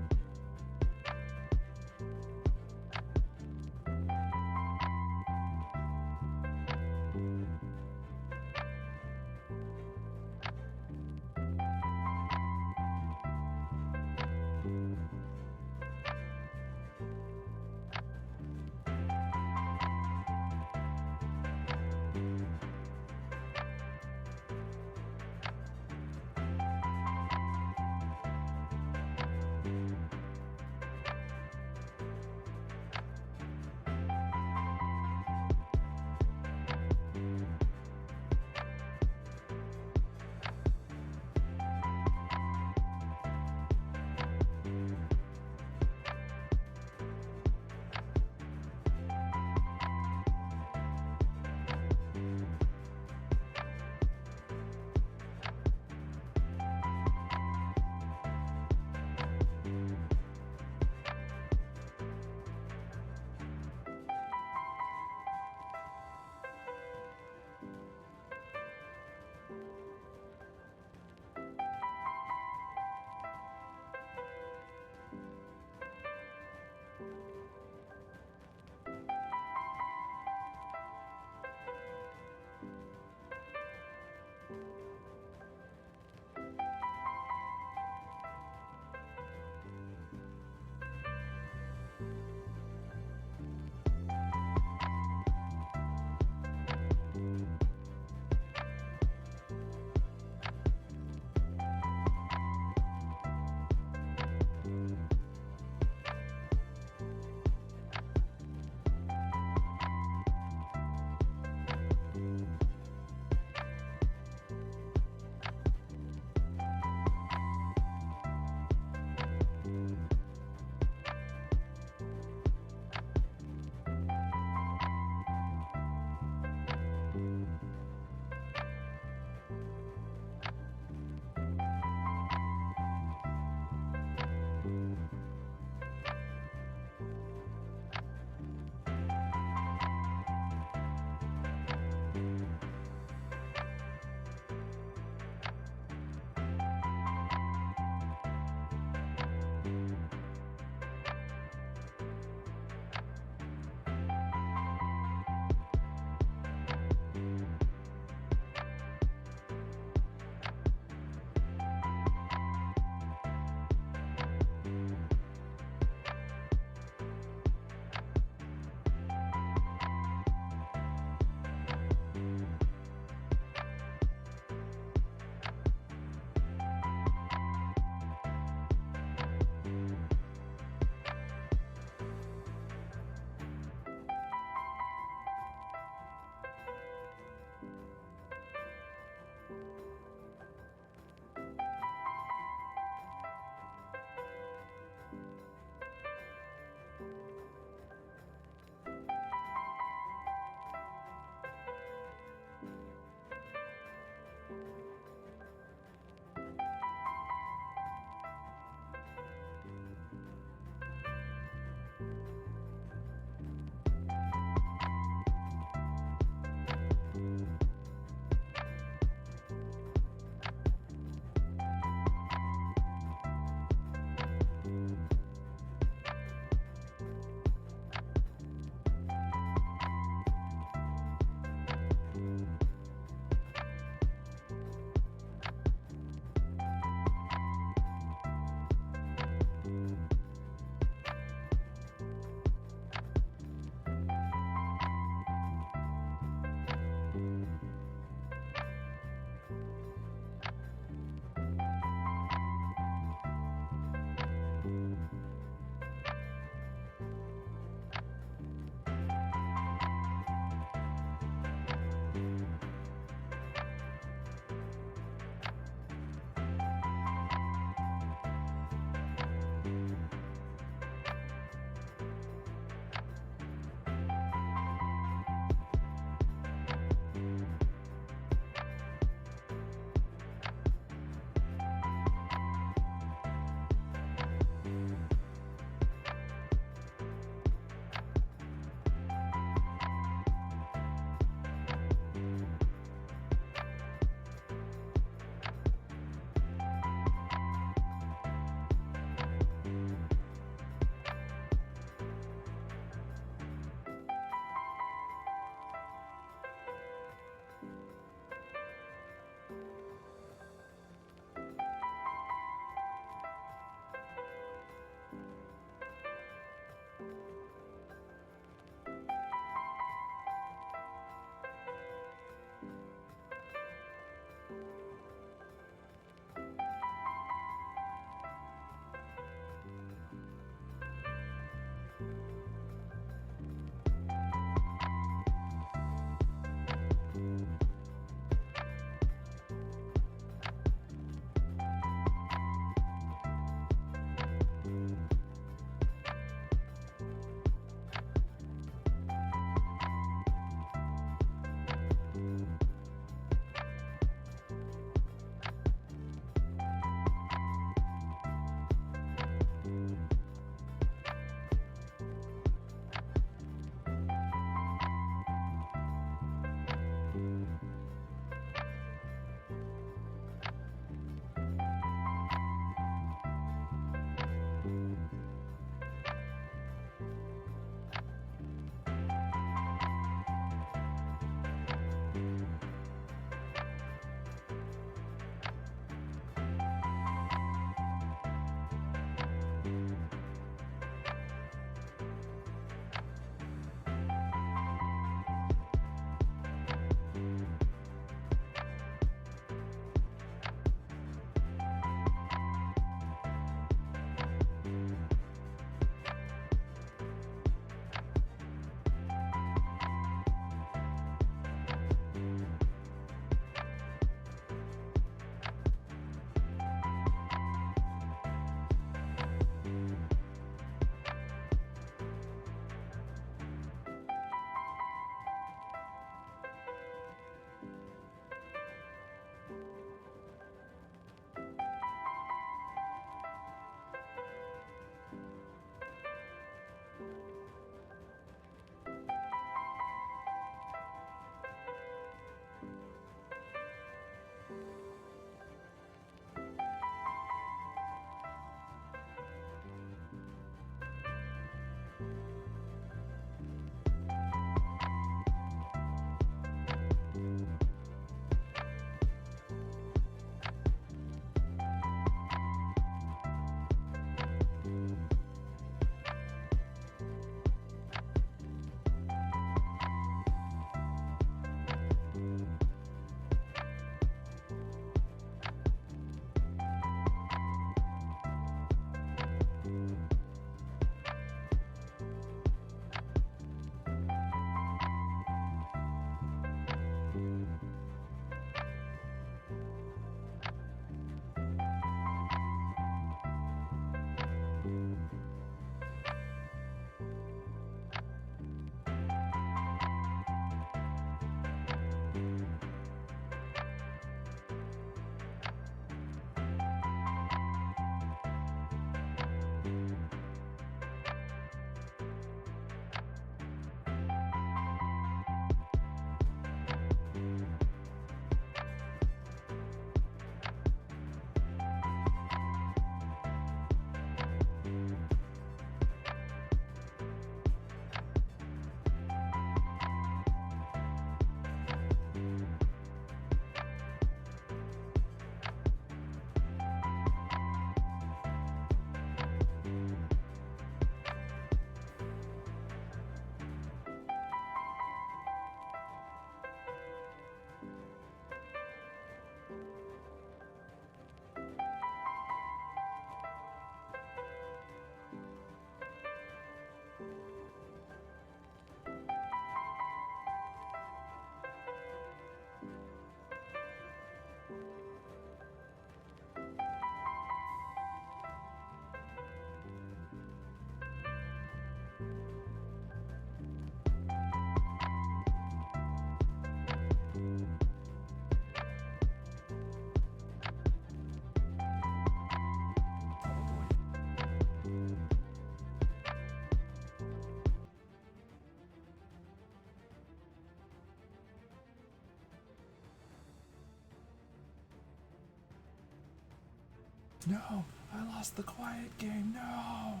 No! I lost the quiet game, no!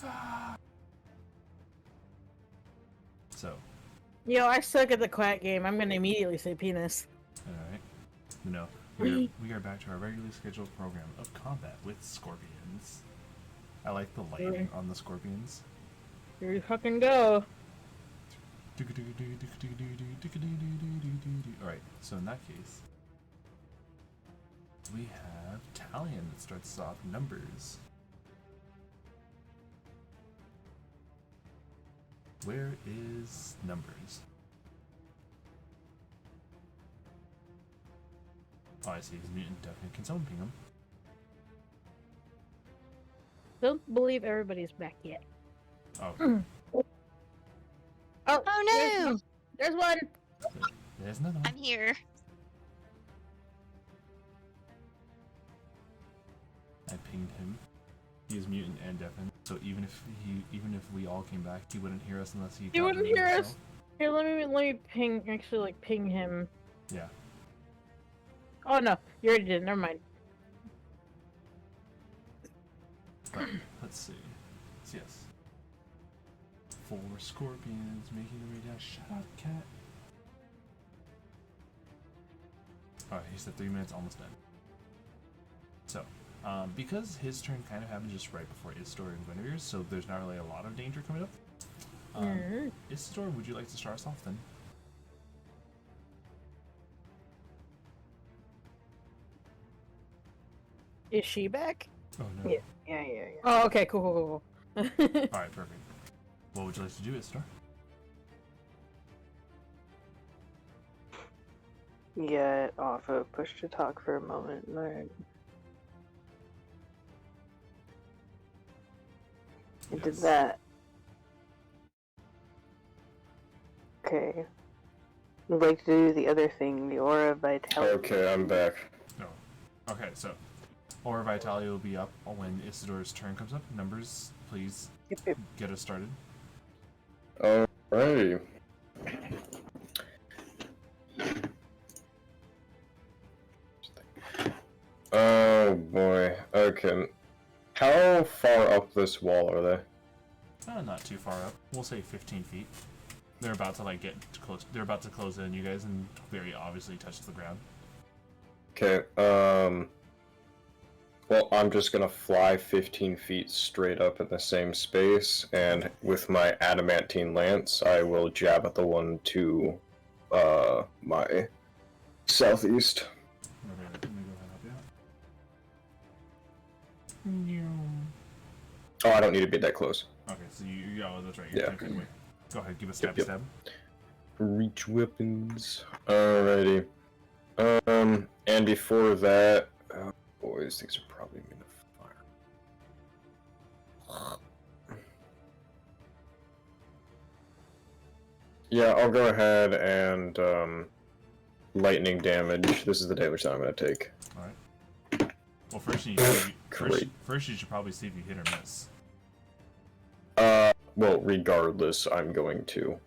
Ah! So, Yo, I suck at the quiet game. I'm gonna immediately say penis. alright. No, we are back to our regularly scheduled program of combat with scorpions. I like the lighting on the scorpions. Here we fucking go. Alright, so in that case, we have Talion that starts us off numbers. Where is numbers? Oh, I see. He's mutant definitely. Can someone ping him? Don't believe everybody's back yet. Oh, Oh no! There's one! there's another one. I'm here. I pinged him. He is mutant and deafened, so even if we all came back, he wouldn't hear us unless he. He wouldn't hear himself. us. Here, let me ping. Actually, like ping him. Yeah. Oh no, you already did. Never mind. But, let's see. Yes. 4 scorpions making their way down. Shut up, cat. Alright, he said 3 minutes, almost done. So, because his turn kind of happened just right before Isidore and Guinevere's, so there's not really a lot of danger coming up. Isidore, would you like to start us off then? Is she back? Oh no. Yeah. Oh, okay, cool. Alright, perfect. What would you like to do, Isidore? Get off of push to talk for a moment. Alright. I did Yes. that. Okay. I'd like to do the other thing, the aura vitality. Okay, I'm back. No. Okay, so Aura Vitality will be up when Isidore's turn comes up. Numbers, please Yep. get us started. Alrighty. Oh boy. Okay. How far up this wall are they? Not too far up. We'll say 15 feet. They're about to get close. They're about to close in you guys and very obviously touch the ground. Okay, well, I'm just gonna fly 15 feet straight up in the same space, and with my adamantine lance, I will jab at the one to, my southeast. Okay, let me go ahead and help you out. Oh, I don't need to be that close. Okay, so oh, that's right. You're Yeah. 10 feet away. Go ahead, give a stab. Yep. Stab. Reach weapons. Alrighty. And before that, oh boys, these are probably gonna fire. Yeah, I'll go ahead and, lightning damage. This is the damage that I'm gonna take. All right. Well, first you need Great. first you should probably see if you hit or miss. Well, regardless, I'm going to.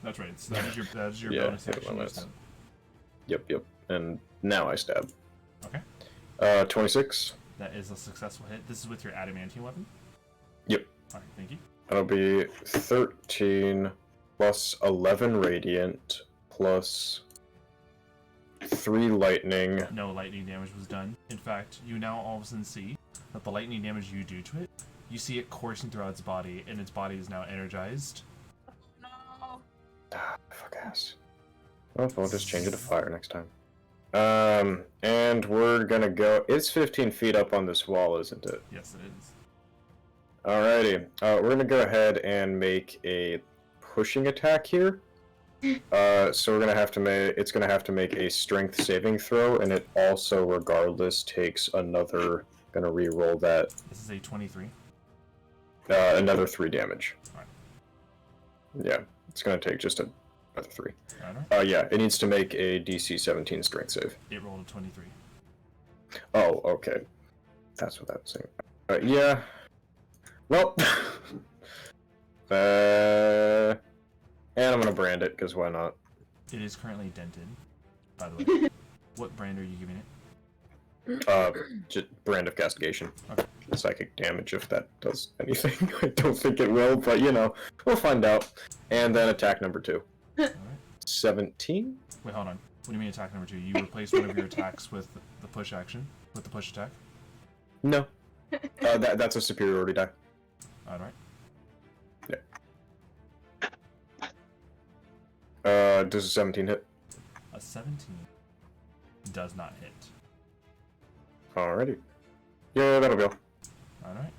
That's right. So that is your Yeah, bonus hit action. my you list. stab. Yep. And now I stab. Okay. 26. That is a successful hit. This is with your adamantine weapon. Yep. All right. Thank you. That'll be 13 plus 11 radiant plus 3 lightning. No lightning damage was done. In fact, you now all of a sudden see that the lightning damage you do to it, you see it coursing throughout its body, and its body is now energized. No. Fuck ass. Well, we'll just change it to fire next time. And we're gonna go. It's 15 feet up on this wall, isn't it? Yes, it is. Alrighty. We're gonna go ahead and make a pushing attack here. So we're gonna have to make. It's gonna have to make a strength saving throw, and it also, regardless, takes another. Gonna re-roll that. This is a 23. Another 3 damage. Alright. Yeah, it's gonna take just another 3. Alright. Yeah, it needs to make a DC 17 strength save. It rolled a 23. Oh, okay. That's what that was saying. Yeah. Well. And I'm gonna brand it, because why not? It is currently dented, by the way. What brand are you giving it? Just brand of castigation. Okay. Psychic damage, if that does anything. I don't think it will, but we'll find out. And then attack number 2. Alright. 17? Wait, hold on. What do you mean attack number 2? You replace one of your attacks with the push action? With the push attack? No. That's a superiority die. Alright. Does a 17 hit? A 17 does not hit. Alrighty. Yeah, that'll go. Alright.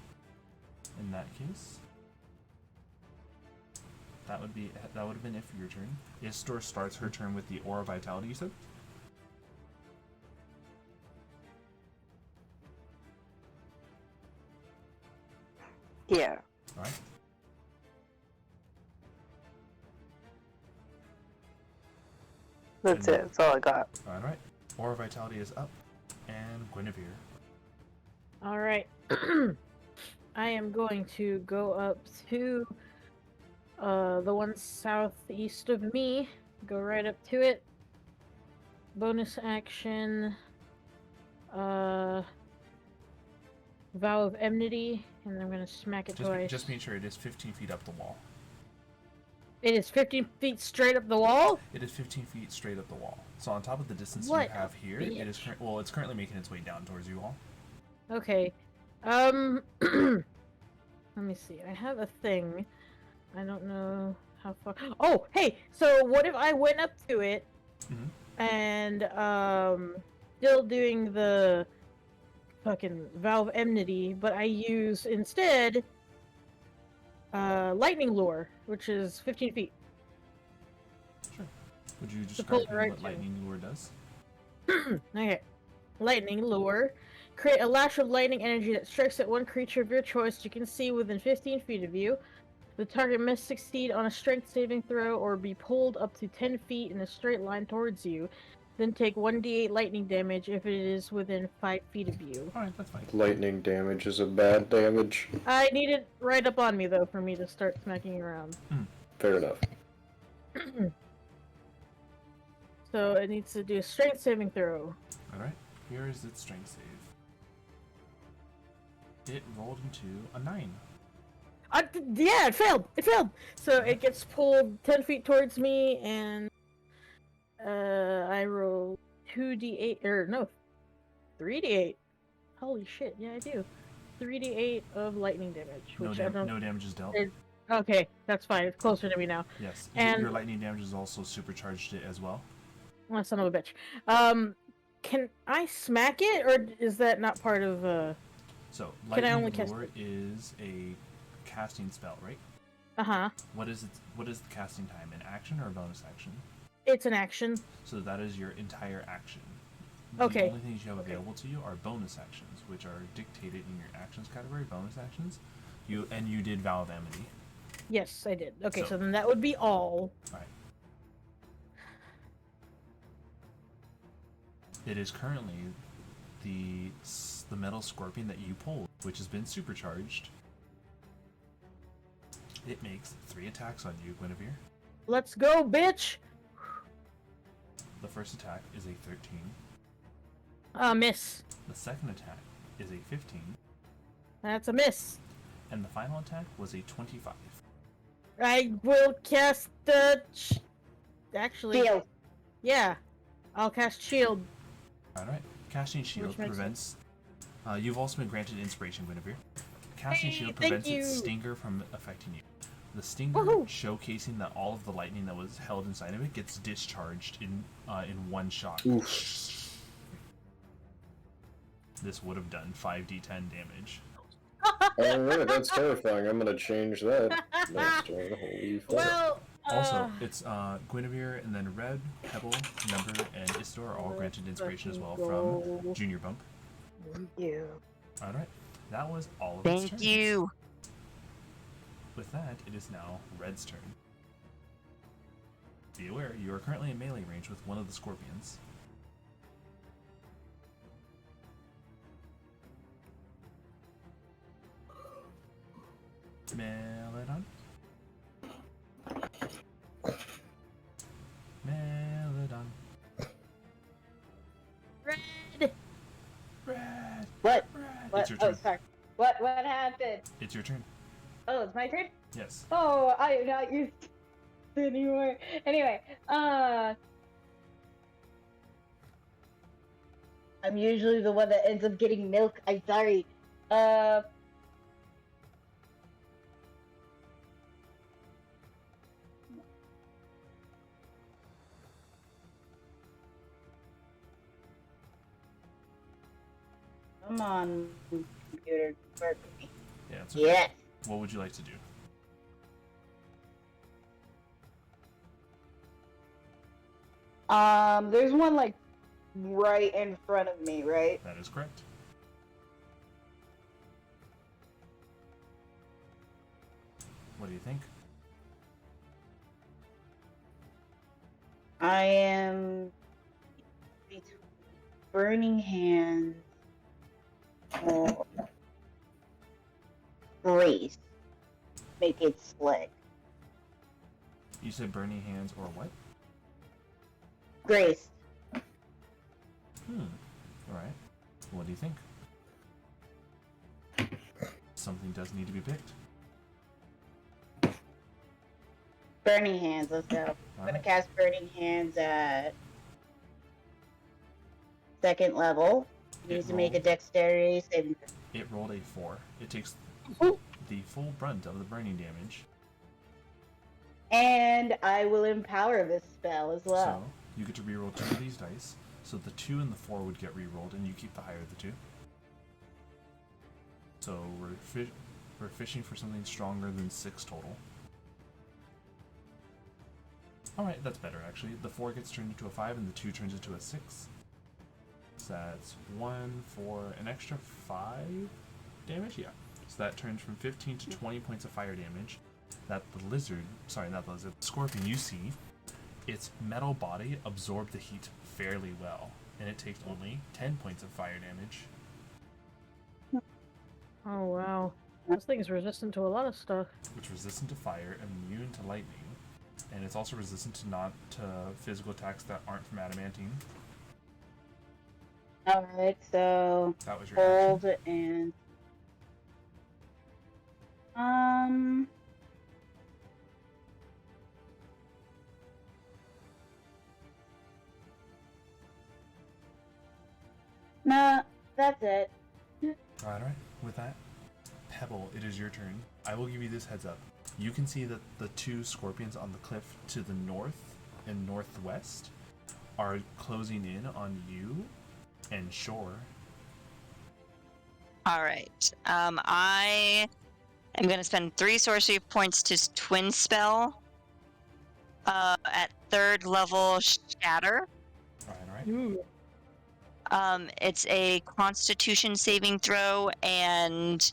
In that case, that would have been it for your turn. Isidore starts her turn with the Aura Vitality, you said? Yeah. Alright. That's it. That's all I got. Alright. Aura Vitality is up. And Guinevere. All right. I am going to go up to the one southeast of me. Go right up to it. Bonus action. Vow of Enmity, and I'm gonna smack it twice. Just make sure it is 15 feet up the wall. It is 15 feet straight up the wall? It is 15 feet straight up the wall. So on top of the distance What you have here, bitch. it is it's currently making its way down towards you all. Okay. Let me see. I have a thing. I don't know how far. Oh, hey. So what if I went up to it and still doing the fucking Vow of Enmity, but I use instead Lightning Lure, which is 15 feet. Sure. Would you pull describe it right what to- Lightning Lure does? Okay. Lightning Lure. Create a lash of lightning energy that strikes at one creature of your choice you can see within 15 feet of you. The target must succeed on a strength saving throw or be pulled up to 10 feet in a straight line towards you. Then take 1d8 lightning damage if it is within 5 feet of you. Alright, that's fine. Lightning damage is a bad damage. I need it right up on me, though, for me to start smacking around. Fair enough. So it needs to do a strength saving throw. Alright, here is its strength save. It rolled into a 9. Yeah, it failed! It failed! So it gets pulled 10 feet towards me, and I roll 2d8, or no, 3d8. Holy shit, yeah, I do. 3d8 of lightning damage, which I don't... No damage is dealt. Okay, that's fine. It's closer to me now. Yes, And- your lightning damage is also supercharged it as well. Oh, son of a bitch. Can I smack it, or is that not part of, So, Can I only Lightning cast Lure is a casting spell, right? Uh-huh. What is the casting time? An action or a bonus action? It's an action. So that is your entire action. Okay. The only things you have available to you are bonus actions, which are dictated in your actions category, bonus actions. You did Vow of Enmity. Yes, I did. Okay, So- so then that would be all. Alright. It is currently the metal scorpion that you pulled, which has been supercharged. It makes 3 attacks on you, Guinevere. Let's go, bitch! The first attack is a 13. Miss. The second attack is a 15. That's a miss. And the final attack was a 25. I will cast the... Actually... Shield. Yeah. I'll cast shield. Alright. Casting Shield Which makes prevents... you've also been granted Inspiration, Guinevere. Casting Hey, Shield thank prevents its you. stinger from affecting you. The stinger, Woohoo. showcasing that all of the lightning that was held inside of it, gets discharged in one shot. Oof. This would have done 5d10 damage. Alright, that's terrifying. I'm gonna change that. Next turn. Holy fuck. Well, Also, it's Guinevere and then Red, Pebble, Number, and Isidore are all granted Inspiration as well from Junior Bump. You. Alright, that was all of its Thank turns. you. With that, it is now Red's turn. Be aware, you are currently in melee range with one of the scorpions. Melidan. Melidan. Red! It's your Oh, turn. sorry. What happened? It's your turn. Oh, it's my turn? Yes. Oh, I am not used to it anymore. Anyway, I'm usually the one that ends up getting milk. I'm sorry. Come on, computer, work with me. Yeah. It's okay. Yes. What would you like to do? There's one like right in front of me, right? That is correct. What do you think? I am between Burning Hands or Grace. Make it slick. You said burning hands or what? Grace. Alright. What do you think? Something does need to be picked. Burning Hands, let's go. I'm gonna cast Burning Hands at 2nd level. Needs to make a dexterity saving throw. It rolled a 4. It takes Ooh. the full brunt of the burning damage. And I will empower this spell as well. So, you get to reroll 2 of these dice. So the 2 and the 4 would get rerolled, and you keep the higher of the 2. So we're fishing for something stronger than 6 total. Alright, that's better actually. The 4 gets turned into a 5, and the 2 turns into a 6. So that's 1 for an extra 5 damage? Yeah. So that turns from 15 to 20 points of fire damage. That the lizard, sorry, not the lizard, the scorpion you see, its metal body absorbed the heat fairly well, and it takes only 10 points of fire damage. Oh wow. This thing is resistant to a lot of stuff. It's resistant to fire, immune to lightning, and it's also resistant to physical attacks that aren't from adamantine. Alright, so That was your hold action. and nah, that's it. Alright. With that, Pebble, it is your turn. I will give you this heads up. You can see that the 2 scorpions on the cliff to the north and northwest are closing in on you and Shore. Alright. I am going to spend 3 sorcery points to twin spell at 3rd level Shatter. Alright. Ooh. It's a Constitution saving throw, and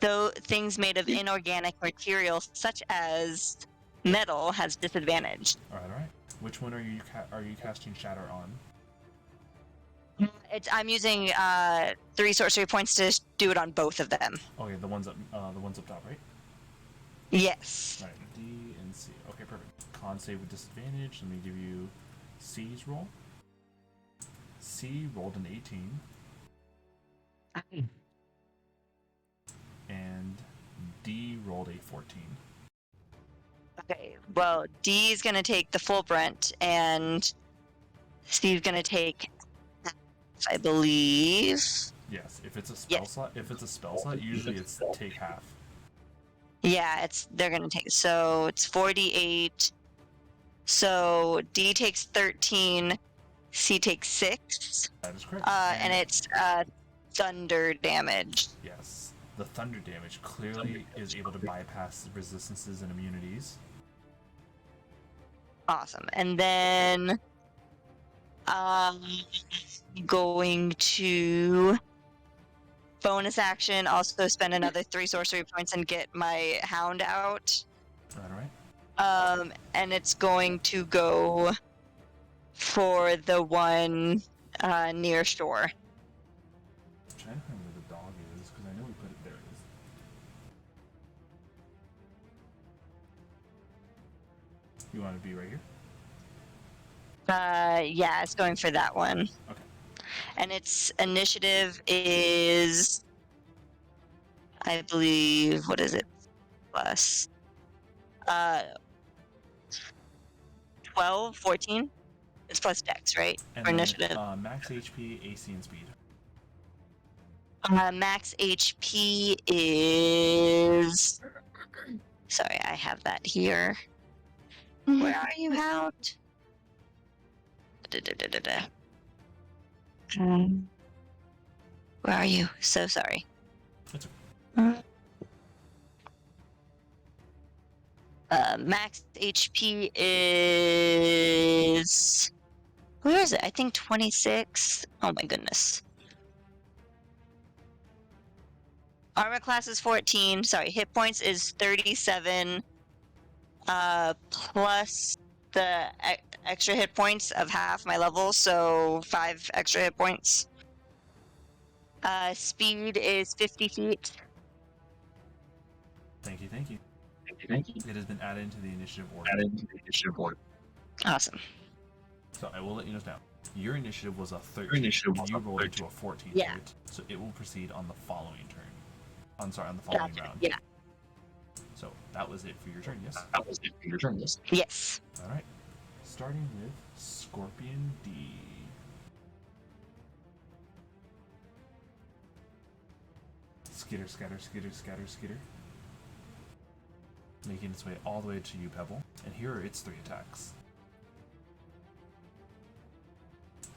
though things made of inorganic material such as metal has disadvantage. Alright. Which one are you casting Shatter on? I'm using 3 sorcery points to do it on both of them. Okay, the ones up top, right? Yes. Alright, D and C. Okay, perfect. Con save with disadvantage. Let me give you C's roll. C rolled an 18. And D rolled a 14. Okay, well, D is going to take the full brunt, and Steve's going to take, I believe. Yes, if it's a spell slot, usually it's take half. Yeah, they're going to take, so it's 48. So D takes 13, C takes 6. That is correct. And it's thunder damage. Yes, the thunder damage clearly is able to bypass resistances and immunities. Awesome. And then going to bonus action, also spend another 3 sorcery points and get my hound out. Alright. And it's going to go for the one near shore. I'm trying to find where the dog is, because I know we put it there. It is. You want to be right here? Yeah, it's going for that one. Okay. And its initiative is I believe, what is it? Plus 12, 14? It's plus dex, right? And Or then initiative. max HP, AC, and speed. Max HP is. Sorry, I have that here. Where are you, Hound? Where are you? So sorry. That's Max HP is. Where is it? I think 26. Oh my goodness. Armor class is 14. Sorry, hit points is 37. Plus the extra hit points of half my level, so 5 extra hit points. Speed is 50 feet. Thank you, thank you. Thank you. It has been added into the initiative order. Add into the initiative order. Awesome. So I will let you know now. Your initiative was a 13. Your initiative and was you a rolled 13. into a 14. Yeah. Right? So it will proceed on the following turn. On the following Gotcha. round. Yeah. So that was it for your turn, yes? That was it for your turn, yes. Yes. Alright. Starting with Scorpion D. Skitter, scatter, skitter, scatter, skitter. Making its way all the way to you, Pebble. And here are its 3 attacks.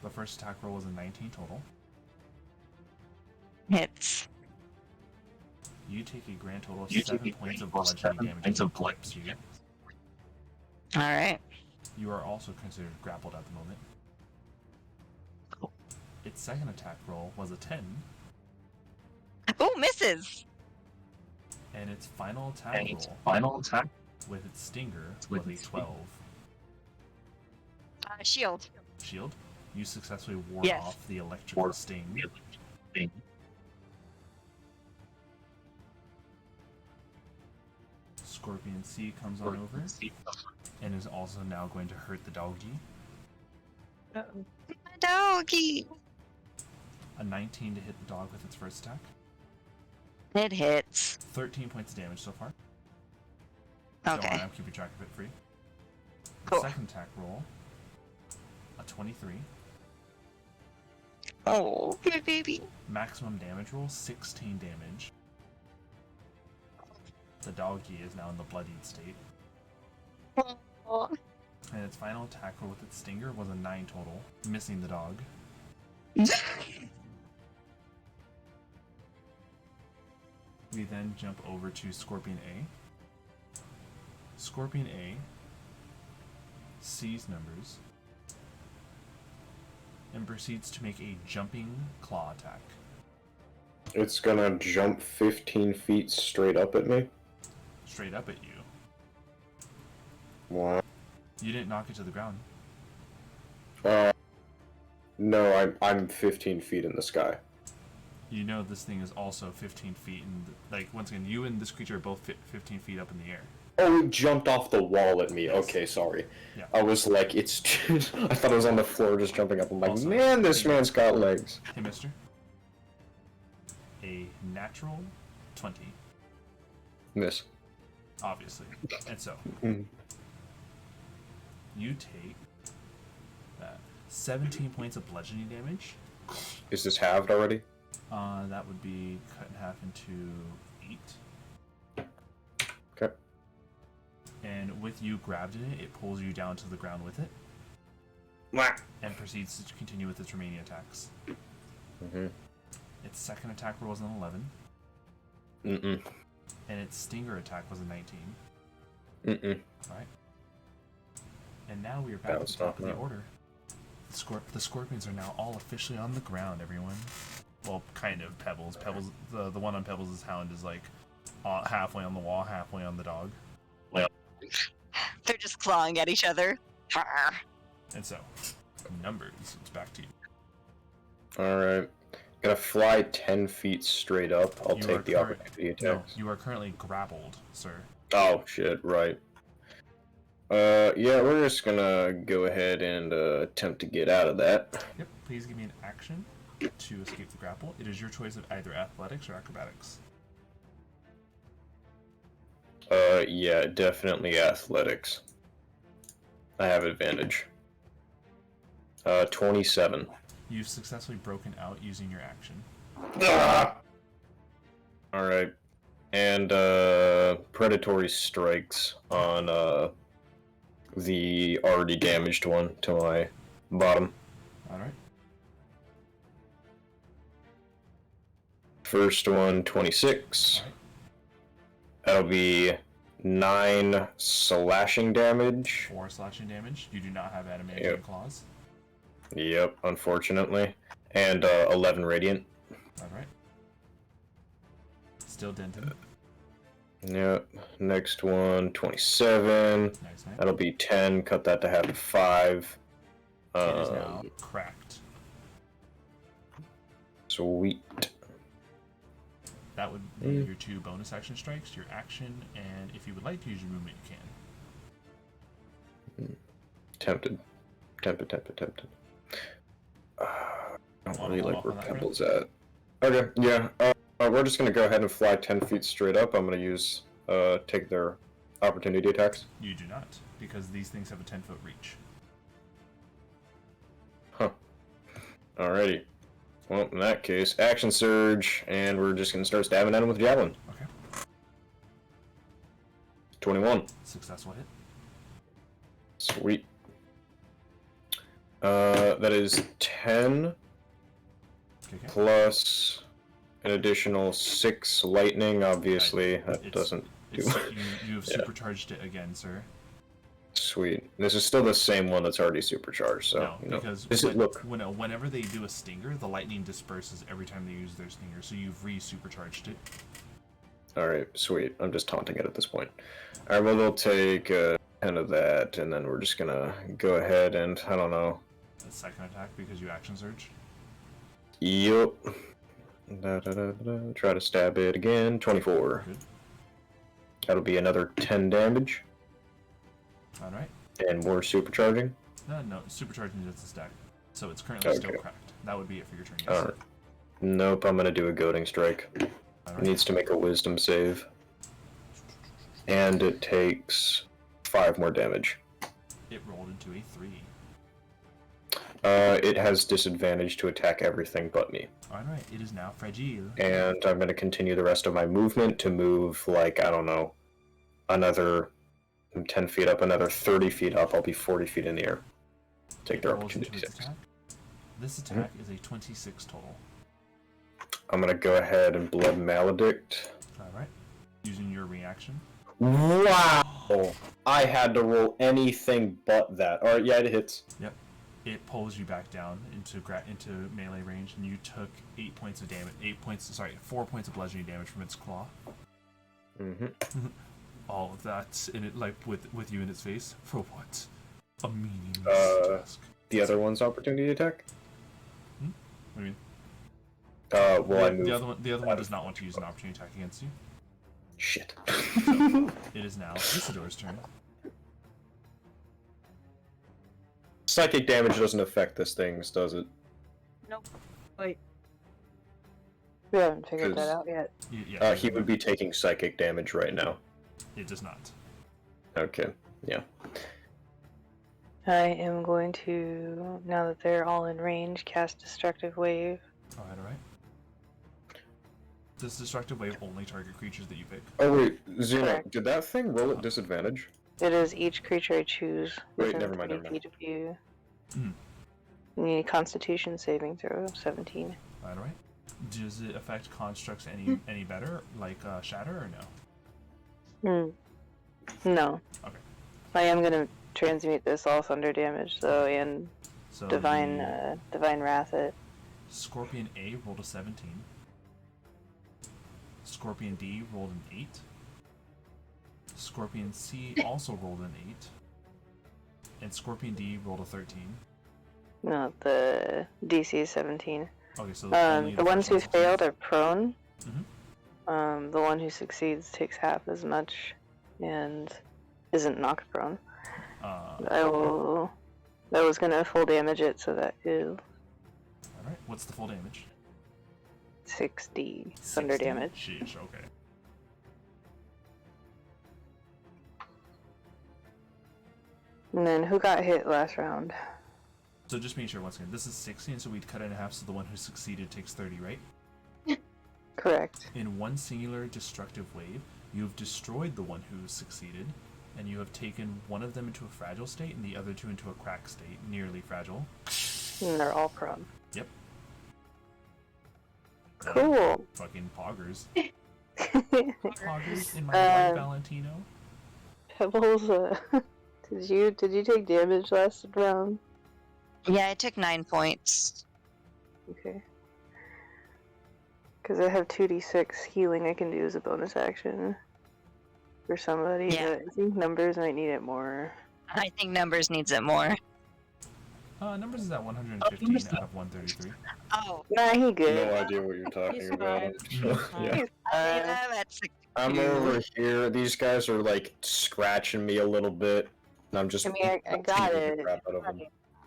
The first attack roll was a 19 total. Hits. You take a grand total of You 7 take a points of grand total of bludgeoning 7 damage points as it of clips you. Alright. You are also considered grappled at the moment. Its second attack roll was a 10, Oh, misses! and its final attack And its roll final attack with its stinger with was a its 12. Shield. Shield. You successfully ward Yes. off the electrical Ward sting. thing. Scorpion C comes on over and is also now going to hurt the doggy. Uh-oh. My doggy! A 19 to hit the dog with its first attack. It hits. 13 points of damage so far. Okay. Don't worry, I'm keeping track of it for you. Cool. Second attack roll. A 23. Oh, good baby. Maximum damage roll, 16 damage. The doggy is now in the bloodied state. Oh. And its final attack roll with its stinger was a 9 total, missing the dog. We then jump over to Scorpion A. Scorpion A sees numbers and proceeds to make a jumping claw attack. It's gonna jump 15 feet straight up at me. Straight up at you. Wow. You didn't knock it to the ground. No, I'm 15 feet in the sky. You know this thing is also 15 feet, and like once again, you and this creature are both 15 feet up in the air. Oh, it jumped off the wall at me. Okay, sorry. Yeah. I was like, it's just... I thought it was on the floor just jumping up. I'm like, Also, man, this man's got legs. Hey, mister. A natural 20, Miss. obviously. And so, Mm. you take 17 points of bludgeoning damage. Is this halved already? That would be cut in half into 8. Okay. And with you grabbed in it, it pulls you down to the ground with it, and proceeds to continue with its remaining attacks. Mm-hmm. Its second attack roll was an 11, Mm-mm. and its stinger attack was a 19. Mm-mm. Alright. And now we are back at the was top of not the that. order. The scorpions are now all officially on the ground, everyone. Well, kind of. Pebbles. The one on Pebbles' hound is like halfway on the wall, halfway on the dog. They're just clawing at each other. And so, numbers, it's back to you. Alright. Gonna fly 10 feet straight up. I'll You are take the current- opportunity No, attacks. you are currently grappled, sir. Oh, shit, right. Yeah, we're just gonna go ahead and attempt to get out of that. Yep, please give me an action to escape the grapple. It is your choice of either athletics or acrobatics. Yeah, definitely athletics. I have advantage. 27. You've successfully broken out using your action. Ah! Alright. And, predatory strikes on, the already damaged one to my bottom. Alright. First one, 26. Alright. That'll be 9 slashing damage. 4 slashing damage. You do not have adamantium Yep. claws. Yep, unfortunately. And 11 radiant. Alright. Still dented. Yep. Next one, 27. Nice, nice. That'll be 10. Cut that to half to 5. It is now cracked. Sweet. That would be your 2 bonus action strikes, your action, and if you would like to use your movement, you can. Tempted. I don't Wanna really hold like off where on that Pebble's at. Okay, yeah. We're just gonna go ahead and fly 10 feet straight up. I'm gonna use, take their opportunity attacks. You do not, because these things have a 10-foot reach. Huh. Alrighty. Well, in that case, action surge, and we're just gonna start stabbing at him with javelin. Okay. 21. Successful hit. Sweet. That is 10 Okay. plus an additional 6 lightning. Obviously, that It's- doesn't do. You have Yeah. supercharged it again, sir. Sweet. This is still the same one that's already supercharged. So No, you know, because this is look. whenever they do a stinger, the lightning disperses every time they use their stinger, so you've re-supercharged it. All right, sweet. I'm just taunting it at this point. All right, well they'll take 10 of that, and then we're just gonna go ahead and I don't know. A second attack because you action surge. Yup. Try to stab it again. 24. Good. That'll be another 10 damage. Alright. And more supercharging. No, supercharging is the stack. So it's currently still Okay. cracked. That would be it for your turn, yes. Alright. Nope, I'm gonna do a goading strike. Alright. It needs to make a wisdom save. And it takes 5 more damage. It rolled into a 3. It has disadvantage to attack everything but me. Alright, it is now fragile. And I'm gonna continue the rest of my movement to move, like, I don't know, another 10 feet up, another 30 feet up. I'll be 40 feet in the air. Take It their rolls into opportunity its six. attack. This attack is a 26 total. I'm gonna go ahead and blood maledict. Alright. Using your reaction. Wow! I had to roll anything but that. Alright, yeah, it hits. Yep. It pulls you back down into melee range, and you took 8 points of damage. 4 points of bludgeoning damage from its claw. Mm-hmm. All of that in it, like with you in its face. For what? A meaningless task. The other one's opportunity attack? What do you mean? Well, I move. The other one does not want to use an opportunity attack against you. Shit. It is now Isidore's turn. Psychic damage doesn't affect this thing, does it? Nope. Wait. We haven't figured 'Cause- that out yet. Yeah, He would be taking psychic damage right now. It does not. Okay, yeah. I am going to, now that they're all in range, cast Destructive Wave. Alright. Does Destructive Wave only target creatures that you pick? Oh wait, Zeno, Correct. did that thing roll at disadvantage? It is each creature I choose Wait, within never mind, 30 never mind. feet of you. Mhm. You need a Constitution saving throw of 17. Alright. Does it affect constructs any better, like Shatter, or no? No. Okay. I am gonna transmute this all thunder damage though, and So divine the divine wrath it. Scorpion A rolled a 17. Scorpion D rolled an 8. Scorpion C also rolled an 8. And Scorpion D rolled a 13. No, the DC is 17. Okay, so only The ones who first one failed succeeds. are prone. Mhm. The one who succeeds takes half as much, and isn't knocked prone. I was gonna full damage it, so that is Alright, what's the full damage? 60 thunder 60? damage. Sheesh, okay. And then who got hit last round? So just make sure once again, this is 60, and so we'd cut it in half, so the one who succeeded takes 30, right? Correct. In one singular destructive wave, you have destroyed the one who succeeded, and you have taken one of them into a fragile state and the other two into a cracked state, nearly fragile. And they're all prone. Yep. Cool. Fucking poggers. Poggers in my white Valentino. Pebbles, did you take damage last round? Yeah, I took 9 points. Okay. Because I have 2d6 healing I can do as a bonus action for somebody, Yeah. but I think numbers might need it more. I think Numbers needs it more. Numbers is at 115 out of 133. Oh, Nah, he No good. idea what you're talking He's about. fine. Yeah. I'm at 62. I'm over here. These guys are like scratching me a little bit, and I'm just. I mean, I got beating it. the crap out of them.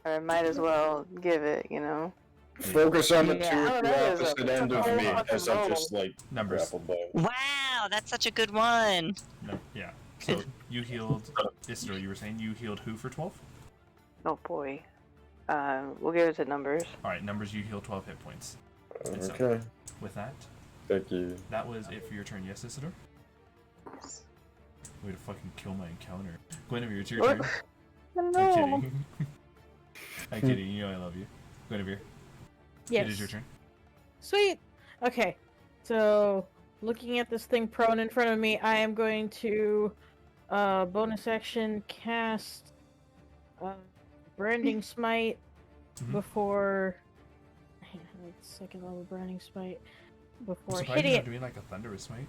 Or I might as well give it, you know? Focus on the Yeah. two Oh, that is a- opposite end of that's a me whole as I'm fucking just like Numbers. grappled by. Wow, that's such a good one. No, yeah. So you healed Isidore, you were saying you healed who for 12? Oh boy. We'll give it to numbers. Alright, Numbers, you heal 12 hit points. And so, Okay, with that, thank you. that was it for your turn. Yes, Isidore? Way to fucking kill my encounter. Guinevere, it's your What? turn. I'm No. kidding. I'm kidding, you know I love you. Guinevere, Yes. it is your turn. Sweet. Okay. So, looking at this thing prone in front of me, I am going to bonus action cast Branding Smite Mhm. before. Second level Branding Smite I'm before surprised hitting you're it. not doing like a thunderous smite.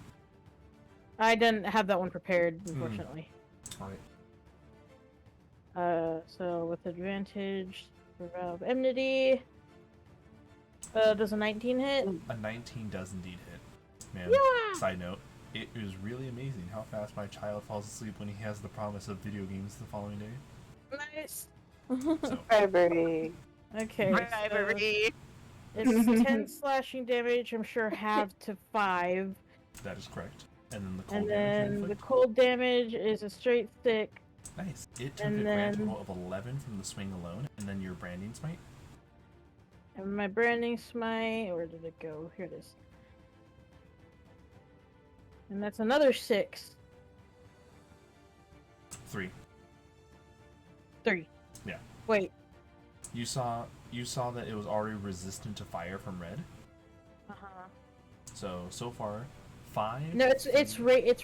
I didn't have that one prepared, unfortunately. Alright. So with advantage for Vow of Enmity. Does a 19 hit? A 19 does indeed hit. Man, Yeah! side note, it is really amazing how fast my child falls asleep when he has the promise of video games the following day. Nice. So, Rivalry. Okay. Rivalry. It's 10 slashing damage, I'm sure halved to 5. that is correct. And then the cold And damage you then the inflict. cold damage is a straight stick. Nice. It took and a grand then- total of 11 from the swing alone, and then your branding smite. And my branding smite, where did it go? Here it is. And that's another 6. 3. 3. Yeah. Wait. You saw that it was already resistant to fire from red. Uh-huh. So far, 5. No, it's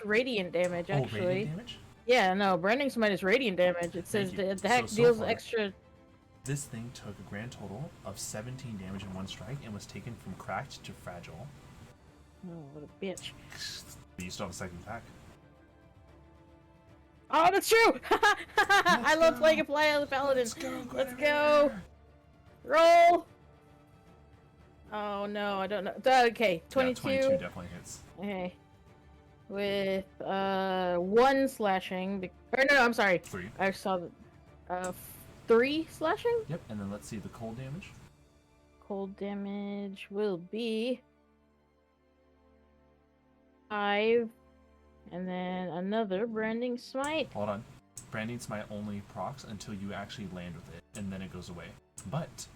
radiant damage Oh, actually. radiant damage? Yeah, no, branding smite is radiant damage. It says Thank you. the attack So deals far- extra. This thing took a grand total of 17 damage in one strike and was taken from cracked to fragile. Oh, what a bitch. But you still have a second attack. Oh, that's true! I love playing a play on the paladin. Let's go. Roll. Oh no, I don't know. Okay, 22. Yeah, 22 definitely hits. Okay. With 1 slashing. Or no, I'm sorry. 3. I saw 3 slashing. Yep, and then let's see the cold damage. Cold damage will be 5, and then another branding smite. Hold on. Branding smite only procs until you actually land with it, and then it goes away. But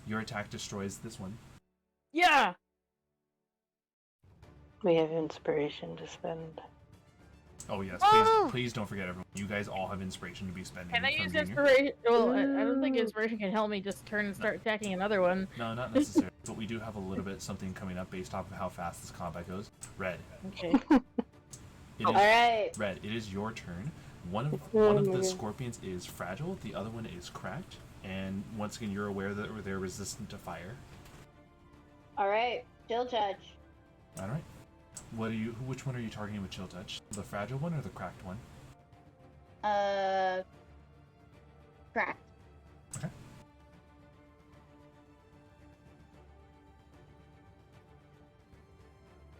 your attack destroys this one. Yeah. We have inspiration to spend. Oh yes, Oh! please don't forget everyone. You guys all have inspiration to be spending. Can I from use Junior. inspiration? Well, I don't think inspiration can help me just turn and start attacking another one. No, not necessarily. But we do have a little bit something coming up based off of how fast this combat goes. Red. Okay. It is, Alright. Red, it is your turn. One of the scorpions is fragile, the other one is cracked, and once again you're aware that they're resistant to fire. Alright. Chill touch. Alright. Which one are you targeting with chill touch? The fragile one or the cracked one? Cracked. Okay.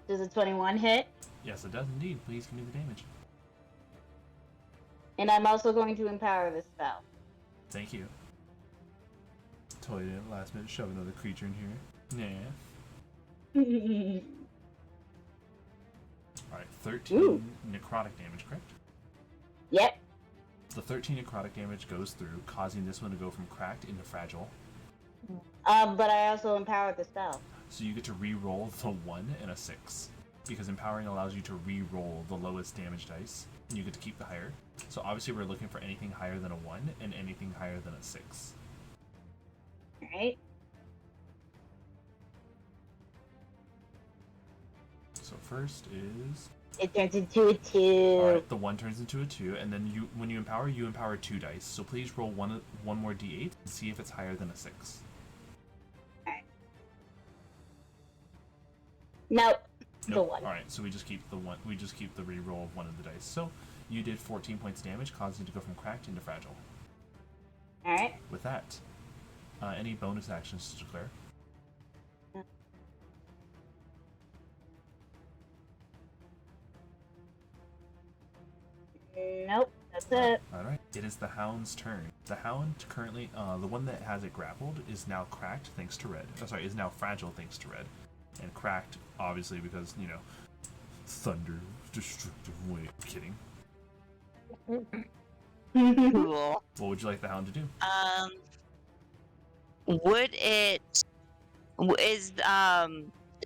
Does a 21 hit? Yes, it does indeed. Please give me the damage. And I'm also going to empower this spell. Thank you. Totally didn't last minute shove another creature in here. Nah. Alright, 13 Ooh. necrotic damage, correct? Yep. the 13 necrotic damage goes through, causing this one to go from cracked into fragile. But I also empowered the spell. So you get to re-roll the 1 and a 6. Because empowering allows you to re-roll the lowest damage dice, and you get to keep the higher. So obviously we're looking for anything higher than a 1 and anything higher than a 6. Alright. So first is... It turns into a 2. Alright, the 1 turns into a 2, and then when you empower 2 dice. So please roll one more d8 and see if it's higher than a 6. Alright. Nope. The Nope. 1. Alright, so we just keep the 1. We just keep the re-roll of one of the dice. So you did 14 points damage, causing it to go from cracked into fragile. Alright. With that, any bonus actions to declare? Nope. That's it. Alright, it is the Hound's turn. The Hound currently, the one that has it grappled, is now cracked thanks to red. Oh, sorry, is now fragile thanks to red. And cracked, obviously, because, you know, thunder, destructive. Wait, kidding. Cool. What would you like the Hound to do? Would it is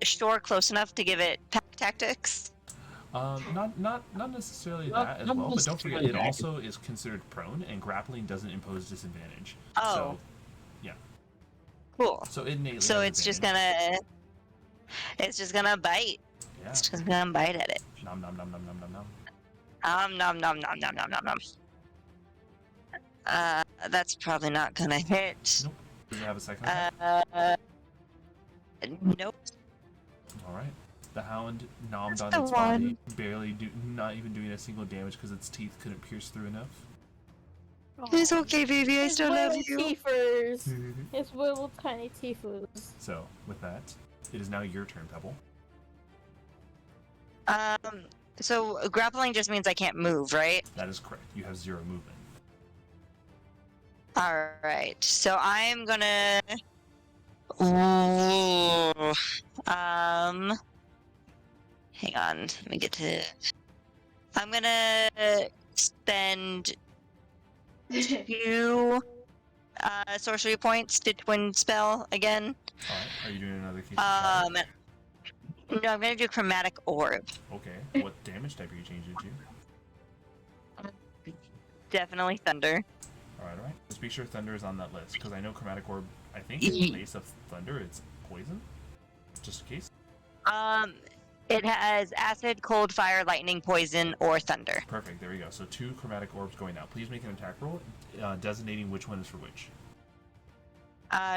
Shore close enough to give it pack tactics? Not necessarily that as well, but don't forget it also is considered prone, and grappling doesn't impose disadvantage. Oh. So, yeah. Cool. So it innately So has it's just advantage. gonna bite. Yeah. It's just gonna bite at it. Nom nom nom nom nom nom nom. Nom nom nom nom nom nom nom. That's probably not gonna hit. Nope. Does it have a second attack? Nope. Alright. The Hound nommed That's on the its one. body, not even doing a single damage because its teeth couldn't pierce through enough. It's okay, baby. I His still love little you. teethers. His little tiny teethers. So, with that, it is now your turn, Pebble. So grappling just means I can't move, right? That is correct. You have 0 movement. Alright, so I'm gonna... Ooh. Hang on, let me get to... I'm gonna spend 2 sorcery points to twin spell again. Alright, are you doing another case of shadow? No, I'm gonna do chromatic orb. Okay, what damage type are you changing to? Definitely thunder. Alright. Just be sure thunder is on that list, because I know chromatic orb, I think in place of thunder, it's poison. Just in case. It has acid, cold, fire, lightning, poison, or thunder. Perfect, there we go. So 2 chromatic orbs going out. Please make an attack roll, designating which one is for which.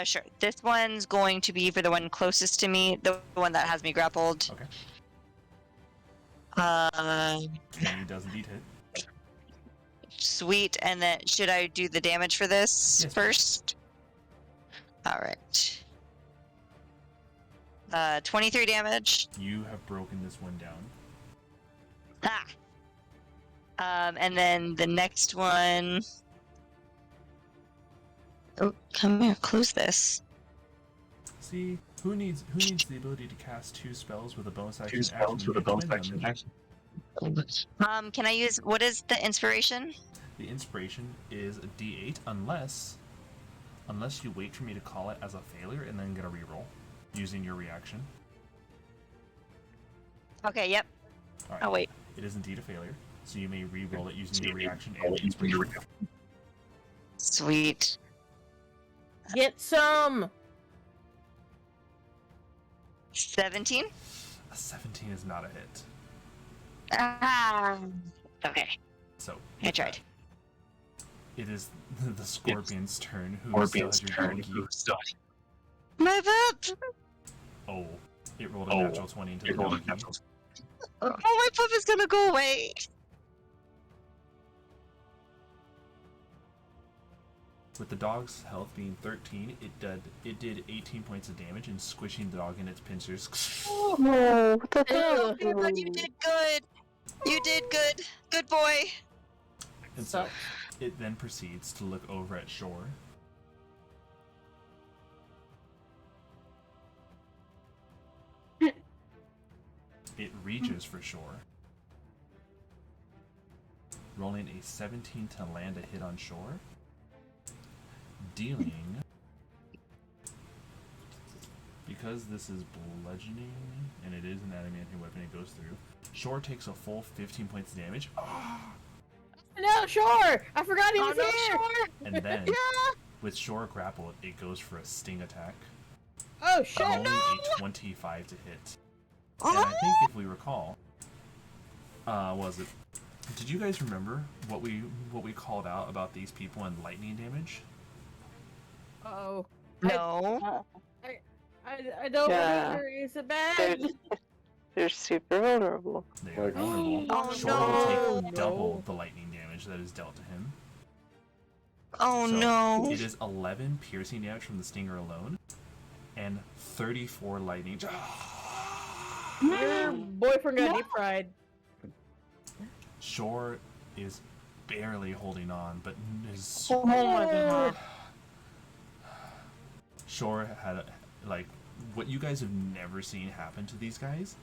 Sure. This one's going to be for the one closest to me, the one that has me grappled. Okay. Uh, And he does indeed hit. Sweet. And then, should I do the damage for this Yes, please. first? Alright. 23 damage. You have broken this one down. And then the next one... Oh, come here, close this. See, who needs the ability to cast 2 spells with a bonus action? 2 spells with a bonus action. Can I use... What is the inspiration? The inspiration is a D8 unless you wait for me to call it as a failure and then get a reroll using your reaction. Okay, yep. All right. Oh, wait. It is indeed a failure, so you may reroll it using your reaction and inspiration. Sweet. Get some! 17? A 17 is not a hit. Ah. Okay. So I tried. it is the scorpion's turn. Who still has your donkey. My pup! Oh, it rolled a natural 20 into the donkey. Oh, my pup is gonna go away. With the dog's health being 13, it did 18 points of damage and squishing the dog in its pincers. Oh, what the Oh, you did good. You did good. Good boy. And so it then proceeds to look over at Shore. It reaches for Shore. rolling a 17 to land a hit on shore, dealing, because this is bludgeoning and it is an adamantine weapon it goes through, shore takes a full 15 points of damage. No, sure! I forgot he was here! And then, with shore grappled, it goes for a sting attack. Oh, shit, Rolling no! a 25 to hit. And I think if we recall, did you guys remember what we called out about these people and lightning damage? Uh-oh. No. I don't Yeah. remember. Is it bad? They're super vulnerable. They are Like- vulnerable. Oh, Shore will no. take double the lightning damage that is dealt to him. Oh So, no. It is 11 piercing damage from the stinger alone, and 34 lightning. Your boyfriend got deep fried. Shore is barely holding on, but is Oh my god. Shore had what you guys have never seen happen to these guys.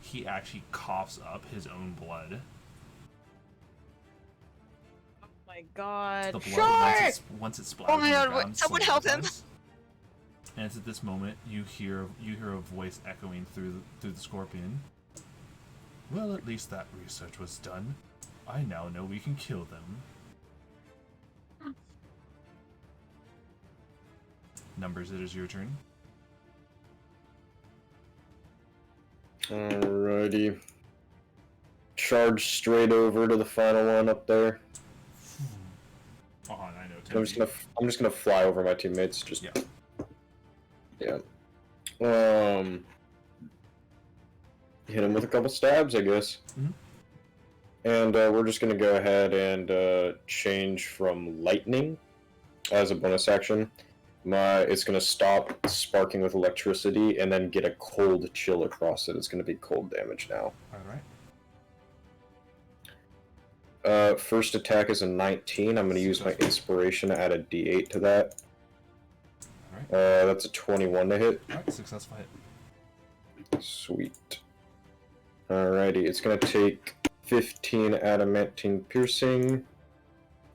He actually coughs up his own blood. Oh my god. The blood Sure! once it splatters Oh my on the god, ground someone several help him. times. And it's at this moment you hear a voice echoing through the scorpion. Well, at least that research was done. I now know we can kill them. Numbers, it is your turn. Alrighty. Charge straight over to the final one up there. Oh, I know. I'm just gonna fly over my teammates. Just Yeah. yeah. Hit him with a couple stabs, I guess. Mhm. And we're just gonna go ahead and change from lightning as a bonus action. It's gonna stop sparking with electricity and then get a cold chill across it. It's gonna be cold damage now. Alright. First attack is a 19. I'm gonna use my inspiration to add a D8 to that. Alright. That's a 21 to hit. Alright, successful hit. Sweet. Alrighty, it's gonna take 15 adamantine piercing,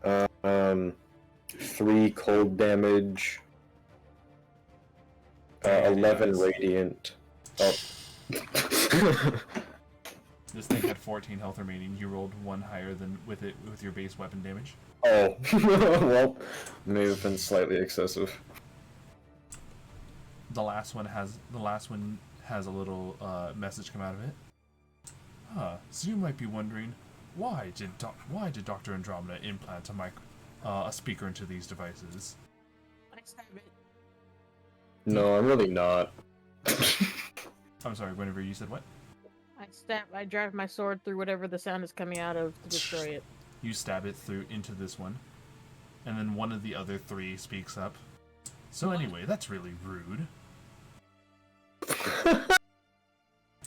3 cold damage, 11 radiant. Oh. This thing had 14 health remaining. You rolled one higher than with your base weapon damage. Oh, well, may have been slightly excessive. The last one has a little message come out of it. So you might be wondering, why did Dr. Andromeda implant a speaker into these devices? I stab it. No, I'm really not. I'm sorry, Guinevere, you said what? I drive my sword through whatever the sound is coming out of to destroy it. You stab it through into this one, and then one of the other 3 speaks up. So anyway, that's really rude.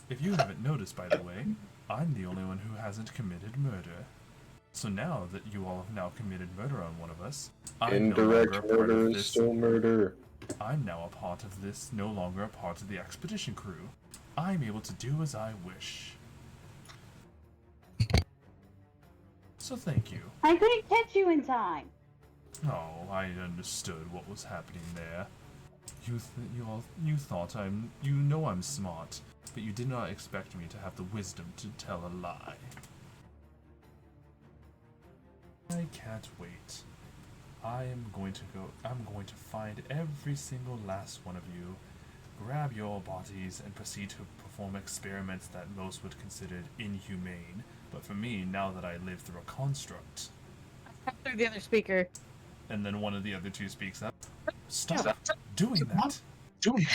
If you haven't noticed, by the way, I'm the only one who hasn't committed murder. So now that you all have now committed murder on one of us, I'm no longer Indirect a part murder of is this. still murder. I'm now a part of this, no longer a part of the expedition crew. I'm able to do as I wish. So thank you. I couldn't catch you in time. Oh, I understood what was happening there. You thought you know I'm smart, but you did not expect me to have the wisdom to tell a lie. I can't wait. I'm going to find every single last one of you, grab your bodies, and proceed to perform experiments that most would consider inhumane. But for me, now that I live through a construct. Through the other speaker. And then one of the other 2 speaks up. Stop doing that! Doing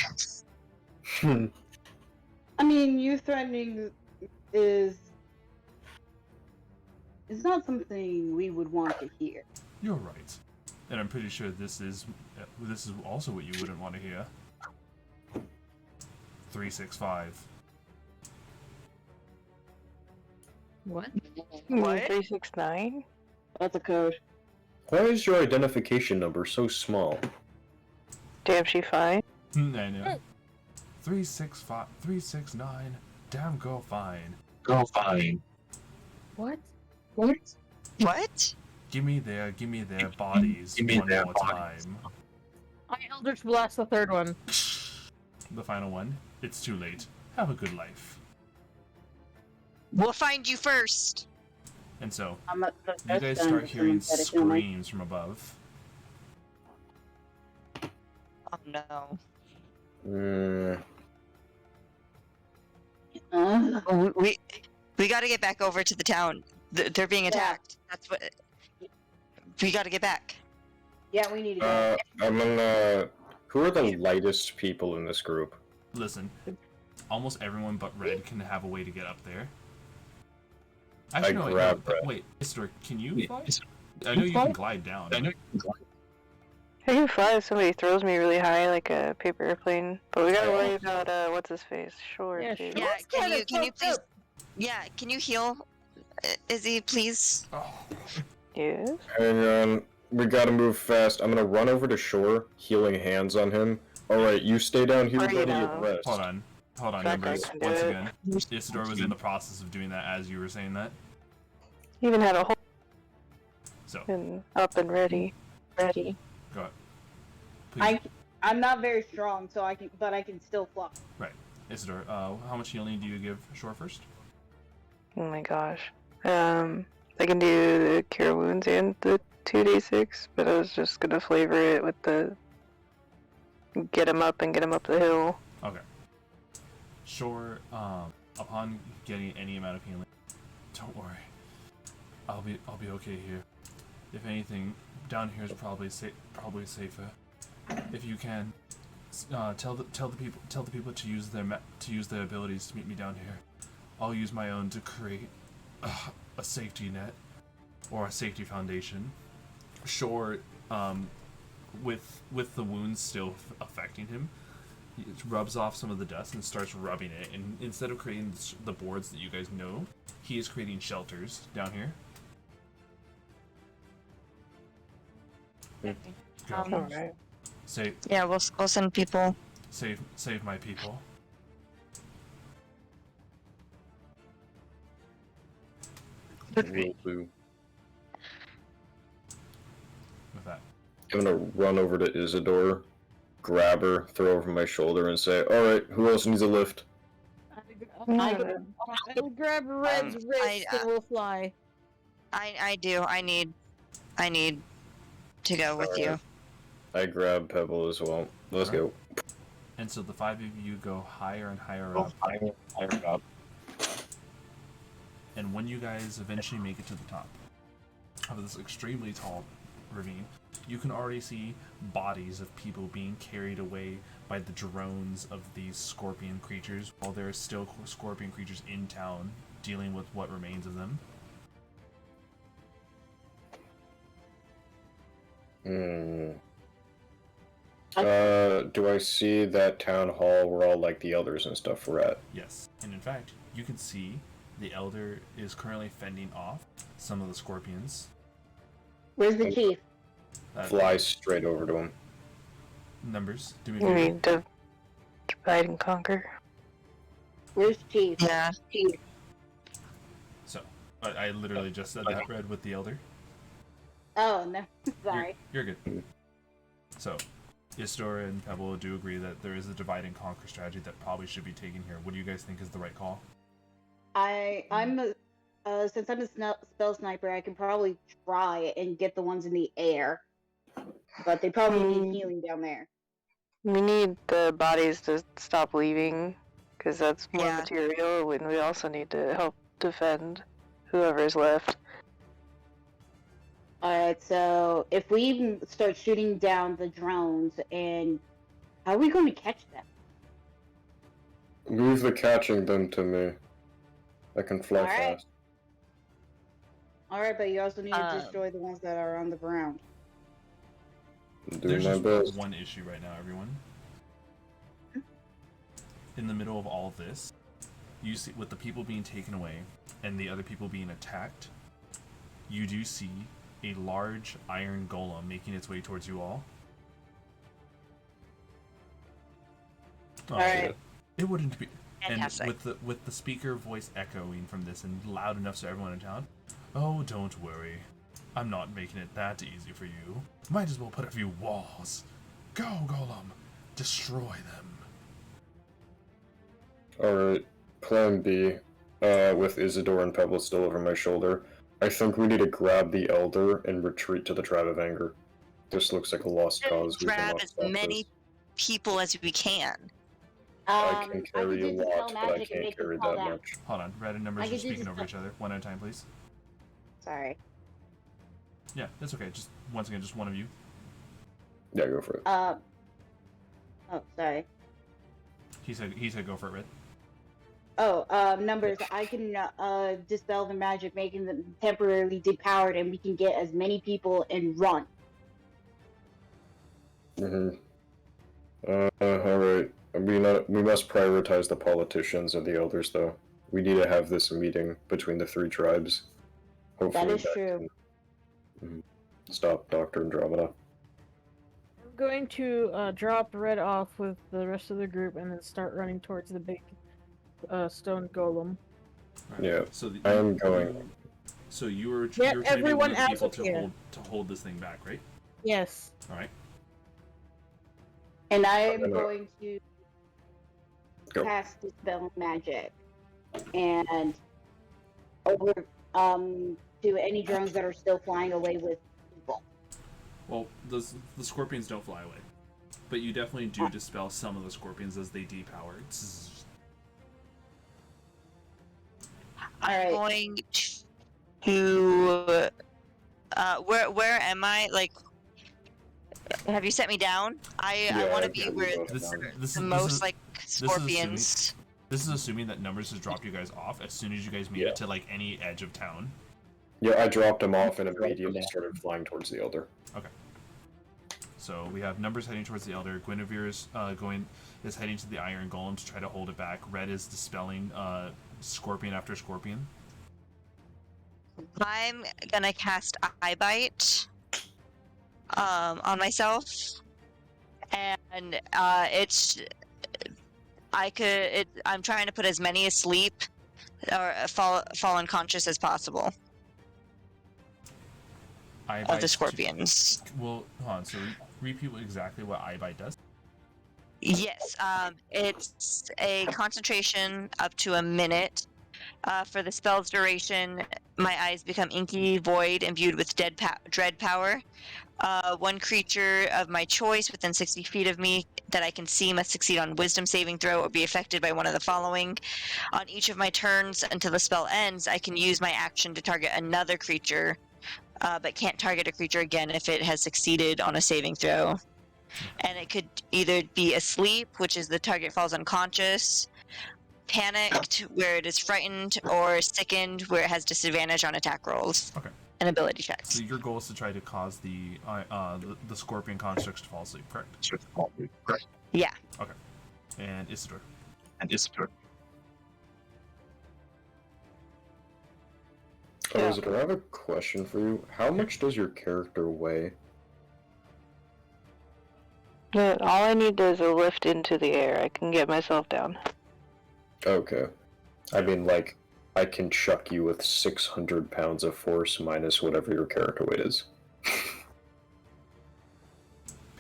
that. I mean, you threatening is not something we would want to hear. You're right. And I'm pretty sure this is also what you wouldn't want to hear. 365. What? What? 369? That's a code. Why is your identification number so small? Damn, she fine. I know. 365, 369. Damn, go fine. Go fine. What? What? What? Give me their bodies one more time. I Eldritch Blast the third one. The final one. It's too late. Have a good life. We'll find you first. And so, I'm not the you first guys time start that hearing someone said it, you know, like, screams from above. Oh no. We got to get back over to the town. They're being attacked. That's what. We got to get back. Yeah, we need to go. I'm gonna. Who are the lightest people in this group? Listen, almost everyone but Red can have a way to get up there. I grab Red. Wait, Isidore, can you fly? I know you can glide down. I can fly if somebody throws me really high, like a paper airplane. But we gotta worry about what's his face. Sure. Yeah, too. sure. Yeah, can you please? Yeah, can you heal, Izzy, please? Yes. Hang on. We gotta move fast. I'm gonna run over to shore, healing hands on him. Alright, you stay down here, Hurry buddy, now. and rest. Hold on, Track numbers. I can do Once it. again, Isidore was in the process of doing that as you were saying that. Even had a whole So, and up and ready. go ahead. Please. I'm not very strong, so I can still fly. Right. Isidore, how much healing do you give Shore first? Oh my gosh. I can do the cure wounds and the 2d6, but I was just gonna flavor it with the get him up and get him up the hill. Okay. Shore, upon getting any amount of healing, don't worry. I'll be okay here. If anything, down here is probably safer. If you can, tell the people to use their abilities to meet me down here. I'll use my own to create a safety net or a safety foundation. Shore, with the wounds still affecting him, he rubs off some of the dust and starts rubbing it. And instead of creating the boards that you guys know, he is creating shelters down here. Go. Alright. Save Yeah, we'll send people. save my people. Will do. With that, I'm gonna run over to Isidore, grab her, throw her over my shoulder, and say, "Alright, who else needs a lift?" I'll grab Red's wrist and we'll fly. I do. I need to go with you. I grab Pebble as well. Let's go. and so the five of you go higher and higher up. Higher up. And when you guys eventually make it to the top of this extremely tall ravine, you can already see bodies of people being carried away by the drones of these scorpion creatures, while there are still scorpion creatures in town dealing with what remains of them. Do I see that town hall where all like the elders and stuff were at? Yes, and in fact, you can see the elder is currently fending off some of the scorpions. Where's the chief? Fly straight over to him. Numbers, do me a We favor. need to divide and conquer. Where's chief? Yeah. Chief. So, I literally just said that, Red, with the elder. Oh no, sorry. You're good. So, Isidore and Pebble do agree that there is a divide and conquer strategy that probably should be taken here. What do you guys think is the right call? Since I'm a spell sniper, I can probably try and get the ones in the air, but they probably need healing down there. We need the bodies to stop leaving, because that's more Yeah. material, and we also need to help defend whoever's left. Alright, so if we start shooting down the drones, and how are we going to catch them? Leave the catching them to me. I can fly Alright. fast. Alright, but you also need to destroy the ones that are on the ground. Do There's my just best. one issue right now, everyone. In the middle of all of this, you see, with the people being taken away and the other people being attacked, you do see a large iron golem making its way towards you all. Alright. It wouldn't be. Fantastic. And with the speaker voice echoing from this and loud enough so everyone in town, Oh, don't worry. I'm not making it that easy for you. Might as well put a few walls. Go, Golem. Destroy them. Alright, plan B. With Isidore and Pebble still over my shoulder, I think we need to grab the Elder and retreat to the Tribe of Anger. This looks like a lost cause. We Grab cannot as stop many this. people as we can. I can I carry could a do dispel lot, but I magic and can't make them carry fall that down. much. Hold on. Red and numbers I are could do speaking over dispel- each other. One at a time, please. Sorry. Yeah, that's okay. Just once again, just one of you. Yeah, go for it. Oh, sorry. He said go for it, Red. Numbers. I can dispel the magic, making them temporarily depowered, and we can get as many people and run. Alright. We must prioritize the politicians and the elders, though. We need to have this meeting between the three tribes. Hopefully is true. can stop Dr. Andromeda. I'm going to drop Red off with the rest of the group and then start running towards the big stone golem. Right. Yeah, So I am going. So you were Yeah, you were trying to get everyone one of the out people of to here. hold this thing back, right? Yes. All right. And I am gonna- going to Go. cast dispel magic and over to any drones that are still flying away with people. Well, the scorpions don't fly away, but you definitely do dispel some of the scorpions as they depower. I'm Alright. going to. Where am I? Like, have you set me down? I Yeah, want to I've be got you where both This, down. this, the is, most this is like scorpions. this is assuming that numbers has dropped you guys off as soon as you guys made Yeah. it to like any edge of town. Yeah, I dropped him off and immediately started flying towards the Elder. So we have numbers heading towards the Elder. Guinevere is heading to the Iron Golem to try to hold it back. Red is dispelling scorpion after scorpion. I'm gonna cast Eye Bite on myself, and I'm trying to put as many asleep or fall unconscious as possible Eye of bite the scorpions. Well, hold on. So repeat exactly what Eye Bite does. Yes, it's a concentration up to a minute. For the spell's duration, my eyes become inky, void, imbued with dread power. One creature of my choice within 60 feet of me that I can see must succeed on Wisdom saving throw or be affected by one of the following. On each of my turns until the spell ends, I can use my action to target another creature, but can't target a creature again if it has succeeded on a saving throw. And it could either be asleep, which is the target falls unconscious, panicked, where it is frightened, or sickened, where it has disadvantage on attack rolls. Okay. And ability checks. So your goal is to try to cause the scorpion constructs to fall asleep, correct? Correct. Yeah. Okay. And Isidore. And Isidore. Oh, Isidore, I have a question for you. How much does your character weigh? All I need is a lift into the air. I can get myself down. Okay. I mean, like, I can chuck you with 600 pounds of force minus whatever your character weight is.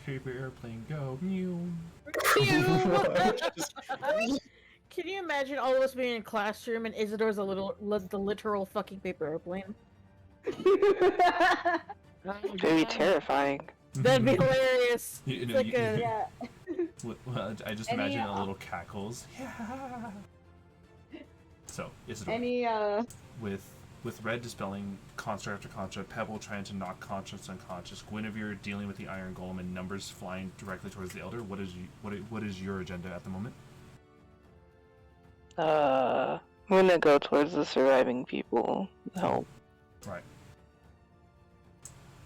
Paper airplane, go. Mew. Can you imagine all of us being in a classroom and Isidore's the literal fucking paper airplane? It'd be terrifying. That'd be hilarious. You know, Like you- a- Yeah. Well, I just Any, imagine a little cackles. Yeah. So Isidore, Any with Red dispelling construct after construct, Pebble trying to knock conscious unconscious, Guinevere dealing with the Iron Golem, and numbers flying directly towards the Elder. What is your agenda at the moment? I'm gonna go towards the surviving people. Help. Right.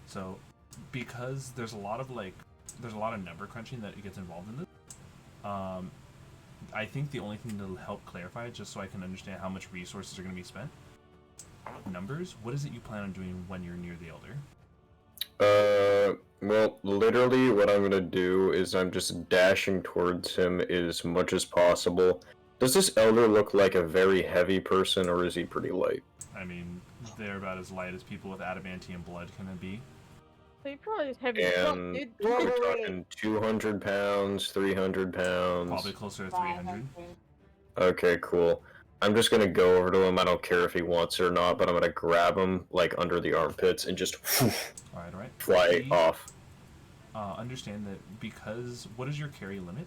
So, because there's a lot of number crunching that gets involved in this. I think the only thing that'll help clarify, just so I can understand how much resources are going to be spent. Numbers. What is it you plan on doing when you're near the Elder? Well, literally what I'm gonna do is I'm just dashing towards him as much as possible, Does this elder look like a very heavy person, or is he pretty light? I mean, they're about as light as people with adamantium blood can be. So you probably just heavy as fuck, And dude. we're talking 200 pounds, 300 pounds. Probably closer to 300. Okay, cool. I'm just gonna go over to him. I don't care if he wants it or not, but I'm gonna grab him like under the armpits and just Alright. fly Please, off. Understand that because what is your carry limit?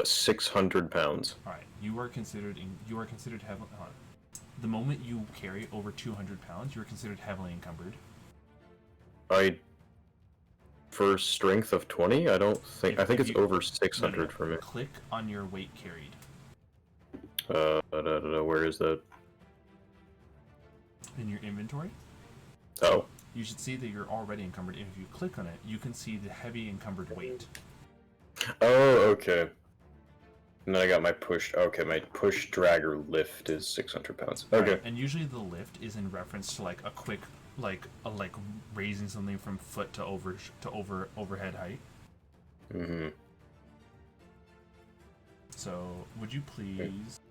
600 pounds. Alright, you are considered heavily. The moment you carry over 200 pounds, you are considered heavily encumbered. For strength of 20, I don't think. I think it's over 600 No. for me. Click on your weight carried. Where is that? In your inventory, Oh. you should see that you're already encumbered. And if you click on it, you can see the heavy encumbered weight. Oh, okay. And then I got my push. Okay, my push, drag, or lift is 600 pounds. Okay. Right, and usually the lift is in reference to like a quick, like raising something from foot to overhead height. Mm-hmm. So, would you please,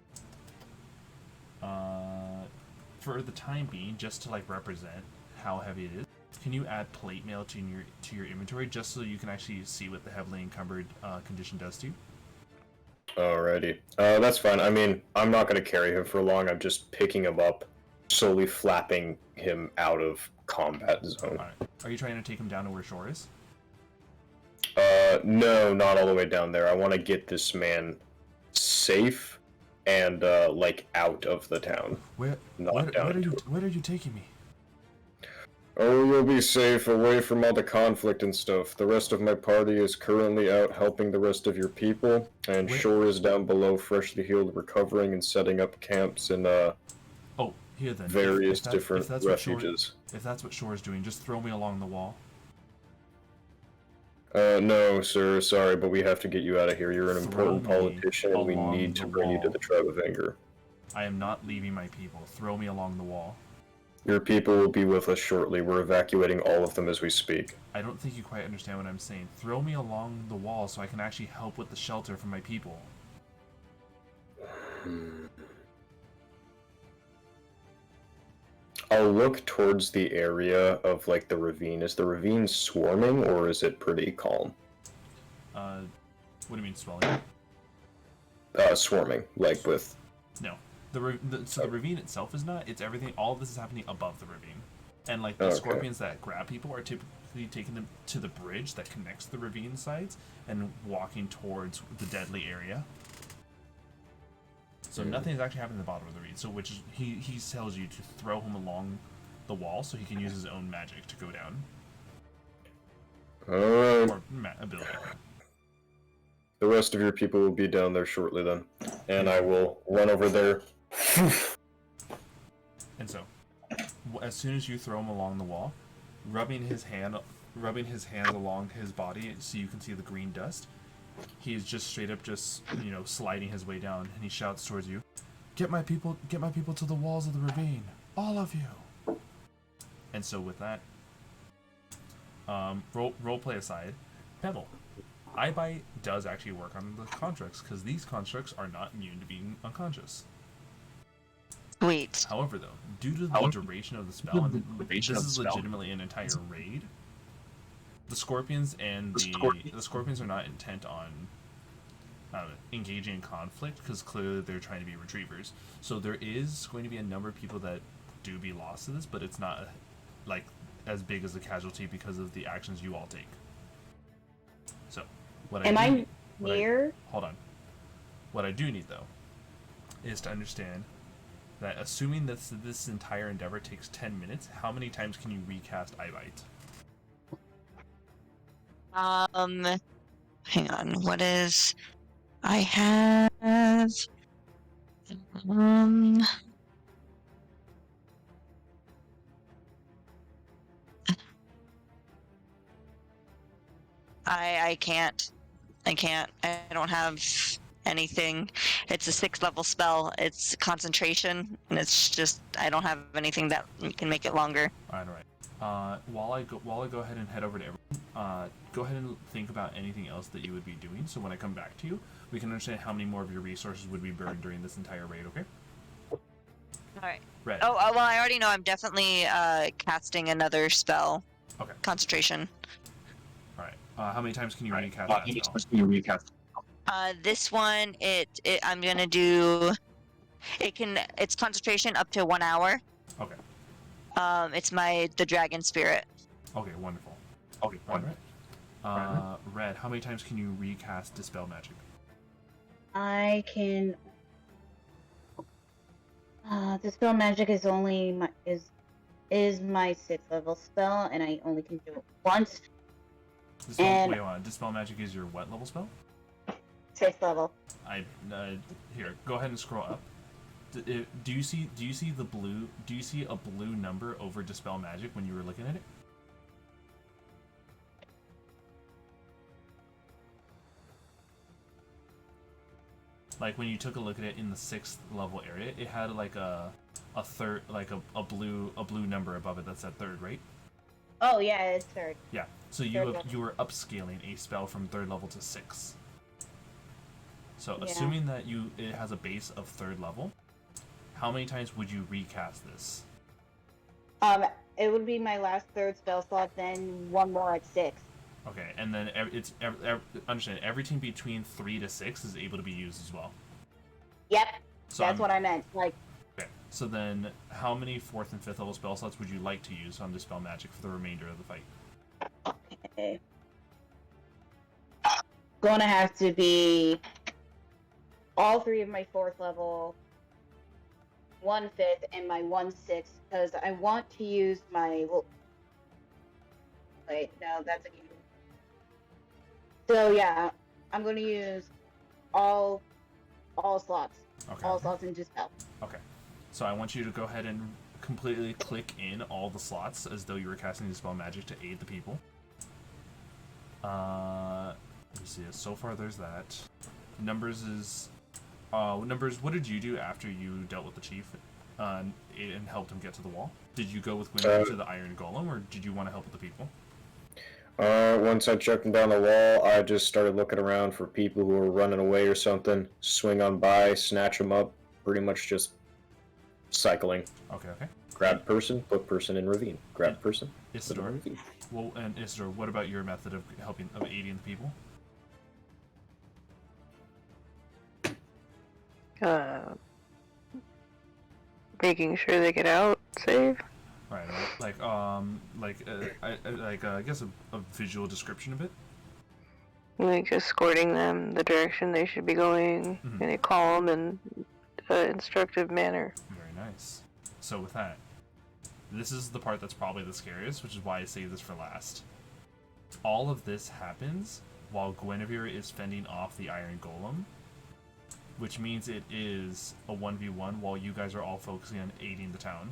for the time being, just to like represent how heavy it is, can you add plate mail to your inventory just so you can actually see what the heavily encumbered condition does to you? Alrighty. That's fine. I mean, I'm not going to carry him for long. I'm just picking him up, slowly flapping him out of combat zone. Alright. Are you trying to take him down to where shore is? No, not all the way down there. I want to get this man safe and, like, out of the town. Where are you taking me? Oh, you'll be safe, away from all the conflict and stuff. The rest of my party is currently out helping the rest of your people, and Shore is down below, freshly healed, recovering and setting up camps in, Oh, here then. various If different that's refuges. If that's what Shore is doing, just throw me along the wall. No, sir, sorry, but we have to get you out of here. You're an important Throw me politician, and we along need to the bring you to wall. the Tribe of Anger. I am not leaving my people. Throw me along the wall. Your people will be with us shortly. We're evacuating all of them as we speak. I don't think you quite understand what I'm saying. Throw me along the wall so I can actually help with the shelter for my people. I'll look towards the area of, like, the ravine. Is the ravine swarming, or is it pretty calm? What do you mean swelling? Swarming, like with... No. The ravine itself is not. It's everything. All of this is happening above the ravine. And, like, the scorpions that grab people are typically taking them to the bridge that connects the ravine sides and walking towards the deadly area. So nothing is actually happening at the bottom of the ravine. So which is, he tells you to throw him along the wall so he can use his own magic to go down. Or ability. The rest of your people will be down there shortly then. And I will run over there. And so, as soon as you throw him along the wall, rubbing his hands along his body so you can see the green dust, he is just straight up sliding his way down, and he shouts towards you, get my people to the walls of the ravine, all of you. And so with that, role play aside, Pebble, iBite does actually work on the constructs because these constructs are not immune to being unconscious. Sweet. However, though, due to the duration of the spell, and this is legitimately an entire raid, the scorpions and the scorpions are not intent on engaging in conflict because clearly they're trying to be retrievers. So there is going to be a number of people that do be lost to this, but it's not like as big as a casualty because of the actions you all take. So, Am I near? Hold on. What I do need though is to understand that assuming that this entire endeavor takes 10 minutes, how many times can you recast iBite? Hang on. What is? I have. I can't. I don't have anything. It's a 6th level spell. It's concentration, and it's just I don't have anything that can make it longer. All right. While I go ahead and head over to everyone, go ahead and think about anything else that you would be doing. So when I come back to you, we can understand how many more of your resources would be burned during this entire raid. Okay. All right. Red. Oh, well, I already know I'm definitely casting another spell. Okay. Concentration. All right. How many times can you recast How that many spell? times can you recast? This one, I'm gonna do. It's concentration up to 1 hour. Okay. It's the dragon spirit. Okay. Wonderful. Okay, All one. right. Red. How many times can you recast dispel magic? I can. Dispel magic is only my my 6th level spell, and I only can do it once. Wait, hold on. Dispel magic is your what level spell? 6th level. Here, go ahead and scroll up. Do you see the blue? Do you see a blue number over dispel magic when you were looking at it? Like when you took a look at it in the 6th level area, it had like a third, like a blue number above it that said 3rd, right? Oh yeah, it's 3rd. Yeah. So you were upscaling a spell from 3rd level to 6th. So Yeah. assuming that it has a base of 3rd level, how many times would you recast this? It would be my last 3rd spell slot, then one more at 6. Okay, and then understand everything between 3 to 6 is able to be used as well. Yep, So that's what I meant. Like, Okay, so then how many 4th and 5th level spell slots would you like to use on Dispel Magic for the remainder of the fight? okay. Gonna have to be all 3 of my 4th level, 1 5th, and my 1 6th, because I want to use my. Wait, no, that's a. So yeah, I'm gonna use all slots. Okay. All slots in Dispel. Okay. So I want you to go ahead and completely click in all the slots as though you were casting Dispel Magic to aid the people. Let me see. So far, there's that. Numbers is. Numbers, what did you do after you dealt with the chief and helped him get to the wall? Did you go with Guinevere to the Iron Golem, or did you want to help with the people? Once I checked them down the wall, I just started looking around for people who were running away or something. Swing on by, snatch them up. Pretty much just cycling. Okay. Grab person, put person in ravine. Grab person, put in Isidore. ravine. Well, and Isidore, what about your method of aiding the people? Making sure they get out safe. Right. I guess a visual description of it. Like escorting them the direction they should be going in a calm and instructive manner. Very nice. So with that, this is the part that's probably the scariest, which is why I saved this for last. All of this happens while Guinevere is fending off the Iron Golem, which means it is a 1v1 while you guys are all focusing on aiding the town.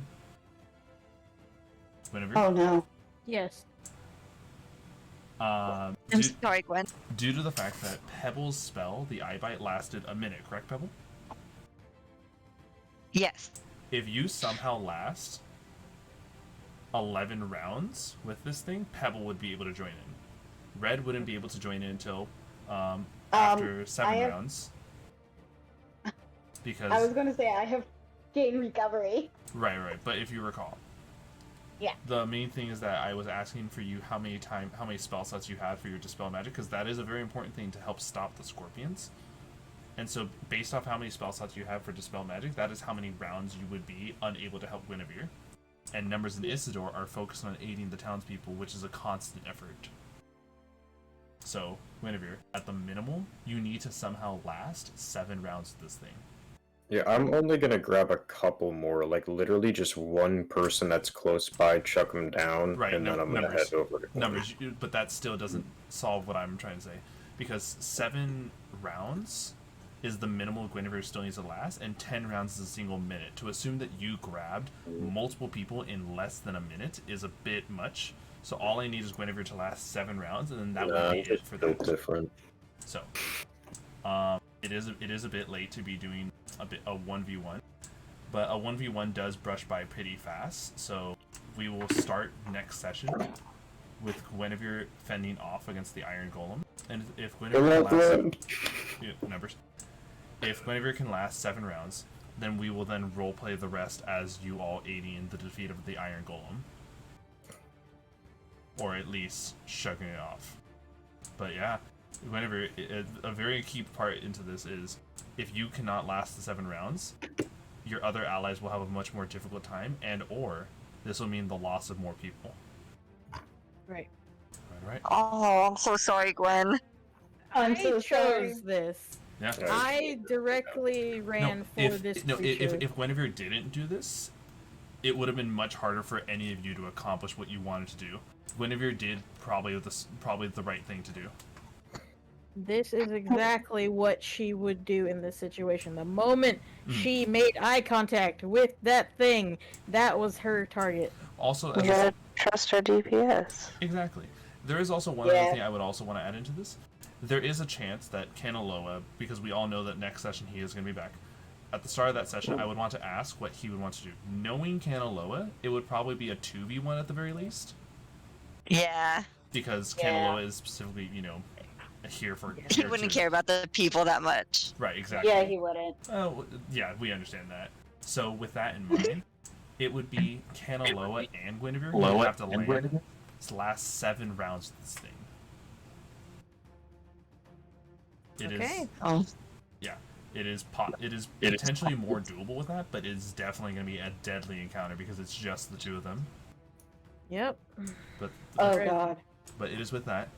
Guinevere? Oh no. Yes. I'm sorry, Gwen. Due to the fact that Pebble's spell, the Eye Bite, lasted a minute, correct, Pebble? Yes. If you somehow last 11 rounds with this thing, Pebble would be able to join in. Red wouldn't be able to join in until after 7 rounds. Because I was gonna say I have gained recovery. Right. But if you recall, Yeah. the main thing is that I was asking for you how many spell slots you had for your Dispel Magic, because that is a very important thing to help stop the scorpions. And so, based off how many spell slots you have for Dispel Magic, that is how many rounds you would be unable to help Guinevere. And Numbers and Isidore are focused on aiding the townspeople, which is a constant effort. So, Guinevere, at the minimum, you need to somehow last 7 rounds with this thing. Yeah, I'm only gonna grab a couple more, like literally just one person that's close by, chuck them down, Right, and then I'm gonna head over to Numbers, but that still doesn't solve what I'm trying to say. Because 7 rounds is the minimal Guinevere still needs to last, and 10 rounds is a single minute. To assume that you grabbed multiple people in less than a minute is a bit much. So all I need is Guinevere to last 7 rounds, and then that will be it for that. different. So, it is a bit late to be doing a 1v1, but a 1v1 does brush by pretty fast. So we will start next session with Guinevere fending off against the Iron Golem. And if Guinevere can last... numbers. If Guinevere can last 7 rounds, then we will then roleplay the rest as you all aiding the defeat of the Iron Golem. Or at least shugging it off. But yeah, Guinevere, a very key part into this is, if you cannot last the 7 rounds, your other allies will have a much more difficult time, and or this will mean the loss of more people. Right. Right. Oh, I'm so sorry, Gwen. I'm I so sorry. chose this. Yeah. I directly ran for this creature. If Guinevere didn't do this, it would have been much harder for any of you to accomplish what you wanted to do. Guinevere did probably the right thing to do. This is exactly what she would do in this situation. The moment she made eye contact with that thing, that was her target. Also, You gotta trust our DPS. exactly. There is also one other thing I would also want to add into this. There is a chance that Kanaloa, because we all know that next session he is going to be back. At the start of that session, I would want to ask what he would want to do. Knowing Kanaloa, it would probably be a 2v1 at the very least. Yeah. Because Kanaloa is specifically, here for... He wouldn't care about the people that much. Right, exactly. Yeah, he wouldn't. Oh, yeah, we understand that. So with that in mind, it would be Kanaloa and Guinevere who would have to land his last 7 rounds of this thing. It is. Oh. Yeah, it is potentially more doable with that, but it is definitely going to be a deadly encounter because it's just the 2 of them. Yep. But Oh god. But it is with that,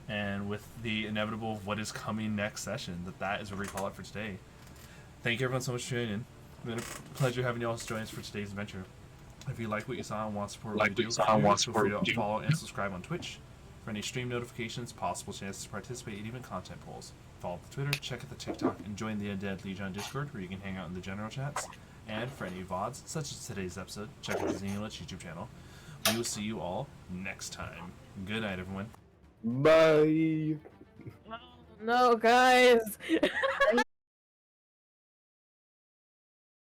and with the inevitable of what is coming next session, that is where we call it for today. Thank you everyone so much for tuning in. It's been a pleasure having you all join us for today's adventure. If you like what you saw and want to support what we do, feel free to follow and subscribe on Twitch for any stream notifications, possible chances to participate, and even content polls. Follow the Twitter, check out the TikTok, and join the Undead Legion Discord where you can hang out in the general chats. And for any VODs, such as today's episode, check out the Xenolets YouTube channel. We will see you all next time. Good night, everyone. Bye. No, guys.